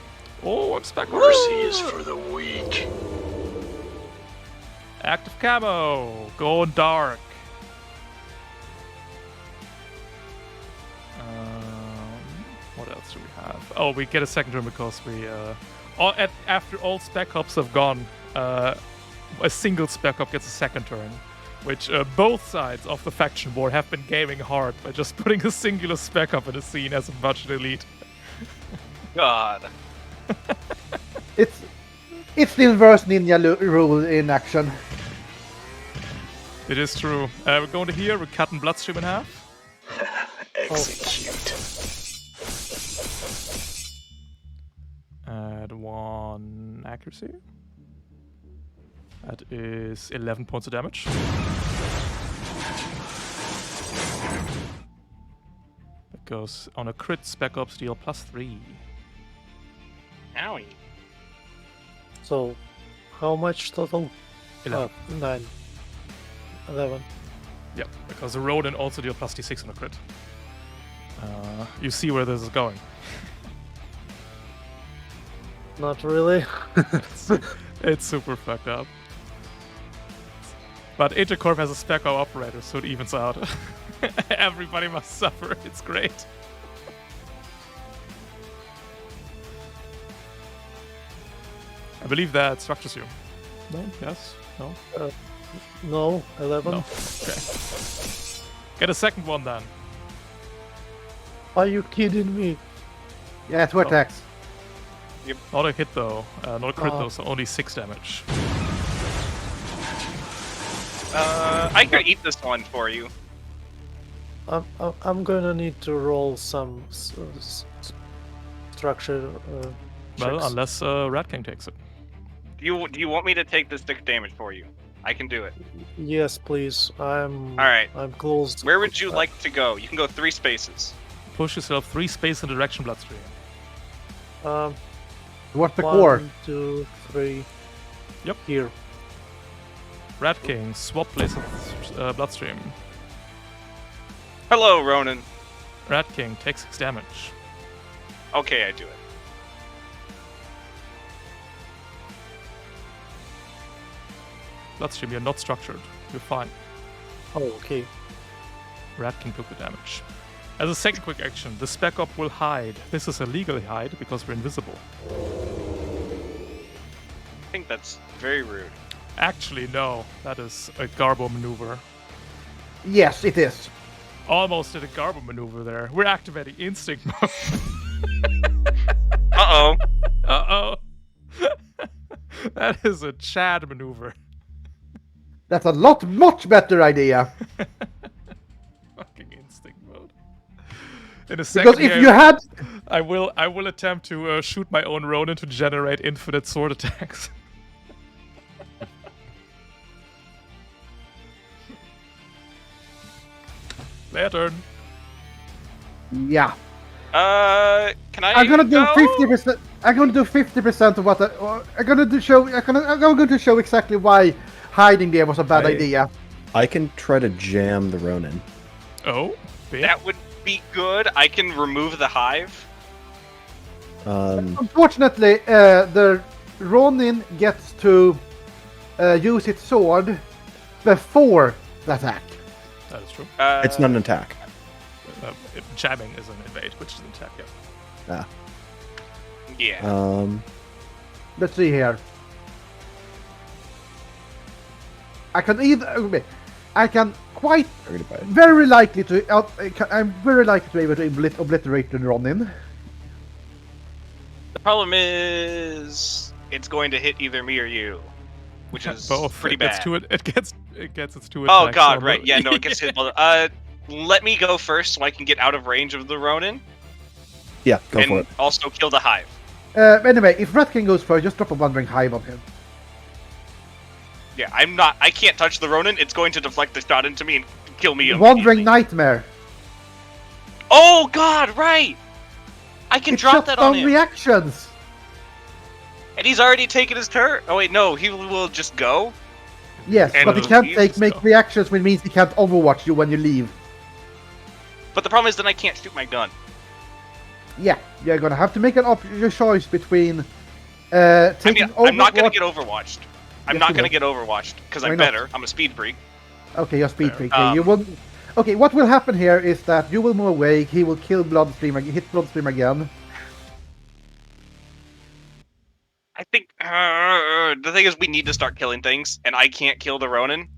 Oh, I'm spec open. Mercy is for the weak. Active camo. Going dark. What else do we have? Oh, we get a second turn because we... after all spec ops have gone, a single spec op gets a second turn. Which both sides of the faction war have been gaming hard by just putting a singular spec op in the scene as a budget elite. God. It's the inverse ninja rule in action. It is true. We're going to here, we're cutting Bloodstream in half. Execute. Add 1 accuracy. That is 11 points of damage. That goes on a crit, spec ops deal +3. Owie. So, how much total? 11. 9. 11. Yep, because the Rodin also deal +d6 on a crit. You see where this is going. Not really. It's super fucked up. But Intercorp has a spec op operator, so it evens out. Everybody must suffer. It's great. I believe that structures you. No? Yes? No? No, 11. No. Okay. Get a second one then. Are you kidding me? Yeah, 2 attacks. Not a hit though. Not a crit though, so only 6 damage. I could eat this one for you. I'm gonna need to roll some structure Well, checks. unless Rat King takes it. Do you want me to take the 6 damage for you? I can do it. Yes, please. I'm Alright. I'm close. Where would you like to go? You can go 3 spaces. push yourself 3 space in the direction Bloodstream. What's the core? 1, 2, 3. Yep. Here. Rat King, swap place with Bloodstream. Hello, Ronan. Rat King, take 6 damage. Okay, I do it. Bloodstream, you're not structured. You're fine. Oh, okay. Rat King took the damage. As a second quick action, the Spec Op will hide. This is a legal hide because we're invisible. I think that's very rude. Actually, no. That is a Garbo maneuver. Yes, it is. Almost did a Garbo maneuver there. We're activating instinct mode. Uh-oh. Uh-oh. That is a Chad maneuver. That's a much better idea. Fucking instinct mode. In a second, Because if you had... I will attempt to shoot my own Ronin to generate infinite sword attacks. Their turn. Yeah. Can I? I'm gonna do go? 50%. I'm gonna do 50% of what I'm going to show exactly why hiding there was a bad idea. I can try to jam the Ronin. Oh, big. That would be good. I can remove the hive. Unfortunately, the Ronin gets to use its sword before the attack. That is true. It's not an attack. Jamming is an invade, which is an attack, yeah. Yeah. Let's see here. I can either. I can quite very likely to. I'm very likely to be able to obliterate the Ronin. The problem is, it's going to hit either me or you, which is both. pretty bad. It gets its 2 Oh attacks. god, on right. the- Yeah, no, it gets hit. Let me go first so I can get out of range of the Ronin Yeah, go for and it. also kill the hive. Anyway, if Rat King goes first, just drop a Wandering Hive on him. Yeah, I can't touch the Ronin. It's going to deflect the shot into me and kill me. Wandering immediately. Nightmare. Oh god, right! I can It drop shuts that on down him. reactions. And he's already taken his turn. Oh wait, no, he will just go. Yes, And but he can't Jesus, make though. reactions, which means he can't overwatch you when you leave. But the problem is then I can't shoot my gun. Yeah, you're gonna have to make your choice between I taking mean, I'm not gonna Overwatch- get overwatched. I'm Yes, not you gonna will. get overwatched because Why I'm not? better. I'm a speed freak. Okay, you're speed freak. Um, You won't. Okay, what will happen here is that you will move away. He will kill Bloodstream. Hit Bloodstream again. I think the thing is we need to start killing things, and I can't kill the Ronin.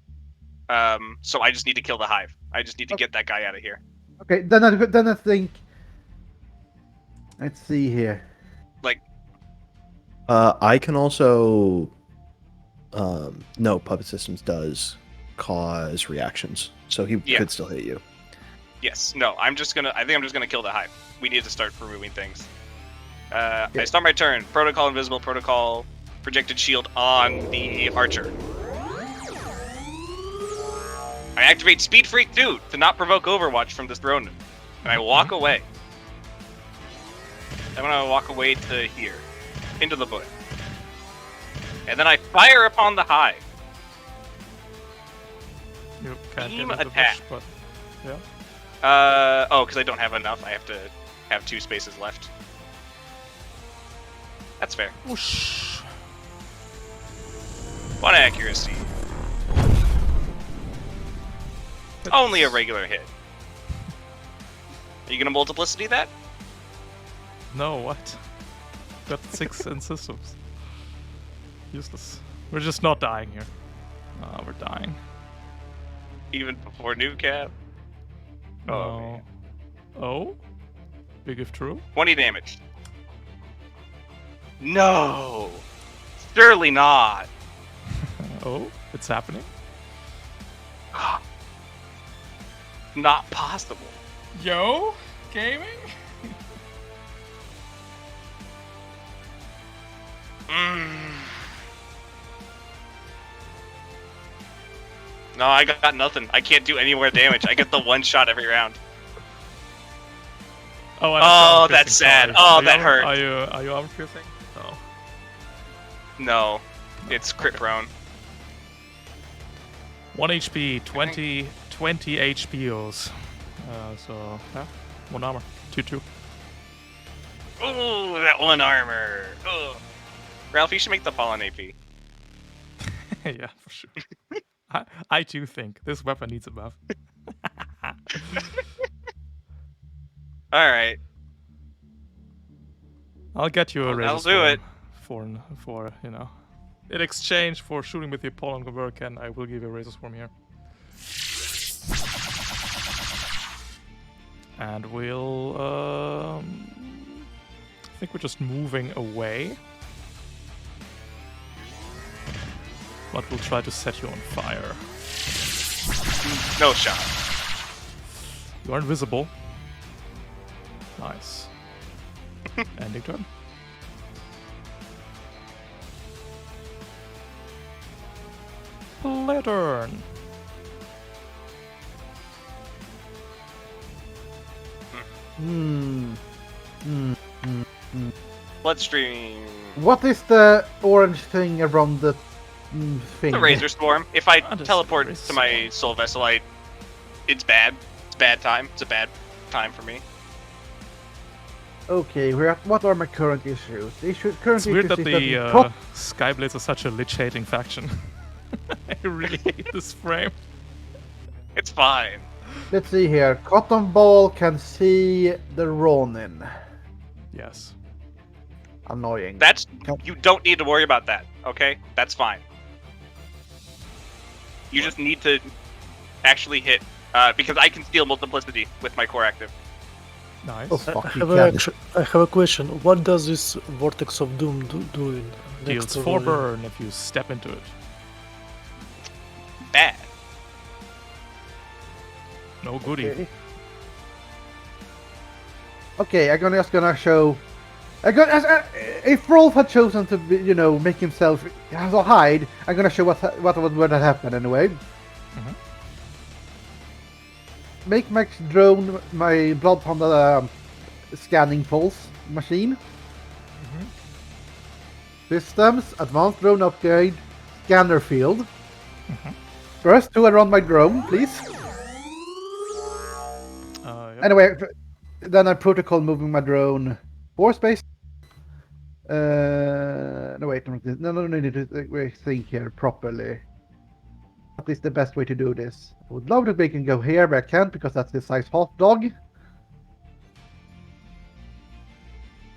So I just need to kill the hive. I just need to get that guy out of here. Okay, then I think. Let's see here. Like, I can also. No, Puppet Systems does cause reactions, so he Yeah. could still hit you. yes, no, I think I'm just gonna kill the hive. We need to start removing things. I start my turn. Protocol invisible. Protocol projected shield on the archer. I activate Speed Freak 2 to not provoke Overwatch from this Ronin. And I walk away. I'm gonna walk away to here. Into the bush. And then I fire upon the hive. You can't Beam get in the attack. bush, but yeah. Oh, because I don't have enough. I have to have 2 spaces left. That's fair. Whoosh. 1 accuracy. Only a regular hit. Are you gonna multiplicity that? No, what? Got 6 in systems. Useless. We're just not dying here. We're dying. Even before new cap? Oh, No. man. Oh? Big if true? 20 damage. No! Surely not! Oh? It's happening? Not possible. Yo? Gaming? No, I got nothing. I can't do any more damage. I get the 1 shot every round. Oh, Oh, that's sad. Oh, that hurt. Are you armor piercing? No. No, it's crit prone. 1 HP, 20 HPOs. So, yeah, 1 armor. 2-2. Ooh, that 1 armor. Ugh. Ralph, you should make the fall on AP. Yeah, for sure. I do think this weapon needs a buff. Alright. I'll get you a razor I'll do it. for you know. In exchange for shooting with the Apollon Convercan, I will give you a razor swarm here. And we'll I think we're just moving away. But we'll try to set you on fire. No shot. You are invisible. Nice. Ending turn. Play turn. Bloodstream. What is the orange thing around the thing? The Razor Swarm. If I Just teleport Razor to my Soul Vessel, it's bad. It's bad time. It's a bad time for me. Okay, we're at what are my current issues? It's Current weird issues that is the Skyblades are such a lich-hating faction. I really hate this frame. It's fine. Let's see here. Cotton Ball can see the Ronin. Yes. Annoying. That's you don't need to worry about that. Okay, that's fine. You just need to actually hit because I can steal Multiplicity with my core active. Nice. Oh, fuck, I you have, can. I have a question. What does this Vortex of Doom do in Deals next 4 level? burn if you step into it. Bad. No goodie. Okay, I'm just gonna show. If Rolf had chosen to, make himself as a hide, I'm gonna show what would have happened anyway. Mhm. Make Max drone my blood from the scanning pulse machine. Systems, advanced drone upgrade, scanner field. First, 2 around my drone, please. Yep. Anyway, then I protocol moving my drone 4 space. No, wait, no, need to think here properly. What is the best way to do this? I would love to make him go here, but I can't because that's the size hot dog.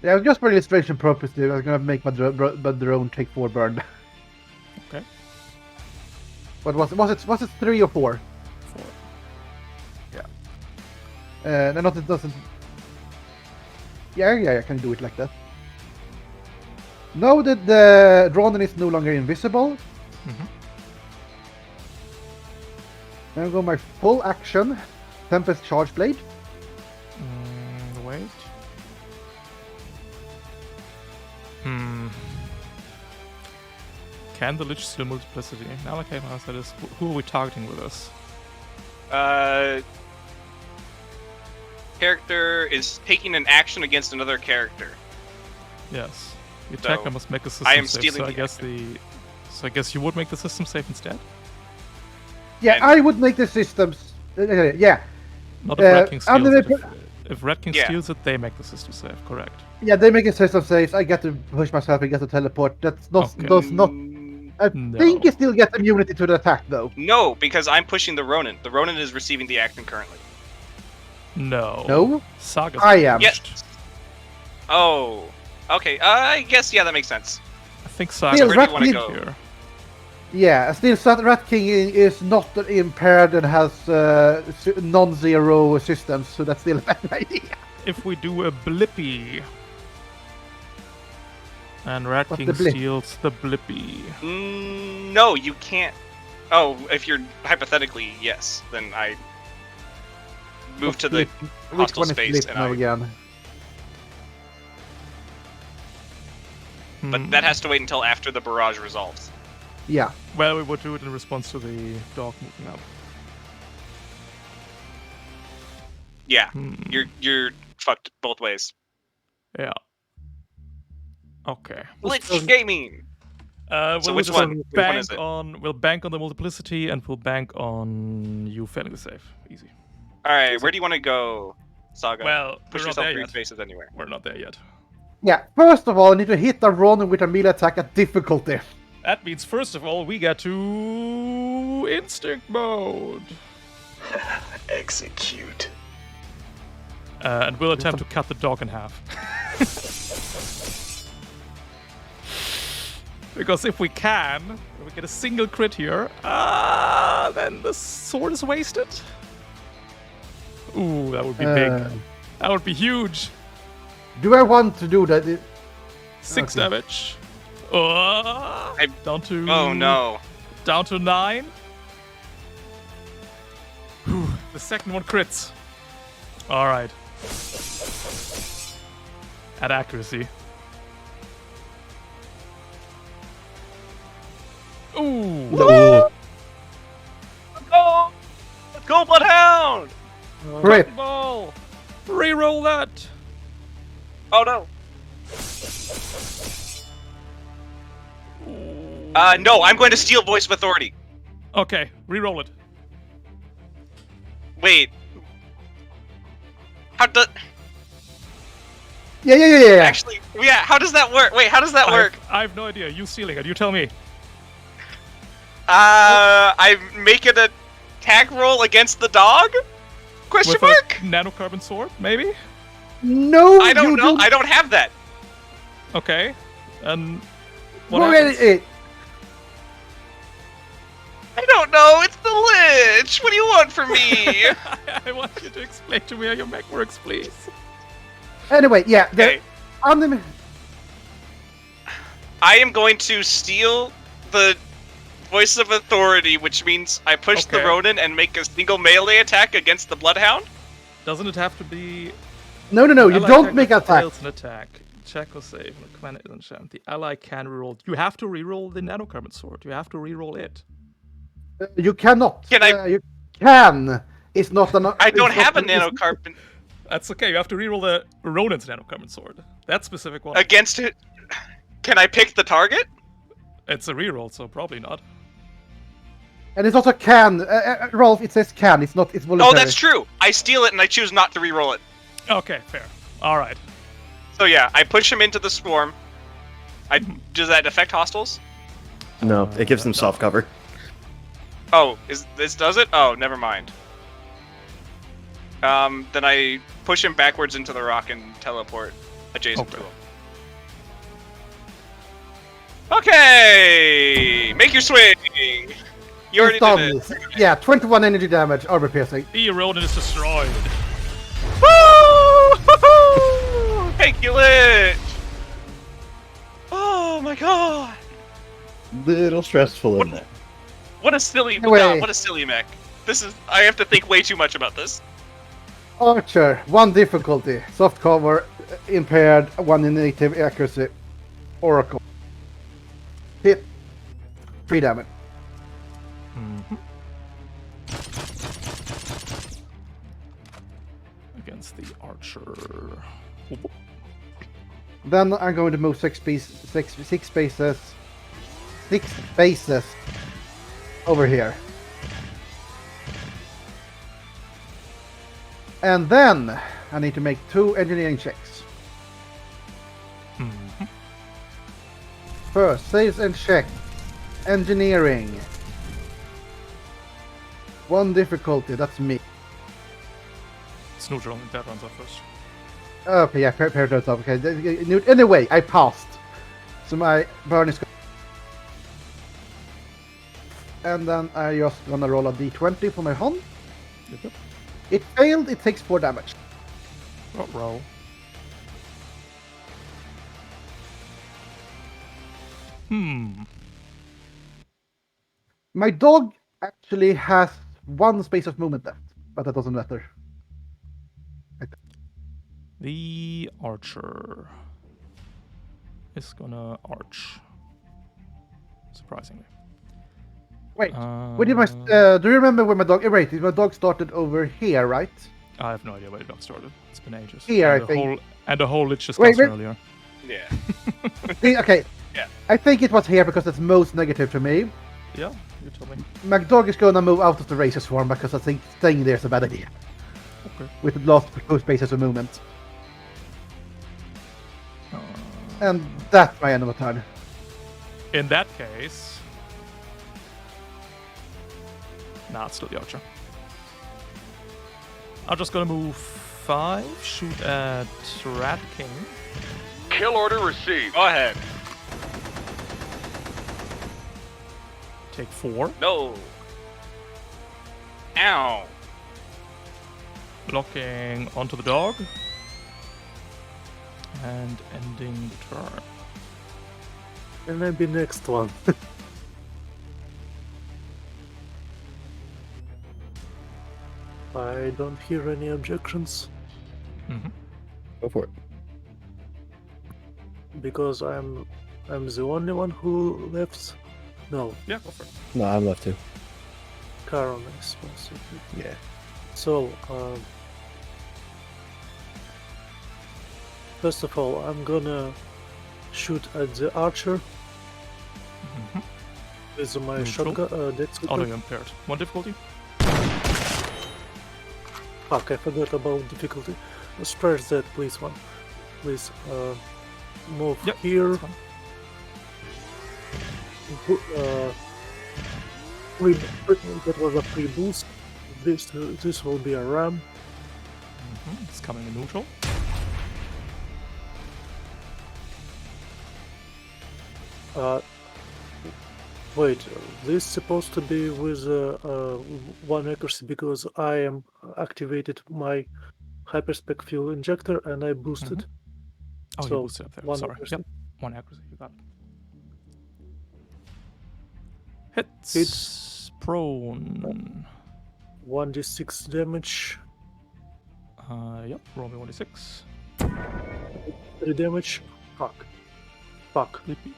Yeah, just for illustration purposes, I'm gonna make my drone take 4 burn. Okay. What was it 3 or 4? 4. Yeah. No, it doesn't. Yeah, I can do it like that. Now that the Ronin is no longer invisible, now go my full action, Tempest Charge Blade. Wait. Can the Lich steal Multiplicity? Now I came ask that is who are we targeting with this? Character is taking an action against another character. Yes. The attacker So, must make a system I am save, stealing so I guess you would make the system save instead? Yeah, And- I would make the systems. Yeah, Not if Red King I'm steals gonna it. If Red King Yeah. steals it, they make the system save, correct. yeah, they make a system saves. I get to push myself. I get to teleport. That's not. Okay. Does not. I No. think you still get immunity to the attack though. No, because I'm pushing the Ronin. The Ronin is receiving the action currently. No. No, Saga's I am. Yeah. damaged. Oh. Okay, I guess, yeah, that makes sense. I think Still, Saga's where do you wanna damaged go? here. Yeah, still, Rat King is not impaired and has non-zero systems, so that's still a bad idea. If we do a Blippy. And Rat What's King the blip? steals the Blippy. No, you can't. Oh, if you're hypothetically, yes, then I move to the Which hostile one is space, blip and now I. again? But that has to wait until after the barrage resolves. Yeah. Well, we would do it in response to the dog moving up. Yeah, Hmm. you're fucked both ways. Yeah. Okay. Glitch gaming. We'll So which just one? Which one is bank it? we'll bank on the multiplicity, and we'll bank on you failing the save. Easy. All right, where do you want to go, Saga? Well, Push we're not yourself there 3 yet. spaces anywhere. We're not there yet. Yeah, first of all, I need to hit the Ronin with a melee attack at difficulty. That means, first of all, we get to instinct mode. Execute. And we'll attempt to cut the dog in half. Because if we can, if we get a single crit here, then the sword is wasted. Ooh, that would be big. That would be huge. Do I want to do that? 6 Okay. damage. Down to... Oh no. Down to 9. Whew, the second one crits. Alright. At accuracy. Ooh. Go! Go, Bloodhound! Crit. Ball. Reroll that. Oh no. No, I'm going to steal Voice of Authority. Okay, reroll it. Wait. How does... Yeah. Actually, yeah, how does that work? Wait, how does that work? I have no idea. You stealing it. You tell me. I make an attack roll against the dog? Question With mark? a nanocarbon sword, maybe? No, I don't you know. I don't have that. Okay. And what Well, happens? I don't know. It's the Lich. What do you want from me? I want you to explain to me how your mech works, please. Anyway, yeah. Okay. The I am going to steal the Voice of Authority, which means I push the Okay. Ronin and make a single melee attack against the Bloodhound. Doesn't it have to be... No, you Ally don't check make that attack. fails an attack. Check or save. When it is enchanted. The ally can reroll. You have to reroll the nanocarbon sword. You have to reroll it. You cannot. Can I- You can. It's not an. I don't it's not have a an- it's- nanocarbon That's okay. You have to reroll the Ronin's nanocarbon sword. That specific one. against it. Can I pick the target? It's a reroll, so probably not. And it's also can. Rolf, it says can. It's not. It's voluntary. Oh, that's true. I steal it and I choose not to reroll it. Okay, fair. All right. So yeah, I push him into the swarm. Does that affect hostiles? No, it gives them soft cover. Oh, this does it? Oh, never mind. Then I push him backwards into the rock and teleport adjacent to Okay. him. Okay, make your swing. You already did it. Yeah, 21 energy damage, armor piercing. The Ronin is destroyed. Woo! Thank you, Lich. Oh my god! Little stressful in there. What a silly, Anyway. God, what a silly mech. This is. I have to think way too much about this. Archer, 1 difficulty. Soft cover, impaired, 1 in native accuracy. Oracle. Hit. 3 damage. Against the archer. Then I'm going to move 6 spaces over here. And then I need to make 2 engineering checks. First, saves and check. Engineering. 1 difficulty, that's me. Snooter only that runs off first. Okay, yeah, pair those up. Okay, anyway, I passed. So my burn is. And then I just gonna roll a d20 for my Hon. Yep. It failed, it takes 4 damage. Roll. My dog actually has 1 space of movement left, but that doesn't matter. The archer is gonna arch. Surprisingly. Wait, where did my do you remember where my dog? Right, my dog started over here, right? I have no idea where it got started. It's been ages. Here, and I think. And the whole Lich Wait, discussion wait. earlier. Yeah. Okay. Yeah. I think it was here because it's most negative to me. Yeah, you told me. McDog is gonna move out of the races form because I think staying there is a bad idea. Okay. With the lost two spaces of movement. And that's my end of a turn. In that case... Nah, it's still the Archer. I'm just gonna move 5, shoot at Rat King. Kill order received. Go ahead. Take 4. No. Ow. Blocking onto the dog. And ending the turn. And maybe next one. I don't hear any objections Mm-hmm. Go for it. because I'm the only one who left. No, Yeah, go for it. No, I'm left too. Karon is possible. Yeah. So, first of all, I'm gonna shoot at the archer Mm-hmm. with my Neutral. shotgun. Dex Oh, no, Sweeper. you're impaired. 1 difficulty? Fuck, I forgot about difficulty. Spare that, please, one. Please, move Yep, here. that's fine. That was a free boost. This will be a ram. Mm-hmm. It's coming in neutral. Wait, this is supposed to be with 1 accuracy because I am activated my hyperspec fuel injector and I boosted. Oh, you So, boosted up there. 1 Sorry. accuracy. Yep. 1 accuracy. You got it. Hits. Prone. 1d6 damage, Yep. Roll me 1d6. 3 damage. Fuck. Fuck. Sleepy.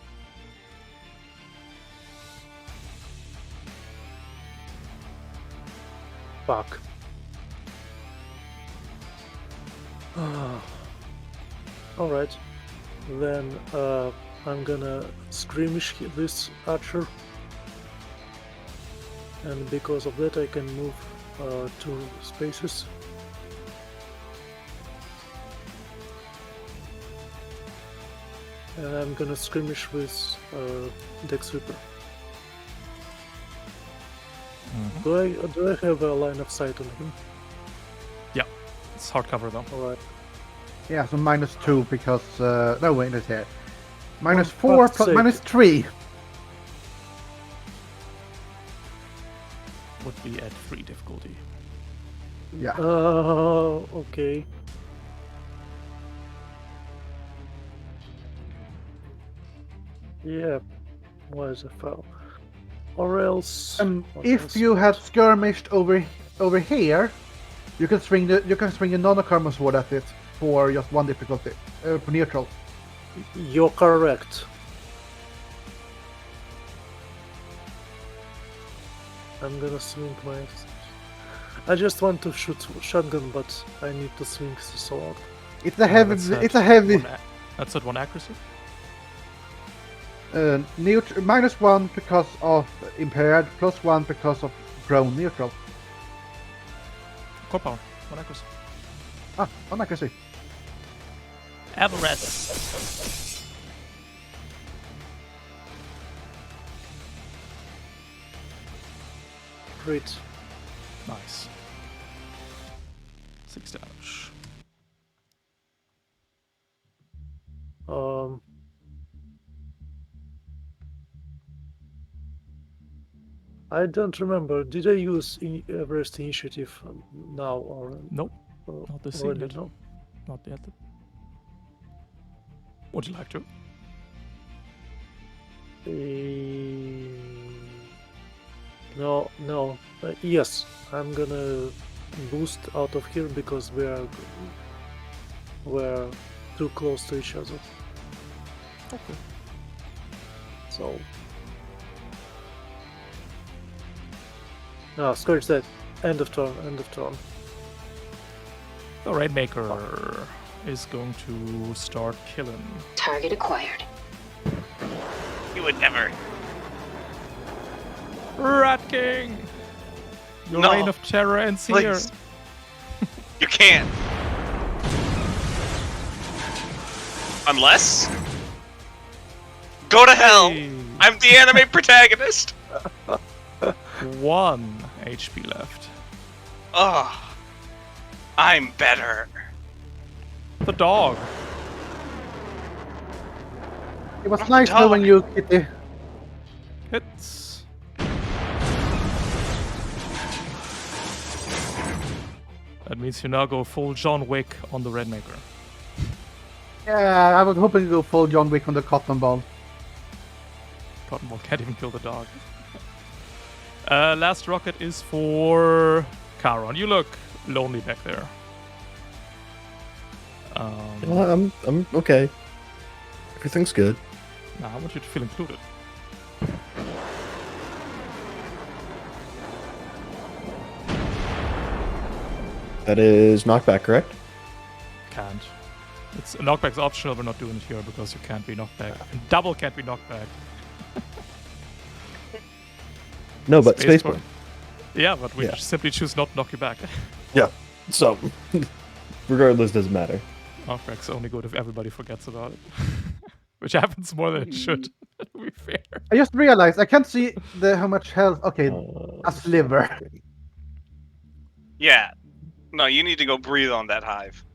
Fuck. Alright. Then I'm gonna skirmish this archer. And because of that I can move 2 spaces. And I'm gonna skirmish with Dex Reaper. Mm-hmm. Do I have a line of sight on him? It's hard cover though. Alright. Yeah, so -2 because no wait, it's here. -4 fuck's plus sake. -3. Would be at 3 difficulty. Yeah. Okay. Yeah, was a foul. Or else. what If else? you had skirmished over here, you can swing the non-karma sword at it for just 1 difficulty for neutral. You're correct. I'm gonna swing my. I just want to shoot shotgun, but I need to swing the sword. It's a heavy. It's a heavy. That's at 1 accuracy. -1 because of impaired, +1 because of prone neutral. Core power. 1 accuracy. Ah, 1 accuracy. Everest. Crit. Nice. 6 damage. I don't remember. Did I use Everest Initiative now or Nope. Not this scene already? yet. No. Not yet. Would you like to? No, no. Yes, I'm gonna boost out of here because we're too close to each other. Okay. So. No, scratch that. End of turn. End of turn. The Rainmaker is going to start killing. Target acquired. You would never. Rat King! Your No. reign of terror ends here. Please. You can't. Unless. Go to hell! Hey. I'm the anime protagonist! 1 HP left. Ugh. I'm better. The dog. It was nice dog. knowing you, Kitty. Hits. That means you now go full John Wick on the Rainmaker. Yeah, I was hoping to go full John Wick on the cotton ball. Cotton Ball can't even kill the dog. Last rocket is for Charon. You look lonely back there. I'm okay. Everything's good. Nah, I want you to feel included. That is knockback, correct? Can't. It's knockback's optional. We're not doing it here because you can't be knocked back. And double can't be knocked back. No, but Spacebar. spacebar. Yeah, but we Yeah. simply choose not to knock you back. Yeah. So, regardless, doesn't matter. Knockback's only good if everybody forgets about it. Which happens more than it should, to be fair. I just realized I can't see how much health. Okay, a sliver. Yeah. No, you need to go breathe on that hive.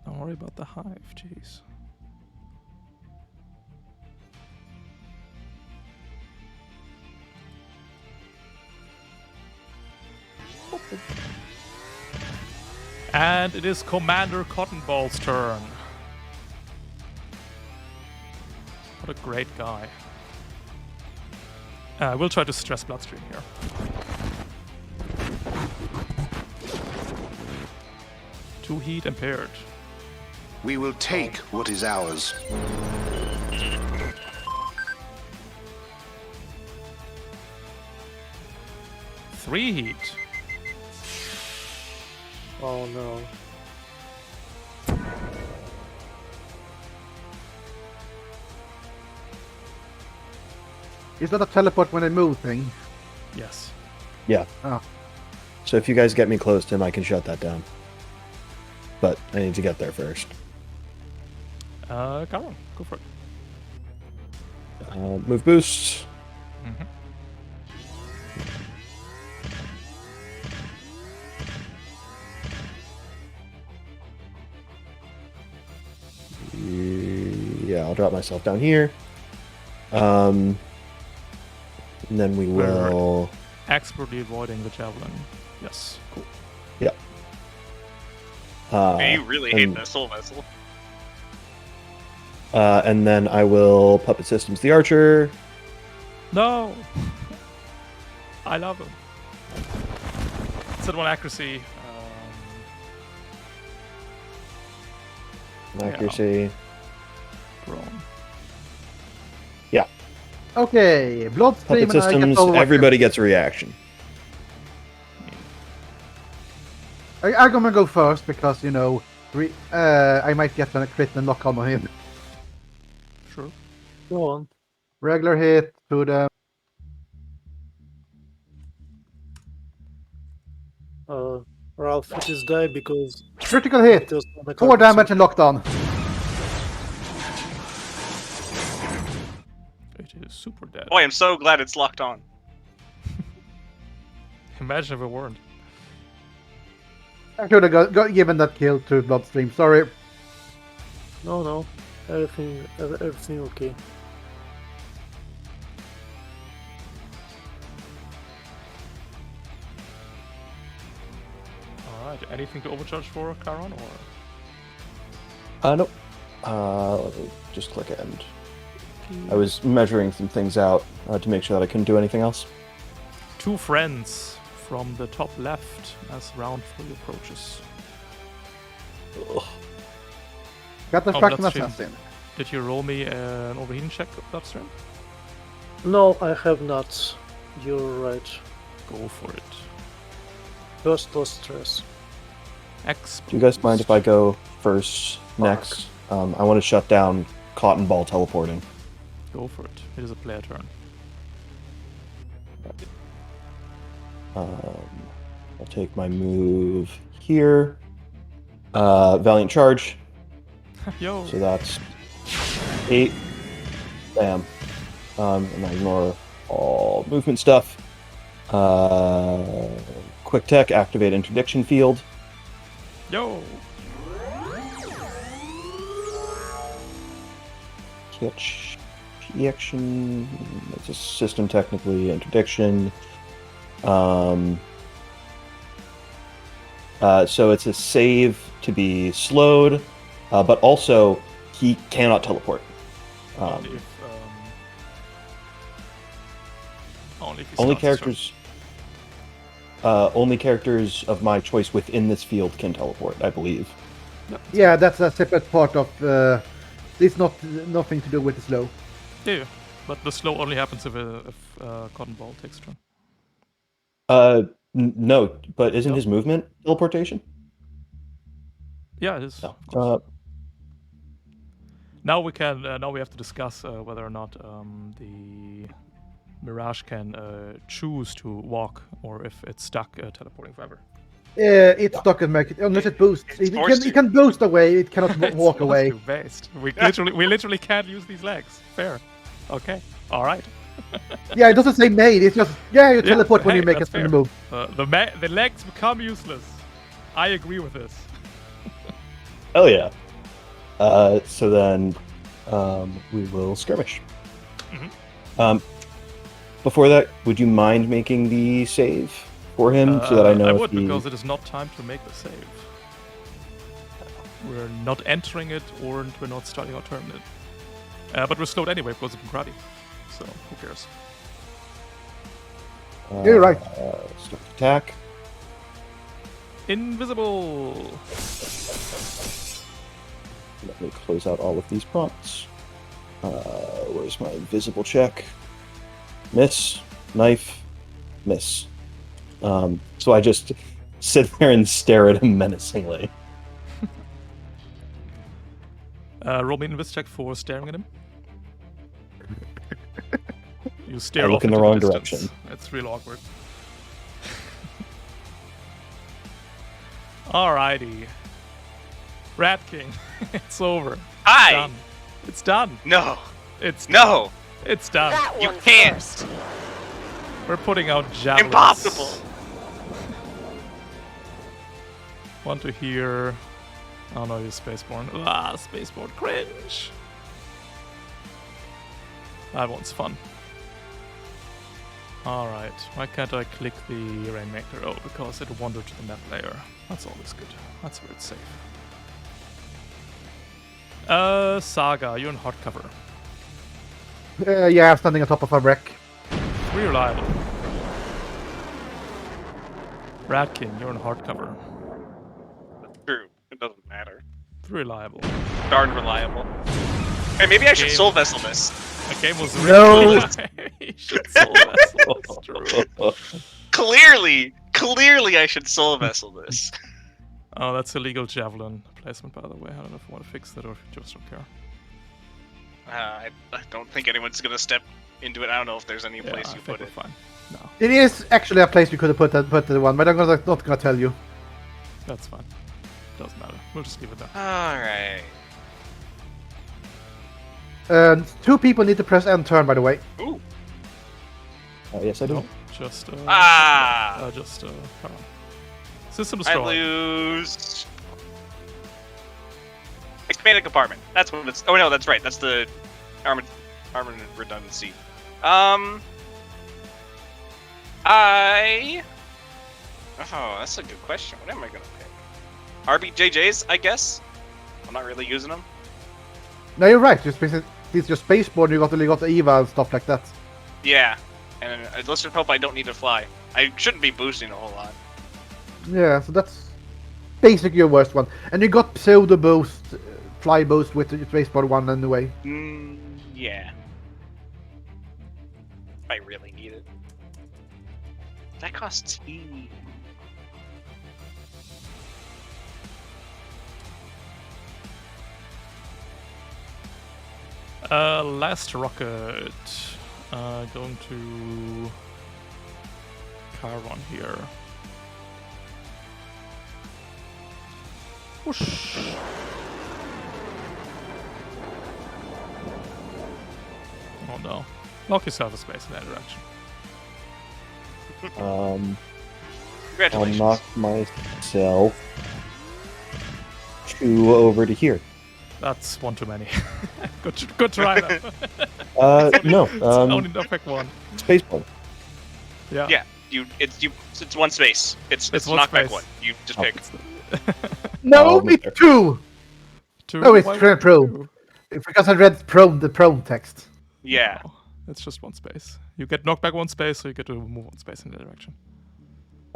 Don't worry about the hive, jeez. And it is Commander Cottonball's turn. What a great guy. We'll try to stress Bloodstream here. Two heat impaired. We will take what is ours. Three heat. Oh no. Is that a teleport when I move thing? Yes. Yeah. Oh. So if you guys get me close to him, I can shut that down. But I need to get there first. Come on, go for it. Move boost. Mhm. Yeah, I'll drop myself down here. And then we will. Expertly avoiding the javelin. Yes, cool. Yeah. You really hate and- that soul vessel. And then I will puppet systems the archer. No! I love him. It's at 1 accuracy. Accuracy. Grown. Okay, Bloodstream Puppet and I get systems. over. Everybody gets a reaction. I'm gonna go first because you know, I might get a crit and lock on him. Sure. Go on. Regular hit to the Ralph, it is die because critical hit. it was on the 4 carpet, damage so- and locked on. It is super dead. Boy, I'm so glad it's locked on. Imagine if it weren't. I should have got given that kill to Bloodstream. Sorry. No. Everything okay. Alright, anything to overcharge for, Charon, or? Nope. Let me just click end. I was measuring some things out to make sure that I couldn't do anything else. 2 friends from the top left as round 3 approaches. Got the Oh, fucking Bloodstream. assassin. Did you roll me an overheating check, Bloodstream? No, I have not. You're right. Go for it. Just lost stress. Do you guys mind if I go first next? I want to shut down Cotton Ball teleporting. Go for it. It is a player turn. I'll take my move here. Valiant Charge. Yo. So that's 8. Bam. And I ignore all movement stuff. Quick Tech, activate Interdiction Field. Yo. Catch action. It's a system technically interdiction. So it's a save to be slowed, but also he cannot teleport. Only if he Only starts characters. Only characters of my choice within this field can teleport, I believe. Yeah, that's a separate part of. It's nothing to do with the slow. Yeah, but the slow only happens if Cotton Ball takes a turn. No, but isn't No. his movement teleportation? Yeah, it is. No. Of course. Now we can. Now we have to discuss whether or not the Mirage can choose to walk, or if it's stuck teleporting forever. It's stuck in market unless it boosts. It can boost away. It cannot walk away. Based. We literally can't use these legs. Fair. Okay. All right. Yeah, it doesn't say made. It's just you teleport when hey, you make a that's spin fair. move. The legs become useless. I agree with this. Oh yeah. So then we will skirmish. Mm-hmm. Before that, would you mind making the save for him so that I know I if would, he... because it is not time to make the save. We're not entering it, or we're not starting our turn in it. But we're slowed anyway because of karate. So who cares? You're right. Start attack. Invisible. Let me close out all of these prompts. Where's my invisible check? Miss. Knife. Miss. So I just sit there and stare at him menacingly. Roll me an invis check for staring at him. You stare I look off in the into wrong distance. direction. It's real awkward. Alrighty. Rat King. It's over. Hi! Done. It's done. No! It's No! It's done. That You one can't. first. We're putting out javelins. Impossible! Want to hear... Oh no, you're Spaceborne. Spaceborne cringe. That one's fun. Alright, why can't I click the Rainmaker? Oh, because it wandered to the map layer. That's always good. That's where it's safe. Saga, you're in hard cover. Yeah, I'm standing on top of a wreck. 3 reliable. Rat King, you're in hard cover. True. It doesn't matter. 3 reliable. Darn reliable. Hey, maybe I should soul vessel this. The game was No. You should soul vessel. It's true. Clearly I should soul vessel this. Oh, that's illegal javelin placement, by the way. I don't know if you want to fix that or if you just don't care. I don't think anyone's gonna step into it. I don't know if there's any Yeah, place I you think put we're it. fine. No, It is actually a place we could have put the one, but I'm not gonna tell you. that's fine. Doesn't matter. We'll just leave it there. Alright. 2 people need to press end turn, by the way. Ooh. Yes, I do. No, just hold on. System I destroyed. lose. Expanded compartment. That's what it's. Oh no, that's right. That's the armament redundancy. Oh, that's a good question. What am I gonna pick? RBJJs, I guess. I'm not really using them. No, you're right. It's your spaceborne. You got the EVA and stuff like that. Yeah, and let's just hope I don't need to fly. I shouldn't be boosting a whole lot. Yeah, so that's basically your worst one. And you got pseudo boost, fly boost with the spaceborne one anyway. Yeah. I really need it. That costs E. Last rocket. Going to Chiron here. Whoosh. Oh no. Lock yourself a space in that direction. I'll Congratulations. knock myself 2 over to here. That's one too many. good try though. No. It's only knockback 1. Spaceport. Yeah. Yeah, it's one space. It's one knockback space. 1. You just Oh. pick. No, Oh, it's 2! Two, No, it's why pro. would you? Because I read the prone text. Yeah. No, it's just one space. You get knockback 1 space, so you get to move 1 space in the direction.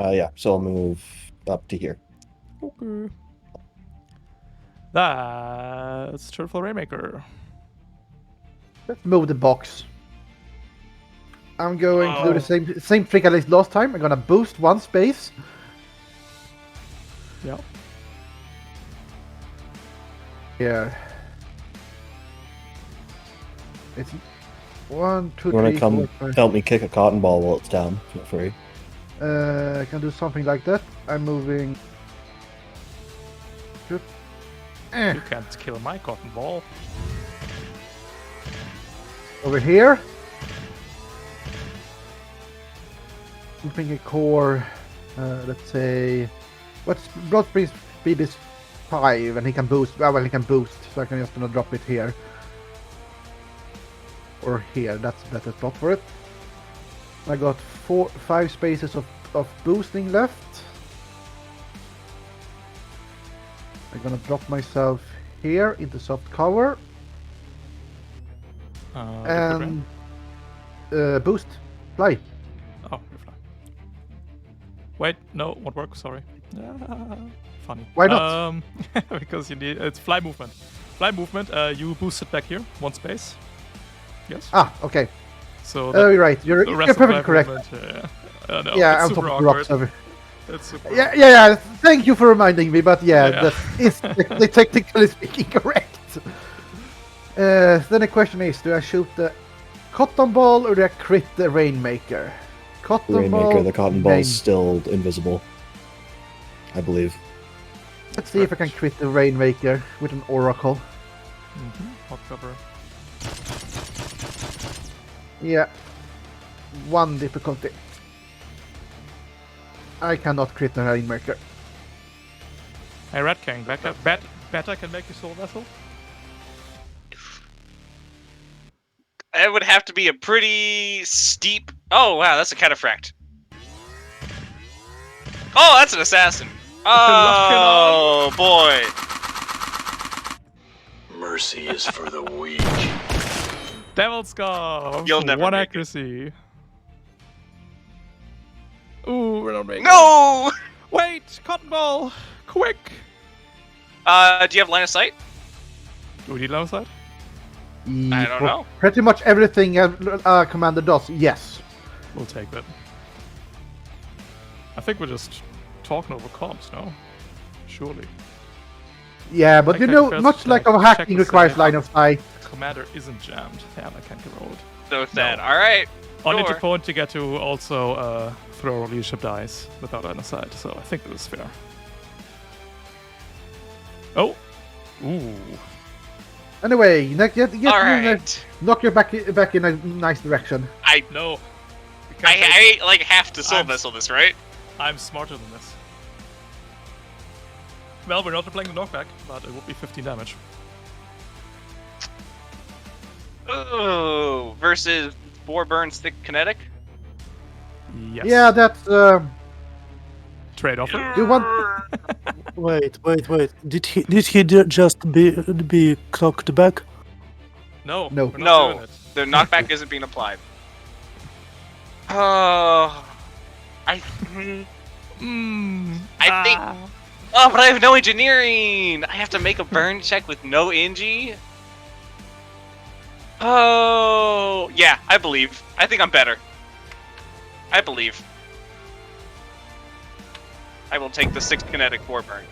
Yeah, so I'll move up to here. Okay. That's Turtle Rainmaker. Let's move the box. I'm going to do the same trick I did last time. I'm gonna boost 1 space. Yeah. Here. It's 1, 2, You want 3, to come 4, 5. help me kick a cotton ball while it's down? Feel free. I can do something like that. I'm moving. You can't kill my cotton ball. Over here. Moving a core. Let's say. What's Blood speed is 5, and he can boost. Well, he can boost, so I can just gonna drop it here. Or here. That's a better spot for it. I got 5 spaces of boosting left. I'm gonna drop myself here into soft cover and boost fly. Oh, you fly. Wait, no, won't work. Sorry. Funny. Why not? Because you need it's fly movement. Fly movement. You boost it back here, 1 space. Yes. Ah, okay. So Oh, you're right. You're the rest of perfectly fly correct. movement, no, Yeah, it's I'm super top of the awkward. rocks over. It's super Yeah. Thank you for reminding me, but yeah. Yeah. That is technically speaking correct. Then the question is: do I shoot the cotton ball or do I crit the Rainmaker? Cotton Rainmaker, ball. the cotton ball's still invisible. I believe. Let's see if I can crit the Rainmaker with an Oracle. Hot cover. Yeah. 1 difficulty. I cannot crit the Rainmaker. Hey, Red King, back up. Bet I can make you soul vessel. It would have to be a pretty steep. Oh wow, that's a cataphract. Oh, that's an assassin. Oh boy. Mercy is for the weak. Devil Scarf. You'll never 1 make it. accuracy. Ooh, we're not making it. No. Wait, cotton ball, quick. Do you have line of sight? Do we need line of sight? I don't know. Pretty much everything a commander does, yes. We'll take that. I think we're just talking over comms, no? Surely. Yeah, but I you can know, first much like check our hacking the requires save. line of sight. Commander isn't jammed. Damn, I can't get rolled. So sad. No. All right. On Sure. Interpoint, you get to also throw leadership dice without line of sight, so I think this is fair. Oh! Ooh. Anyway, knock you back in a nice direction. No. I like have to soul I'm- vessel this, right? I'm smarter than this. Well, we're not playing the knockback, but it would be 15 damage. Oh, versus 4 burn stick kinetic. Yes. Yeah, that's Trade offer. you want. Wait. Did he just be knocked back? No. No. We're not No, doing it. the knockback isn't being applied. Oh, I think. Oh, but I have no engineering. I have to make a burn check with no Ingy. Oh, yeah, I believe. I think I'm better. I believe. I will take the 6 kinetic 4 burn.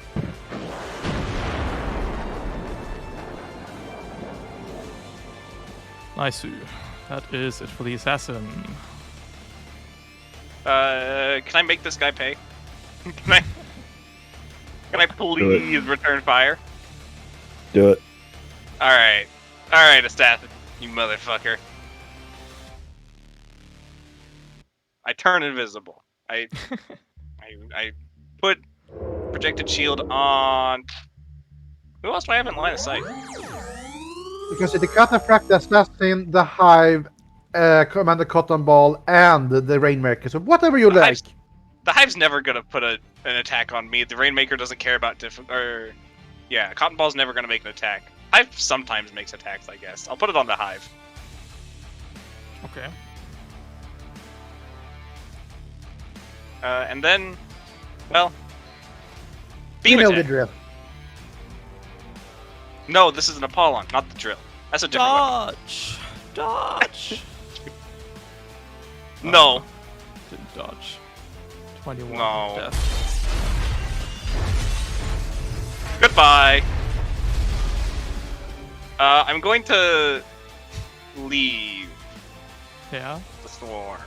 Nice. That is it for the assassin. Can I make this guy pay? Can I please return fire? Do it. Alright, assassin, you motherfucker. I turn invisible. I put projected shield on. Who else do I have in line of sight? Because the Cataphract, the Assassin, the Hive, Commander Cotton Ball, and the Rainmaker. So whatever you like. The Hive's never gonna put an attack on me. The Rainmaker doesn't care about yeah, Cotton Ball's never gonna make an attack. Hive sometimes makes attacks, I guess. I'll put it on the Hive. Okay. And then, well, You beam know attack. the drill. No, this is an Apollon, not the drill. That's a different weapon. Dodge! No. Didn't dodge. 21 No. death. Goodbye. I'm going to leave Yeah. the swarm.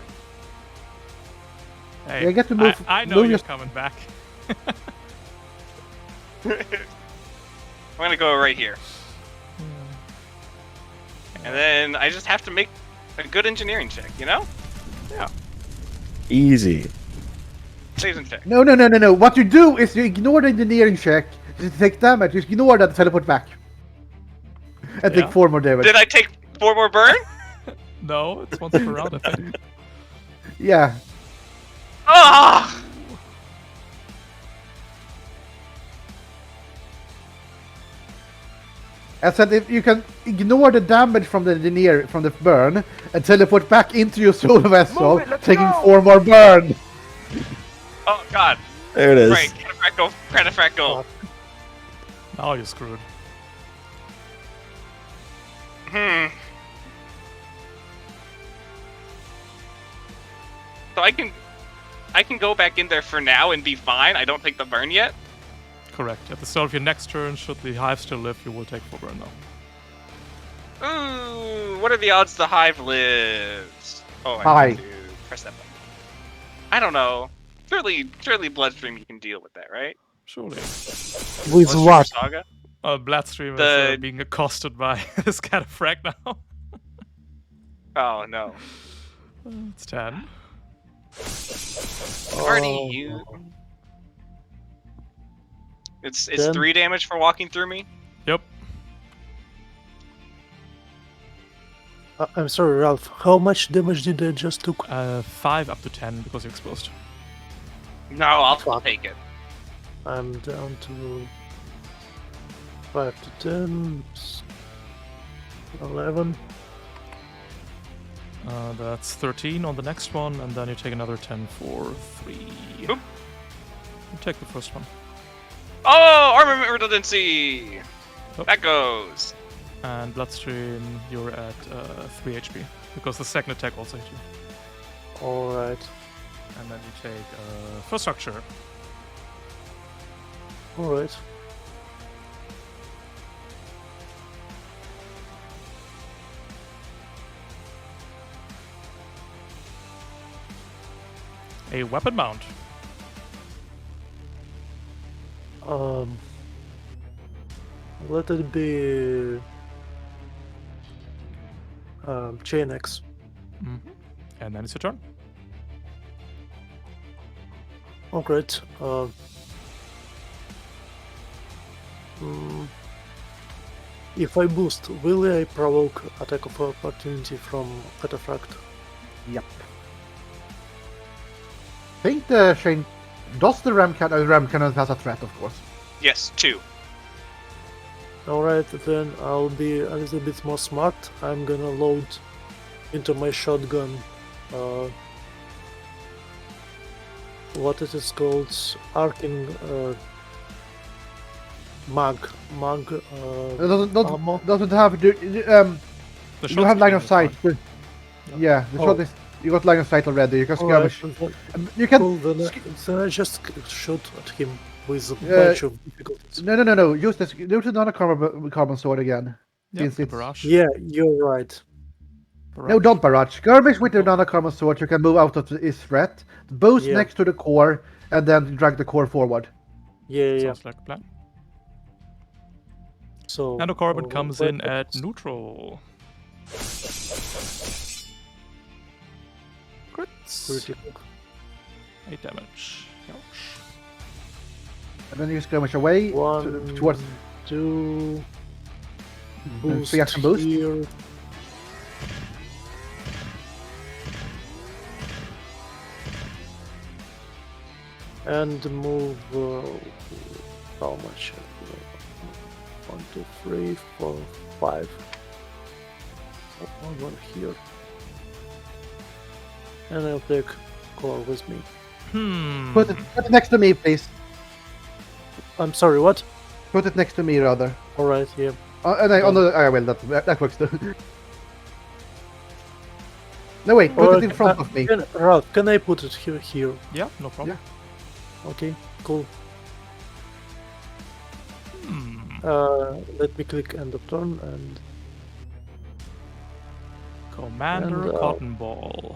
Hey, You get to move. I know move you're your- coming back. I'm gonna go right here. And then I just have to make a good engineering check, you know? Easy. Saves and check. No. What you do is you ignore the engineering check. You take damage. You ignore that, teleport back. And Yeah. take 4 more damage. Did I take 4 more burn? No, it's once per round, I think. Yeah. Ah! I said if you can ignore the damage from the engineer from the burn and teleport back into your soul vessel, taking 4 more burn. Oh god. There it is. Right, Cataphract go. Now you're screwed. So I can go back in there for now and be fine. I don't take the burn yet. Correct. At the start of your next turn, should the Hive still live, you will take 4 burn now. Ooh, what are the odds the Hive lives? Oh, I Hi. have to press that button. I don't know. Surely Bloodstream you can deal with that, right? Surely. With Bloodstream what? Saga? Bloodstream The- is being accosted by this Cataphract now. Oh no. It's 10. I've already used. It's Then- 3 damage for walking through me. Yep. I'm sorry, Ralph. How much damage did I just took? 5 up to 10 because you're exposed. No, I'll Fuck. take it. I'm down to 5 to 10, 11. That's 13 on the next one, and then you take another 10 for 3. Boop. You take the first one. Oh, armament redundancy. Oh. That goes. And Bloodstream, you're at 3 HP, because the second attack also hit you. Alright. And then you take first structure. Alright. A weapon mount. Let it be Chain X. And then it's your turn. Oh, great. If I boost, will I provoke attack of opportunity from Cataphract? Yep. I think the Shane does the ram cannon has a threat, of course. Yes, 2. Alright, then I'll be a little bit more smart. I'm gonna load into my shotgun what it is called, arcing mag It ammo. doesn't have The you shot have line speed of is sight. fine. Yeah, the shot is you got line of sight already. You can Alright, skirmish. You can cool, then I just shoot at him with a bunch of difficulties. no. Use this. Use another carbon sword again. Yeah, Since the it's- barrage. Yeah, you're right. No, don't barrage. Skirmish with your non-common sword. You can move out of his threat. Boost Yeah. next to the core, and then drag the core forward. Yeah. Sounds like a plan. So. Nanocarbon comes wait, in at neutral. Crits. critical. 8 damage. Ouch. And then you skirmish away One, towards 2. Boost 3 action boost. here. And move. How much? 1, 2, 3, 4, 5. One here. And I'll take core with me. Put it next to me, please. I'm sorry, what? Put it next to me, rather. Alright, yeah. Well, that works too. No, wait, put it in front of me. Can I put it here? Yeah, no problem. Okay, cool. Let me click end of turn and Commander And, Cotton Ball.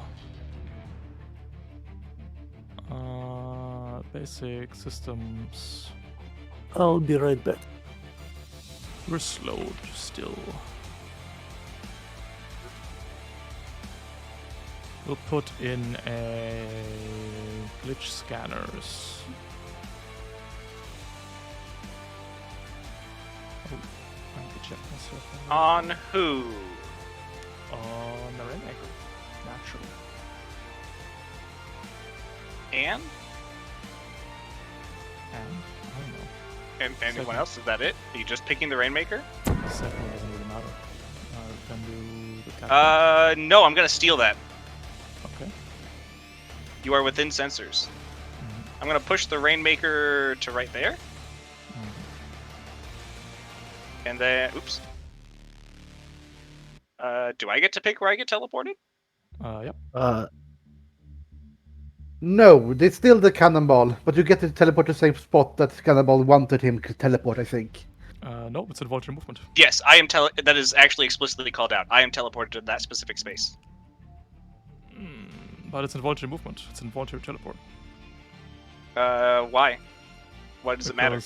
Basic systems. I'll be right back. We're slowed still. We'll put in a glitch scanners. Oh, I need to check myself. On who? On the Rainmaker, naturally. And? And I don't know. And anyone Second. else? Is that it? Are you just picking the Rainmaker? Second one doesn't really matter. Can do the cat. No, I'm gonna steal that. Okay. You are within sensors. I'm gonna push the Rainmaker to right there. And then, oops. Do I get to pick where I get teleported? Yep. No, it's still the cannonball, but you get to teleport to the same spot that cannonball wanted him to teleport, I think. No, it's involuntary movement. Yes, I am that is actually explicitly called out. I am teleported to that specific space. But it's involuntary movement. It's involuntary teleport. Why? Why does it matter?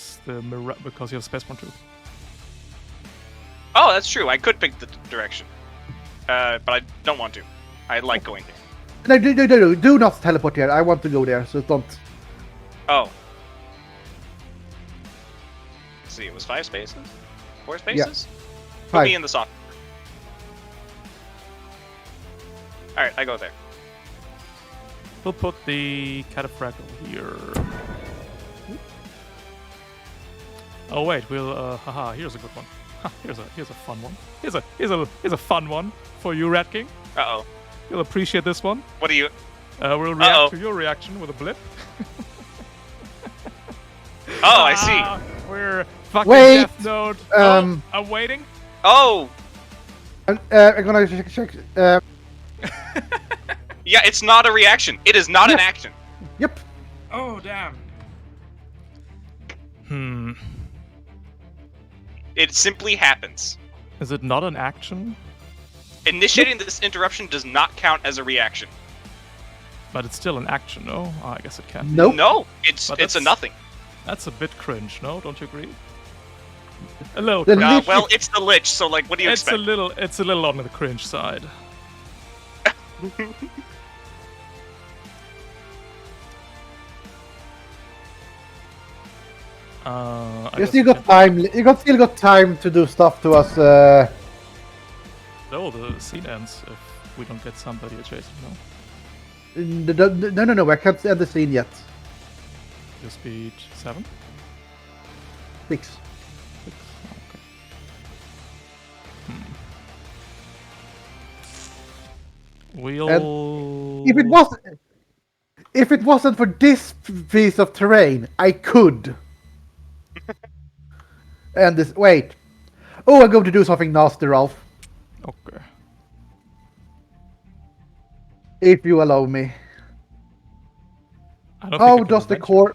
Because you have space point too. Oh, that's true. I could pick the direction. But I don't want to. I like going there. No, do not teleport here. I want to go there, so don't. Oh. Let's see, it was 5 spaces? 4 spaces? Put 5. me in the soft. Alright, I go there. We'll put the cataphractal here. Oh wait, we'll haha, here's a good one. Here's a fun one. Here's a fun one for you, Rat King. Uh-oh. You'll appreciate this one. What do you... We'll react to your reaction with a blip. Oh, I see. We're fucking Wait! Death Note. I'm waiting. Oh! I'm gonna check. Yeah, it's not a reaction. It is not an action. Yep. Oh, damn. It simply happens. Is it not an action? Initiating this interruption does not count as a reaction. But it's still an action, no? Oh, I guess it can. Nope. No, it's But a nothing. That's a bit cringe, no? Don't you agree? A little The cringe. Well, it's the Lich, so like, what do you It's expect? a little on the cringe side. You still got time. You still got time to do stuff to us. No, the scene ends if we don't get somebody adjacent, no? No. I can't end the scene yet. Your speed 7? 6. 6? Okay. We'll... If it wasn't for this piece of terrain, I could. And this. Wait. Oh, I'm going to do something nasty, Ralph. Okay. If you allow me. I don't How think does the core?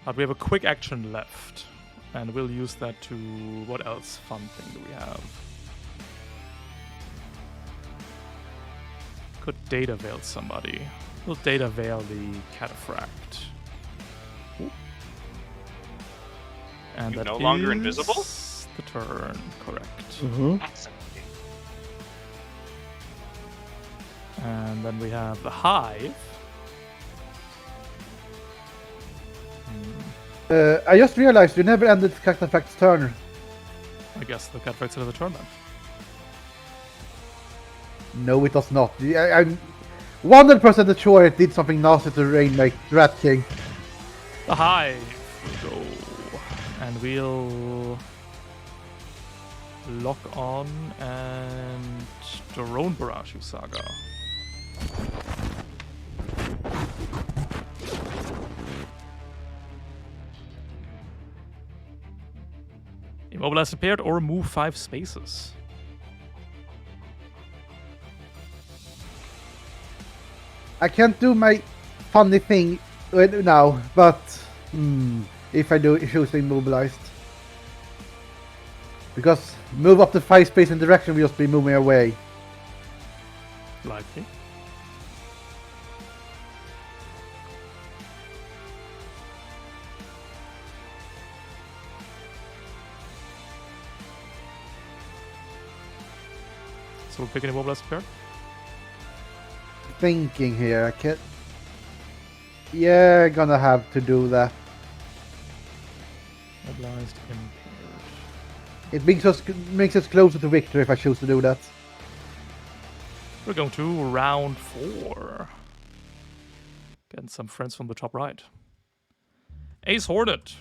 But we have a quick action left. And we'll use that to... What else fun thing do we have? could data veil somebody. We'll data veil the cataphract. Ooh. And You're that no longer is invisible? the turn, correct. Mm-hmm. Excellent. And then we have the hive. I just realized you never ended Cataphract's turn. I guess the cataphract's another turn then. No, it does not. I'm 100% sure it did something nasty to Rainmake Rat King. The hive will go. And we'll lock on and Drone Barrage Saga. Immobilize appeared or move 5 spaces. I can't do my funny thing now, but if I do choose to immobilized. Because move up to 5 space in direction will just be moving away. Likely. So we're picking Immobilize pair? Thinking here, I can't. Yeah, gonna have to do that. Mobilized impaired. It makes us closer to victory if I choose to do that. We're going to round 4. Getting some friends from the top right. Ace Hornet.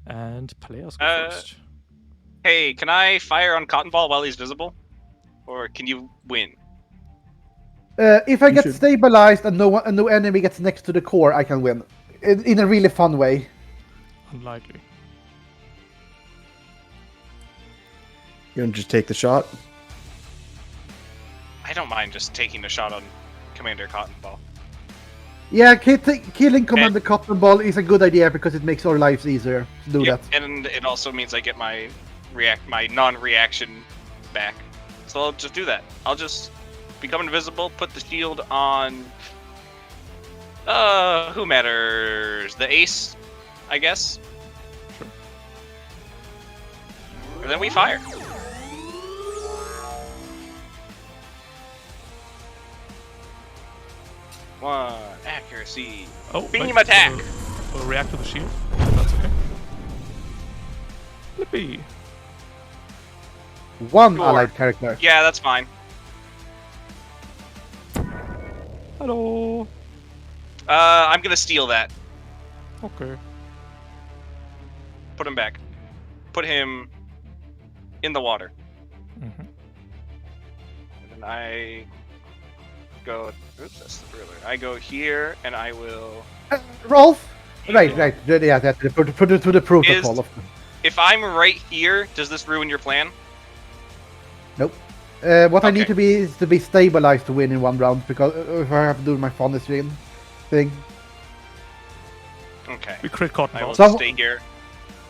And players go first. Hey, can I fire on Cotton Ball while he's visible? Or can you win? If I You get should- stabilized and no enemy gets next to the core, I can win. In a really fun way. Unlikely. You want to just take the shot? I don't mind just taking a shot on Commander Cotton Ball. Yeah, killing Commander Cotton Ball is a good idea because it makes our lives easier to do that. And it also means I get my non-reaction back. So I'll just do that. I'll just become invisible, put the shield on... who matters? The ace, I guess? Sure. And then we fire. One, accuracy. Oh, Beam wait, attack! We'll react to the shield. If that's okay. Flippy. One Sure. allied character. Yeah, that's fine. Hello. I'm gonna steal that. Okay. Put him back. Put him in the water. Mm-hmm. And then I go... Oops, that's the driller. I go here, and I will... Rolf? Right. Yeah, that put it to the protocol. If I'm right here, does this ruin your plan? Nope. What I Okay. need to be is to be stabilized to win in one round, because if I have to do my funnest thing. Okay. We crit Cotton I Ball. will Some- stay here.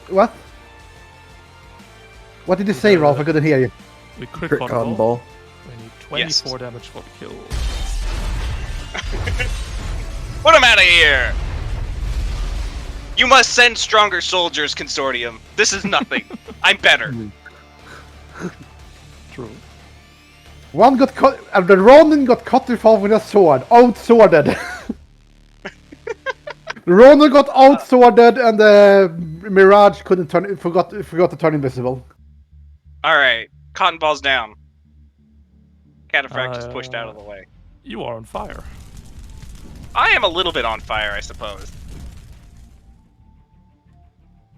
What? What did you say, Rolf? I couldn't hear you. We crit Crit Cotton Cotton Ball. Ball. We need 24 damage for the kill. Put him out of here! You must send stronger soldiers, Consortium. This is nothing. I'm better. True. One got cut. The Ronin got cut off with a sword, outsworded. Ronin got outsworded, and the Mirage couldn't turn. Forgot to turn invisible. Alright. Cotton Ball's down. Cataphract is pushed out of the way. You are on fire. I am a little bit on fire, I suppose.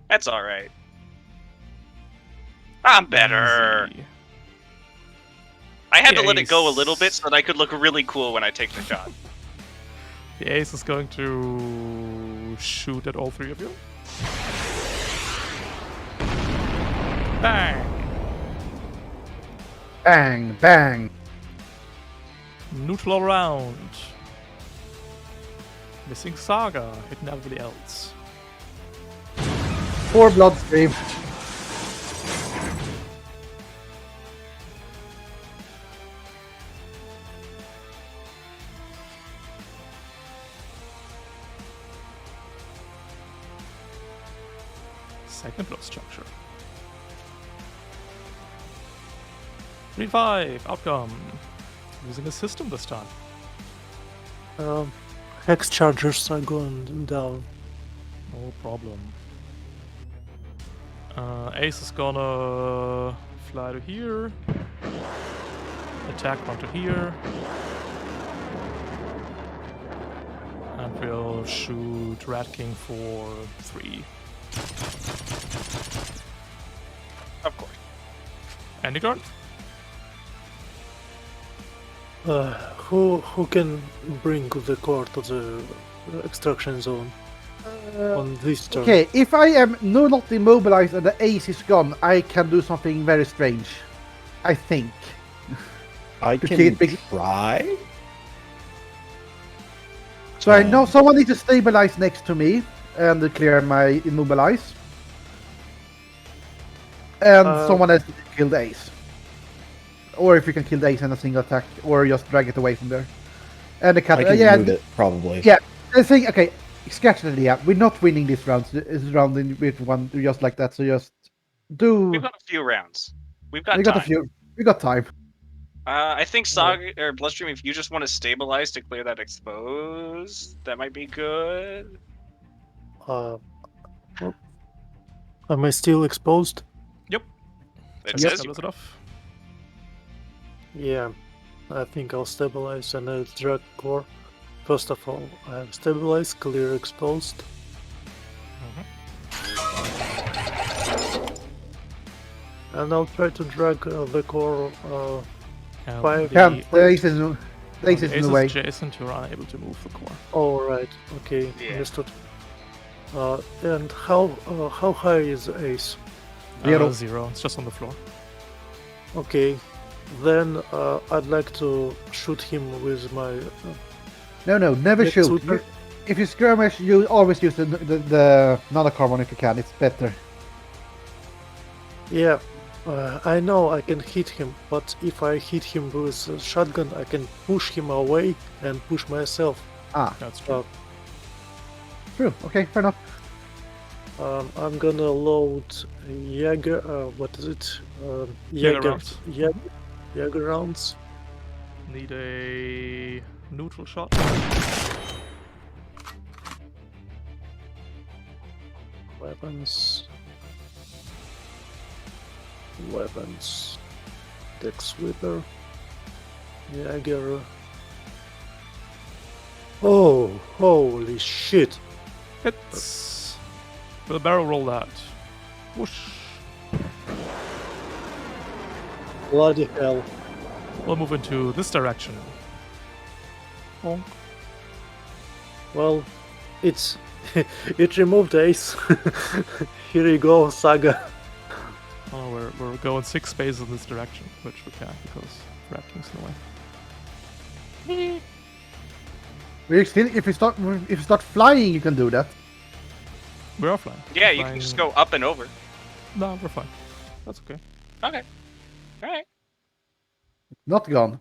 That's alright. I'm better. Easy. I had to let it go a Ace. little bit so that I could look really cool when I take the shot. The ace is going to shoot at all 3 of you. Bang! Bang, bang. Neutral all round. Missing Saga, hitting everybody else. 4 bloodstream. second lost structure. 3-5, outcome. Using a system this time. Hex chargers are going down. No problem. Ace is gonna fly to here. Attack onto here. And we'll shoot Rat King for 3. Of course. Ending turn. Who can bring the core to the extraction zone on this turn? Okay, if I am not immobilized and the ace is gone, I can do something very strange. I think. I To can keep it- try. So I know someone needs to stabilize next to me and clear my immobilize. And someone has to kill the ace. Or if you can kill the ace in a single attack, or just drag it away from there. And the cat. I can yeah, move it, probably. Yeah, the thing. Okay, scratch the idea. We're not winning this round. This round with one just like that. So just do. We've got a few rounds. We've got We time. got a few. We got time. I think Saga or Bloodstream, if you just want to stabilize to clear that exposed, that might be good. Am I still exposed? It Yes, says that you was enough. Yeah, I think I'll stabilize and I'll drag core. First of all, I have stabilized, clear exposed. And I'll try to drag the core. And Five. Can't. The ace is in the the way. adjacent, you're unable to move the core. Oh right, okay, Yeah. understood. And how high is the ace? 0. 0. It's just on the floor. Okay, then I'd like to shoot him with my. No, never Next shoot. shooter. If you skirmish, you always use the nanocarbon if you can. It's better. Yeah, I know I can hit him, but if I hit him with a shotgun, I can push him away and push myself. Ah, That's true. true. Okay, fair enough. I'm gonna load Jaeger. What is it? Jaeger rounds. Jaeger rounds. Need a neutral shot. Weapons. Deck sweeper. Jaeger. Oh, holy shit! Hits. With a barrel roll that. Whoosh. Bloody hell! We'll move into this direction. Bonk. Well, it's it removed ace. Here you go, Saga. Oh, we're going 6 spaces in this direction, which we can't because Rat King's in the way. If you start flying, you can do that. We're offline. Yeah, you Flying- can just go up and over. No, we're fine. That's okay. Okay. Alright. Not gone.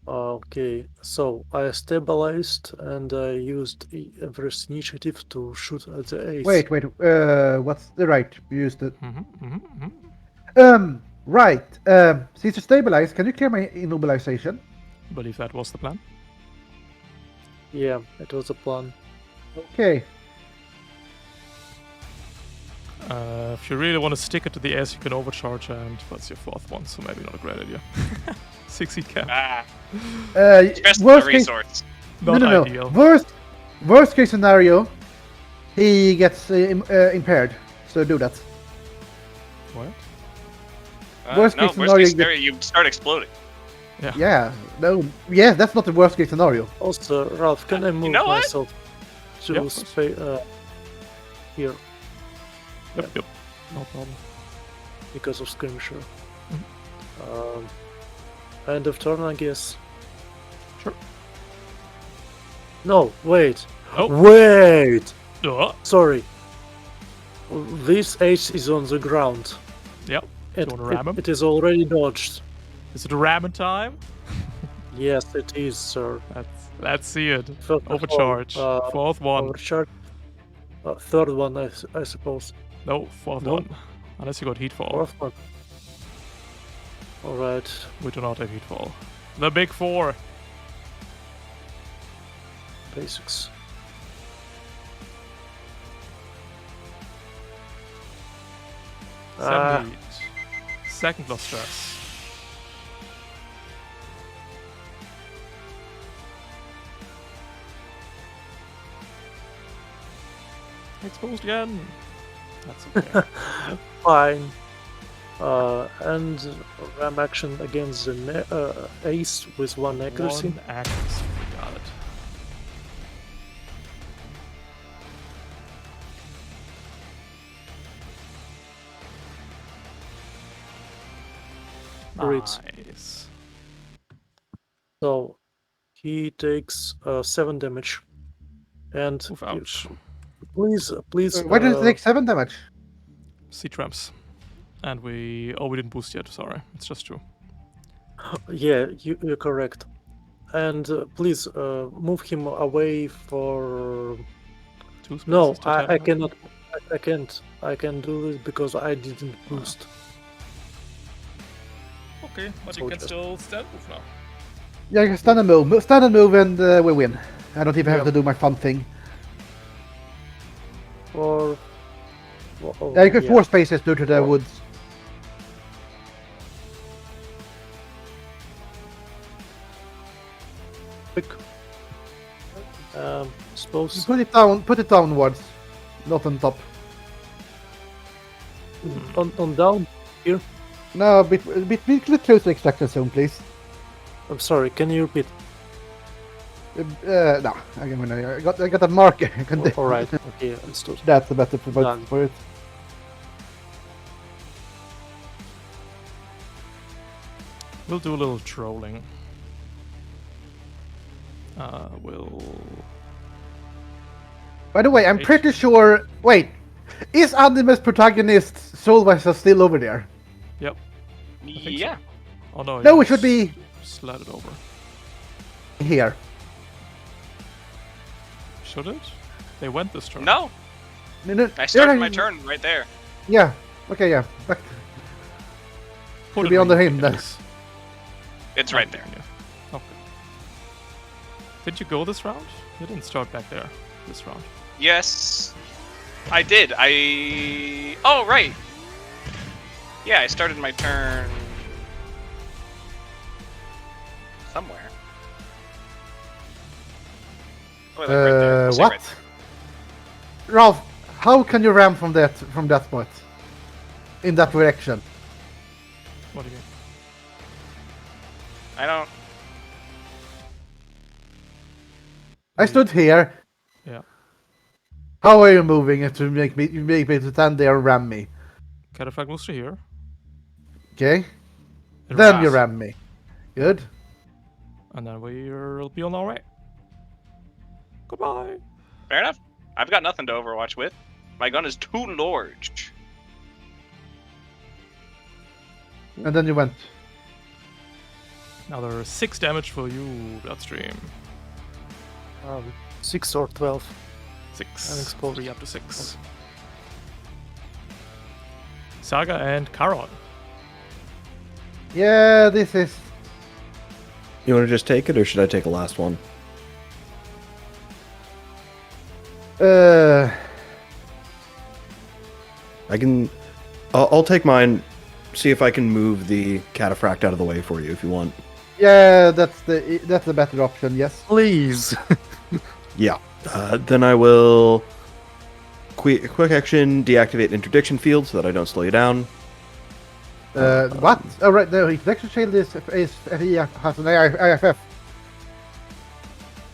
Okay, so I stabilized and I used everest initiative to shoot at the ace. Wait. What's the right? You used it. Mm-hmm. Right. Since you stabilize, can you clear my immobilization? I believe that was the plan. Yeah, it was a plan. Okay. If you really want to stick it to the ace, you can overcharge, and what's your 4th one? So maybe not a great idea. 6 heat cap. Stress the Worst case. resource. Not No. ideal. Worst case scenario, he gets impaired. So do that. What? Worst No, case worst scenario, case you scenario, you start exploding. Yeah. No. Yeah, that's not the worst case scenario. Also, Ralph, can I move know what? myself to Yeah, of space here Yep. No problem. because of skirmisher? End of turn, I guess. Sure. No, wait. Oh. Wait! Sorry. This ace is on the ground. Yep. It, wanna ram him? it is already dodged. Is it a ramming time? Yes, it is, sir. Let's see it. First of all, Overcharge. 4th one. Overcharge. Third one, I suppose. No, fourth No. one. Unless you got Heatfall. Fourth one. Alright. We do not have Heatfall. The big four. Basics. Seven lead. Second lost stress. Exposed again. That's okay. Fine. And ram action against the ace with 1 accuracy. One accuracy. Got it. Great. Nice. So he takes 7 damage. And Oof, ouch. please. Why did it take 7 damage? Sea tramps. And we didn't boost yet, sorry. It's just 2. Yeah, you're correct. And please move him away for. 2 spaces No, to I 10. cannot. I can't. I can do this because I didn't boost. Okay, but So you can just- still stand move now. Yeah, I can stand and move. Stand and move and we win. I don't even have Yep. to do my fun thing. Or. Yeah, you can 4 spaces due to the Four. woods. Quick. Suppose. Put it downwards. Not on top. On down. No, bit close to extraction zone, please. I'm sorry. Can you repeat? No, I got a marker. I can do- All right. Okay, understood. That's a better for Done. it. We'll do a little trolling. We'll... By the way, I'm pretty sure. Wait, is Anime's protagonist Solvasa still over there? Yep. think so. Yeah. Oh no. No, you it should be slide it over. here. Should it? They went this turn. No, No, I started there- my turn right there. Yeah. Okay. Yeah. Back. Put Should it be on the where you him think then. it is. It's right there. Yeah. Okay. Did you go this round? You didn't start back there this round. Yes, I did. Oh, right. Yeah, I started my turn somewhere. Oh, like right there. We'll say What? right there. Ralph, how can you ram from that spot? In that direction? What do you mean? I don't. I stood here. Yeah. How are you moving it to make me to stand there and ram me? Cataphract moves to here. Okay. It Then you rams. ram me. Good. And then we'll be on our way. Goodbye. Fair enough. I've got nothing to Overwatch with. My gun is too large. And then you went. Another 6 damage for you, Bloodstream. 6 or 12. 6. I'm exposed. 3 up to 6. Saga and Charon. Yeah, this is. You want to just take it, or should I take a last one? I can. I'll take mine. See if I can move the cataphract out of the way for you if you want. Yeah, that's the better option. Yes. Please. Yeah. Then I will quick action deactivate interdiction field so that I don't slow you down. What? Oh right, no. Interdiction shield is has an IFF.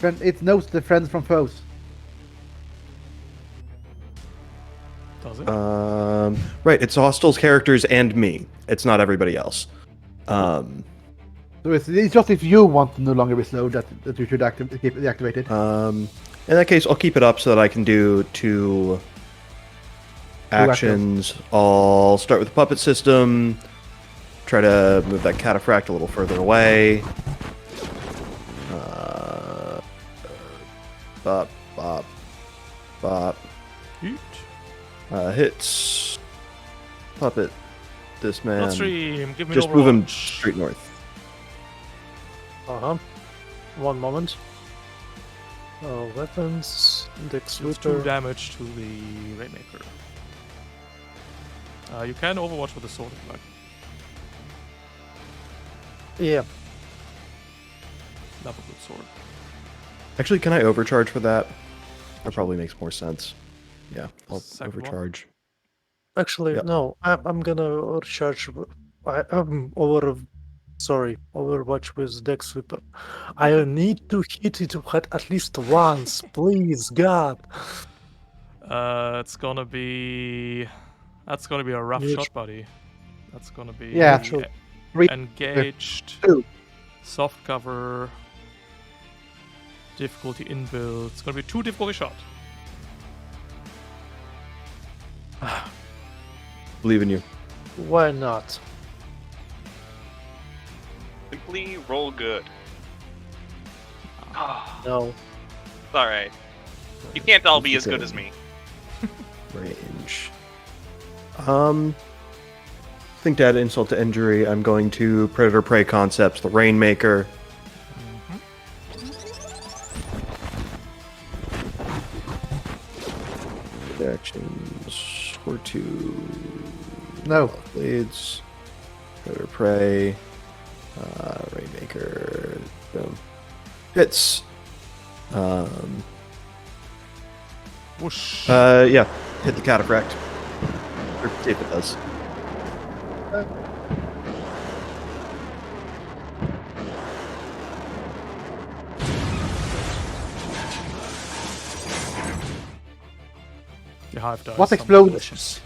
It knows the friends from foes. Does it? Right. It's hostiles, characters, and me. It's not everybody else. So it's just if you want to no longer be slowed that you should keep it deactivated. In that case, I'll keep it up so that I can do two actions. I'll start with the puppet system. Try to move that cataphract a little further away. Bop, bop, bop. Heat. Hits. Puppet. This man. Bloodstream, give me Just an move him Overwatch. straight north. One moment. Weapons, Dex Deals 2 Sweeper. damage to the Rainmaker. You can Overwatch with a sword if you like. Yeah. Love a good sword. Actually, can I overcharge for that? That probably makes more sense. Yeah, I'll Second one. overcharge. Actually, Yep. no. I'm gonna overcharge. Overwatch with Dex Sweeper. I need to hit it at least once, please, God. It's gonna be. That's gonna be a rough Neutral. shot, buddy. That's gonna be Yeah. Neutral. 3. engaged, 2. soft cover, difficulty inbuilt. It's gonna be 2 difficulty shot. Believe in you. Why not? Simply roll good. No. Alright. You can't all be as good as me. Range. I think to add insult to injury, I'm going to Predator Prey concepts, the Rainmaker. Actions. Score 2. No. Blades. Predator Prey. Rainmaker. Boom. Hits. Whoosh. Yeah. Hit the cataphract. Or see if it does. The hive dice. What sound explodes? delicious.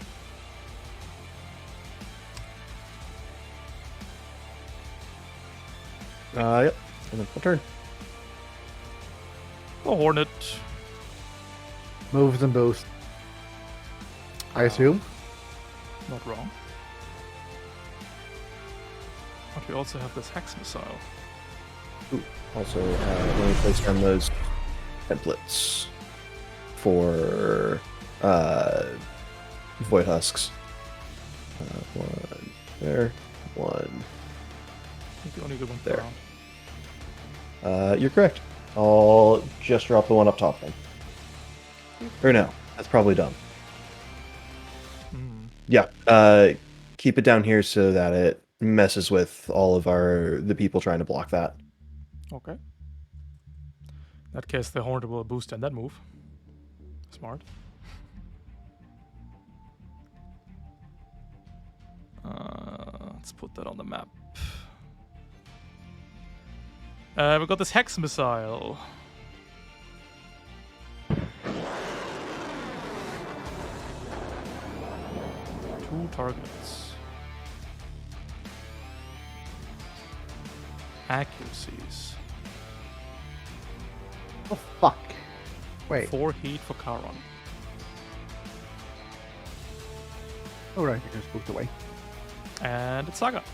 Yep. And then full turn. The Hornet. Moves and boosts. I assume. Not wrong. But we also have this Hex Missile. Also, let me place down those templates for Void Husks. One there, one. I think the only good one There. around. You're correct. I'll just drop the one up top then. Or no, that's probably dumb. Yeah, keep it down here so that it messes with all of the people trying to block that. Okay. In that case, the Hornet will boost and then move. Smart. Let's put that on the map. We got this Hex Missile. Two targets. Accuracies. Oh, fuck. Wait. 4 heat for Charon. Alright, I can just move away. And it's Saga.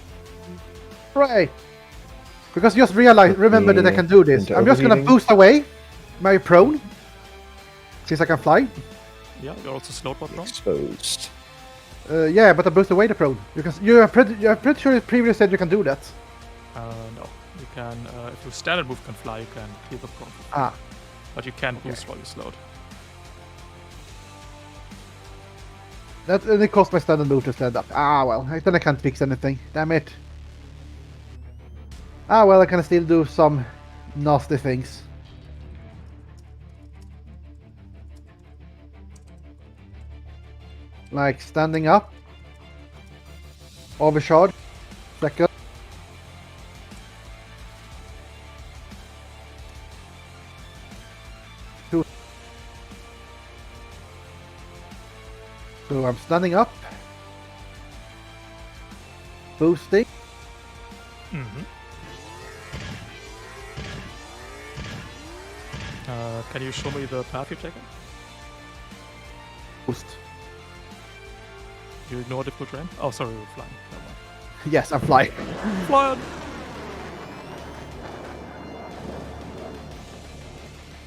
Right. Because just remember that I can do this. Into I'm just gonna overheating. boost away my prone. Since I can fly. Yeah, you're also slowed by prone. Exposed. Yeah, but I boost away the prone. You're pretty sure it previously said you can do that. No. You can, if you standard move can fly, you can clear the prone. Ah. But you can't boost while you're slowed. That only cost my standard move to stand up. Ah, well, then I can't fix anything. Damn it. Ah, well, I can still do some nasty things. Like standing up. Overshot. Second. Two. So I'm standing up. Boosting. Mm-hmm. Can you show me the path you've taken? Boost. You ignore difficult terrain? Oh, sorry, we're flying. Never mind. Yes, I'm flying. Fly on!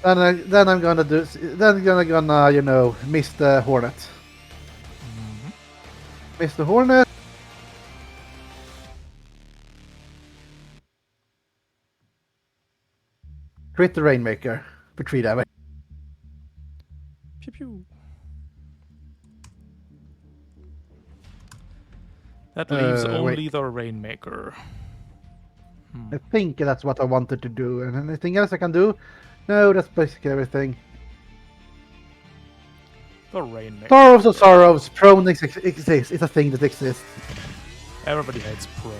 Then I'm gonna do. Then gonna you know miss the Hornet. Mhm. Miss the Hornet. Crit the Rainmaker for 3 damage. Pew pew. That leaves Wait. only the Rainmaker. I think that's what I wanted to do. And anything else I can do? No, that's basically everything. The Rainmaker. Sorrows of sorrows. Prone exists. It's a thing that exists. Everybody hates prone.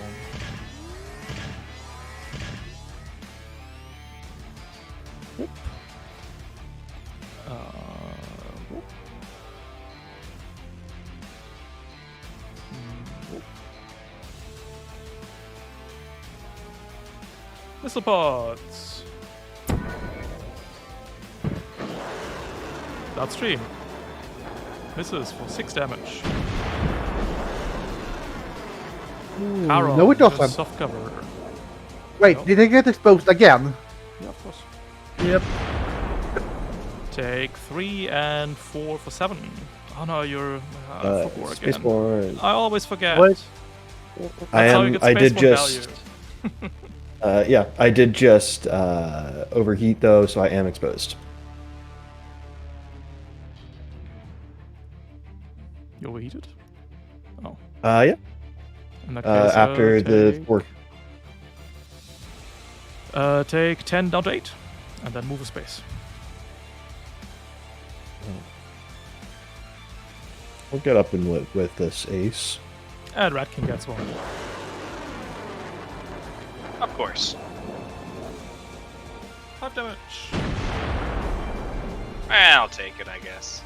Whoop. Whoop. Whoop. Missile pods. Downstream. Misses for 6 damage. Carol, no, it just doesn't. soft cover. Wait, No. did they get exposed again? Yeah, of course. Yep. Take 3 and 4 for 7. Oh no, you're for 4 again. Spaceborne. I always forget. Wait. That's how you get I did Spaceborne just. value. Yeah, I did just overheat though, so I am exposed. You overheated? Oh. Yeah. In that case, After the take, 4th. take 10 down to 8, and then move a space. We'll get up and with this ace. And Ratkin gets 1. Of course. 5 damage. I'll take it, I guess.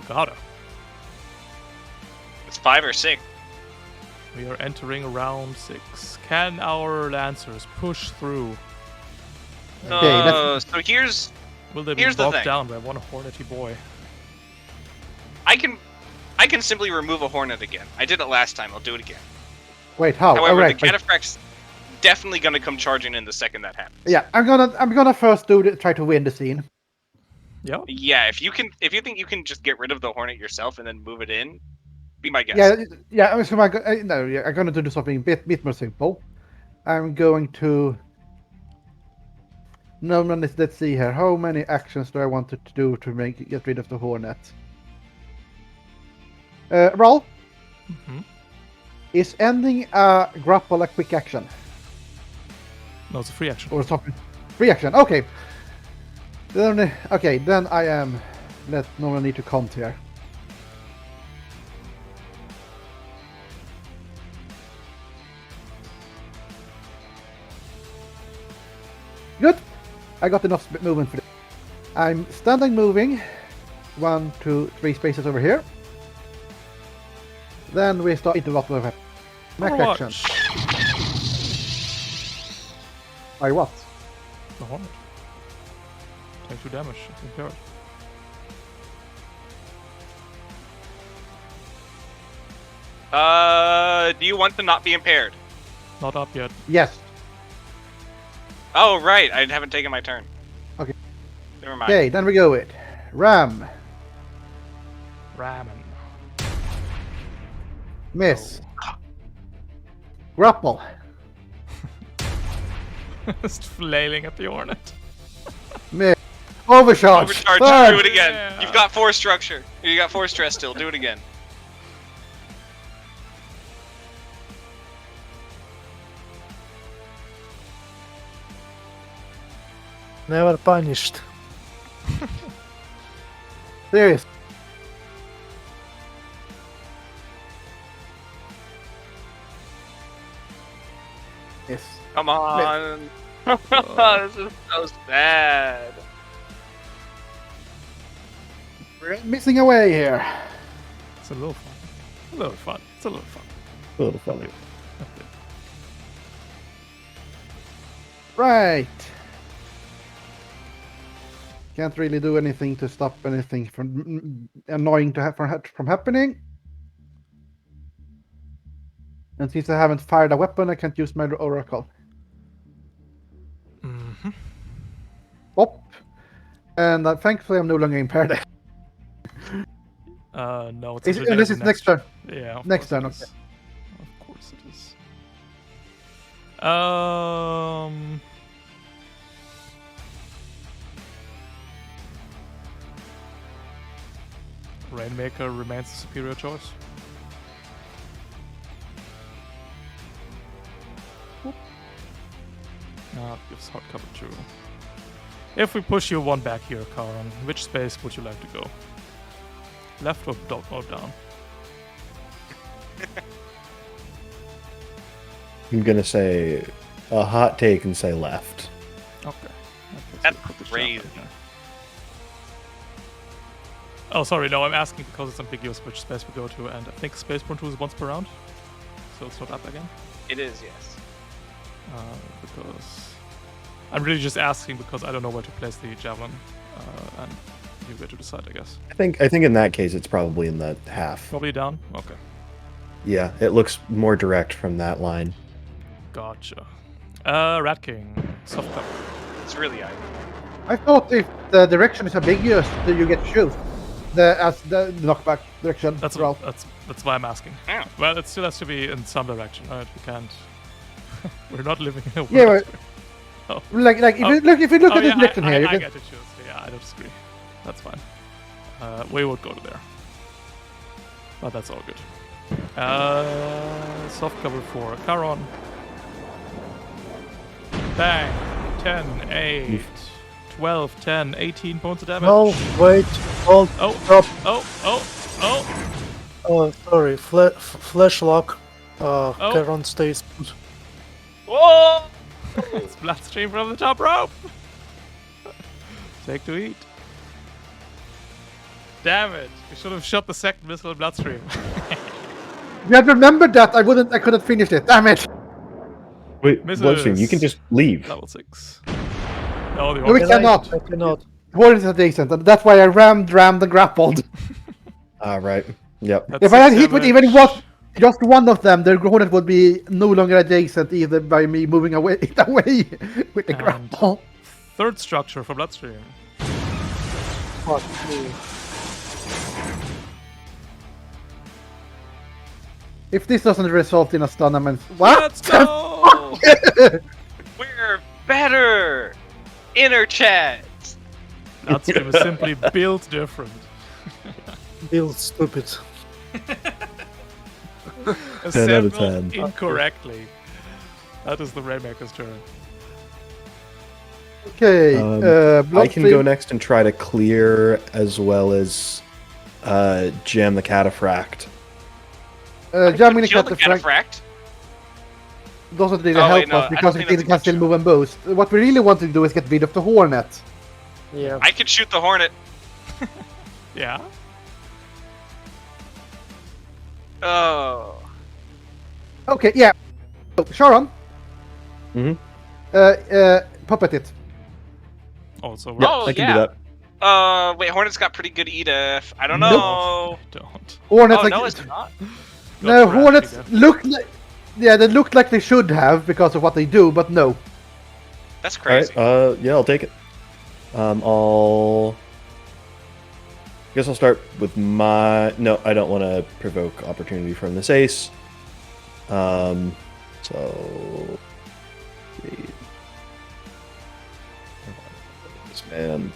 Gotta. It's 5 or 6. We are entering round 6. Can our Lancers push through? Okay, So here's Will they be Here's the bogged thing. down by one hornety boy? I can simply remove a Hornet again. I did it last time. I'll do it again. Wait, how? However, Alright, the Cataphract's definitely gonna come charging in the second that happens. yeah, I'm gonna first try to win the scene. Yeah. Yeah, if you think you can just get rid of the Hornet yourself and then move it in, be my guest. Yeah. I'm gonna do something bit more simple. I'm going to. No, let's see here. How many actions do I want to do to get rid of the Hornet? Roll. Mm-hmm. Is ending a grapple a quick action No, it's a free action. or something? Free action. Okay. Then I am. No need to count here. Good. I got enough movement for this. I'm standing moving. 1, 2, 3 spaces over here. Then we start into what we have. Max action. By what? The Hornet. Take 2 damage. It's impaired. Do you want to not be impaired? Not up yet. Yes. Oh, right. I haven't taken my turn. Okay. Never mind. Okay, then we go with Ram. Ramen. Miss. Grapple. Just flailing at the Hornet. Miss. Overcharge. Overcharge. Third. Do it again. Yeah. You've got 4 structure. You got 4 stress still. Do it again. Never punished. Serious. Yes. Come on. This is so sad. We're missing away here. It's a little fun. A little fun. It's a little fun. A little funny. Right. Can't really do anything to stop anything from annoying to from happening. And since I haven't fired a weapon, I can't use my oracle. Mm-hmm. Oh, And thankfully, I'm no longer impaired. No, it's Unless it's next turn. Yeah, of Next course turn, it is. Of course it is. Um. Rainmaker remains the superior choice. Whoop. It gives hard cover too. If we push you one back here, Karan, which space would you like to go? Left or down? I'm gonna say a hot take and say left. Okay. That's put the crazy. shot right there. Oh, sorry, no, I'm asking because it's ambiguous which space we go to, and I think Spaceborne 2 is once per round, so it's not up again. It is, yes. Because I'm really just asking because I don't know where to place the javelin, and you get to decide, I guess. I think in that case it's probably in the half. Probably down? Okay. Yeah, it looks more direct from that line. Gotcha. Rat King, soft cover. It's really ugly. I thought if the direction is ambiguous, then you get to choose as the knockback direction. That's route. that's why I'm asking. Yeah. Well, it still has to be in some direction, right? We can't. We're not living in a world. Yeah, but Oh. like if you look at the yeah, direction here, you I can. get to choose. Yeah, I don't disagree. That's fine. We would go to there, but that's all good. Soft cover for Charon. Bang! 10, 8, 12, 10, 18 points of damage. No, wait, hold, Oh, drop. oh! Oh, sorry, flash lock. Charon stays put. Whoa! It's bloodstream from the top rope! Take to eat. Damn it! We should have shot the second missile in bloodstream. If you had remembered that, I couldn't finish it. Damn it! Wait, Misses. Bloodstream, you can just leave. Level 6. No, the No, we orc- cannot. I cannot. Hornet is adjacent, and that's why I rammed, and grappled. Right. Yep. That's If I had 6 hit with damage. even just one of them, the Hornet would be no longer adjacent either by me moving away with the And- grapple. Third structure for bloodstream. Fuck me. If this doesn't result in a stun, I'm what? Let's go! We're better! Inner chat! Bloodstream is simply built different. Build stupid. 10 out of Assembled 10. incorrectly. That is the Rainmaker's turn. Okay, I can go Bloodstream. next and try to clear as well as jam the cataphract. Jamming the Kill the cataphract cataphract. doesn't really Oh, help wait, no, us I because don't it think that's can a still good move and boost. What we really want to do is get rid of the Hornet. Yeah. I can shoot the hornet. Yeah? Oh. Okay, yeah. So, Sharon. Mhm. Puppet it. Also, Yeah, Oh, I can yeah. do that. Wait, hornet's got pretty good EDF. I don't Nope. know. I don't. Hornets Oh, like no, it's not. no Got Hornets Rat look like they look like they should have because of what they do, but no. That's All crazy. right. Yeah, I'll take it. Guess I'll start with my. No, I don't want to provoke opportunity from this ace. So. This man.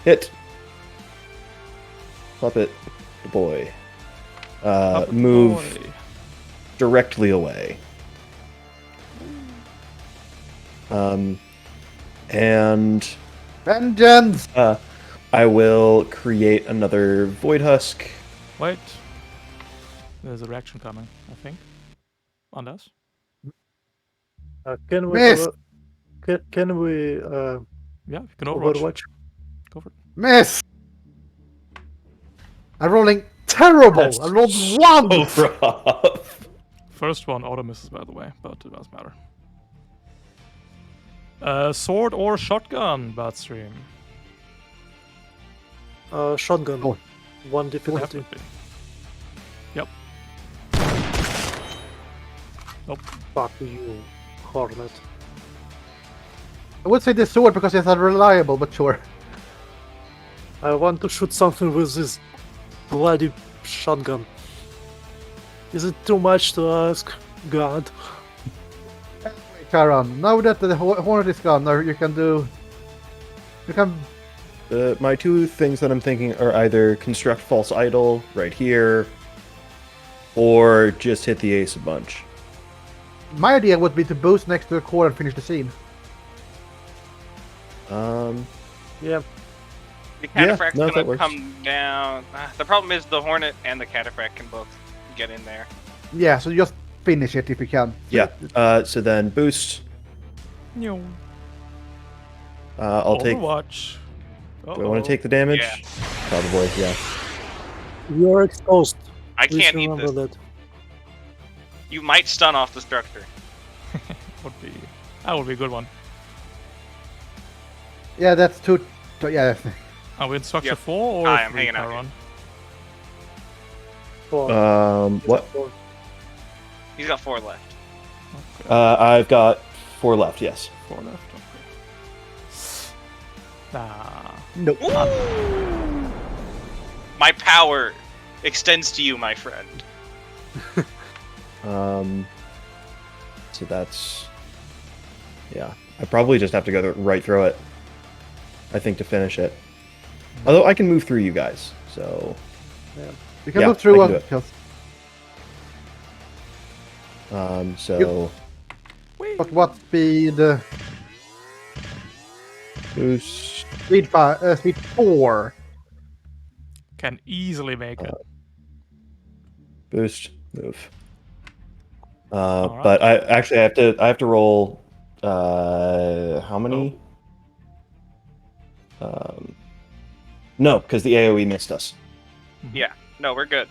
Hit. Puppet the boy. Puppet Move boy. directly away. And Vengeance. I will create another Void Husk. Wait. There's a reaction coming, I think. On us. Can we? Miss. Can we? Yeah, you can overwatch. Overwatch. Go for it. Miss. I'm rolling terrible. That's I rolled one. rough. First one auto misses, by the way, but it doesn't matter. Sword or shotgun, Bloodstream? Shotgun. Oh. One difficulty. Definitely. Yep. Nope. Fuck you, Hornet. I would say the sword because it's unreliable, but sure. I want to shoot something with this bloody shotgun. Is it too much to ask? God. Charon, now that the Hornet is gone, now you can do... You can... My two things that I'm thinking are either construct false idol right here, or just hit the ace a bunch. My idea would be to boost next to the core and finish the scene. Yeah. The Yeah, cataphract's no, that gonna works. come down. The problem is the hornet and the cataphract can both get in there. Yeah, so just finish it if you can. Yeah. So then boost. No. I'll take. Overwatch. Do I want to take the damage? Yeah. Probably. Yeah. You're exposed. I Please can't eat remember this. that. You might stun off the structure. That would be a good one. Yeah, that's two... Yeah, Are we in structure Yep. 4 or I am 3, hanging out Charon? 4. What? He's got 4 left. Okay. I've got 4 left. Yes. 4 left. Okay. Nah. nope. Ooh! My power extends to you, my friend. So that's. Yeah. I probably just have to go right through it. I think to finish it. Although I can move through you guys, so. You can Yeah, move through I one. can do it. Just... So But what speed? boost. Speed 5. Speed 4. Can easily make it. Boost. Move. Alright. But I have to roll. How many? No, because the AOE missed us. Yeah. No, we're good.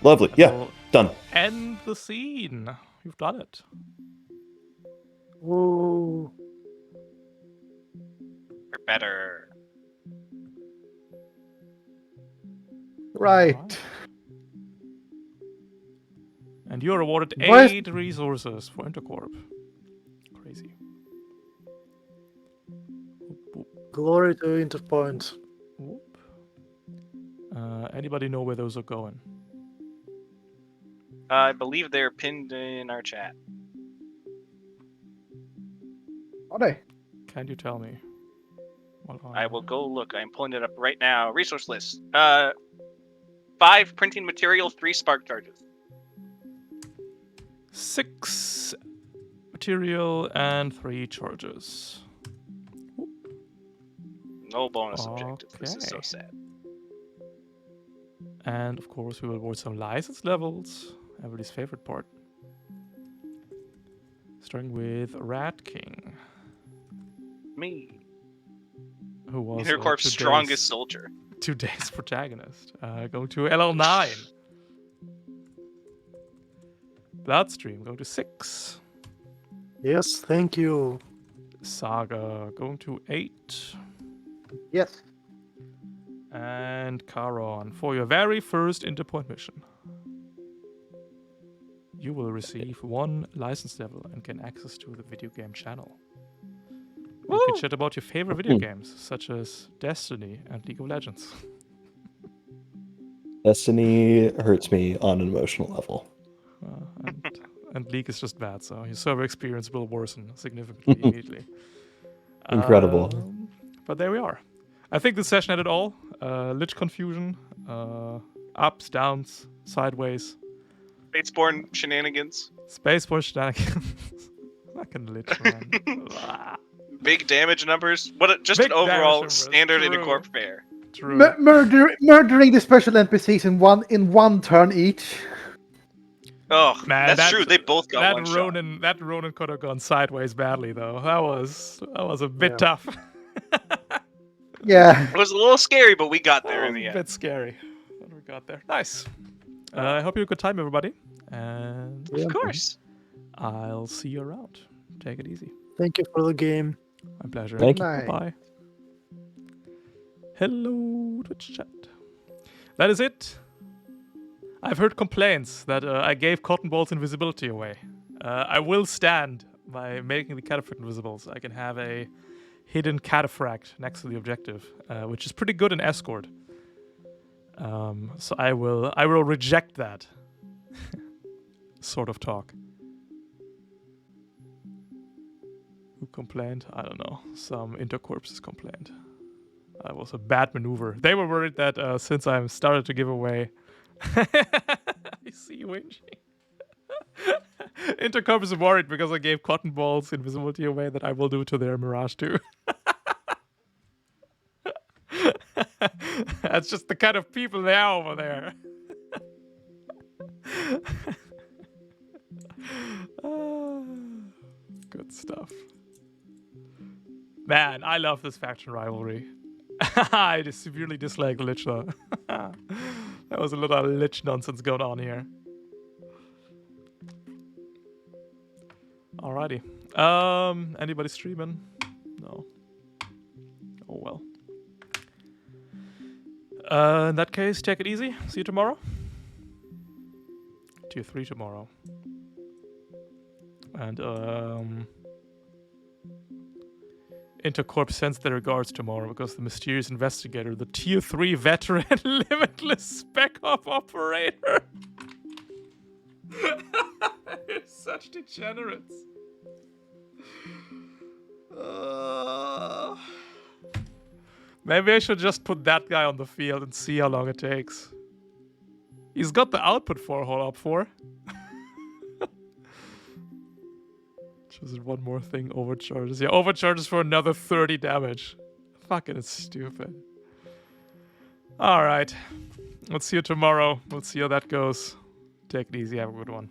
Lovely. Yeah. That'll Done. End the scene. You've done it. Ooh. We're better. Right. Alright. And you're awarded Why is- 8 resources for Intercorp. Crazy. Glory to Interpoint. Whoop. Anybody know where those are going? I believe they're pinned in our chat. Are they? Can you tell me? Well, I will go look. I'm pulling it up right now. Resource list. 5 printing material, 3 spark charges. 6 material and 3 charges. No bonus objectives. This is so Okay. sad. And of course, we will award some license levels. Everybody's favorite part. Starting with Rat King, Me. who was Intercorp's strongest soldier. today's protagonist. Going to LL9. Bloodstream going to 6. Yes, thank you. Saga going to 8. Yes. And Charon, for your very first Interpoint mission, you will receive 1 license level and gain access to the video game channel. You can chat about your favorite video games, such as Destiny and League of Legends. Destiny hurts me on an emotional level. And League is just bad, so your server experience will worsen significantly immediately. Incredible. But there we are. I think this session had it all. Lich confusion, ups, downs, sideways, Fateborn shenanigans. spaceport shenanigans. Fucking Lich, man. Ah, Big damage numbers. Just Big an damage overall numbers, standard true. Intercorp fare. true. Murdering the special NPCs in one turn each. Oh, Man, that's true. They both got one shot. That Ronin could have gone sideways badly, though. That was a bit Yeah. tough. Yeah. It was a little scary, but we got there in the A end. bit scary. But we got there. Nice. I hope you had a good time, everybody. And Of course. I'll see you around. Take it easy. Thank you for the game. My pleasure. Thank you. Bye. Hello, Twitch chat. That is it. I've heard complaints that I gave Cotton Ball's invisibility away. I will stand by making the cataphract invisible, so I can have a hidden cataphract next to the objective, which is pretty good in escort. So I will reject that sort of talk. Who complained? I don't know. Some intercorpses complained. That was a bad maneuver. They were worried that since I started to give away, I see you whinging. Intercorp is worried because I gave Cotton Ball's invisibility away that I will do to their Mirage too. That's just the kind of people they are over there. Good stuff. Man, I love this faction rivalry. I just severely dislike Lich though. There was a lot of Lich nonsense going on here. Alrighty. Anybody streaming? No. Oh well. In that case, take it easy. See you tomorrow. Tier 3 tomorrow. And Intercorp sends their regards tomorrow because the mysterious investigator, the Tier 3 veteran limitless spec op operator. You're such degenerates. Maybe I should just put that guy on the field and see how long it takes. He's got the output for hold up for. Just one more thing, overcharges. Yeah, overcharges for another 30 damage. Fucking stupid. Alright. Let's see you tomorrow. We'll see how that goes. Take it easy, have a good one.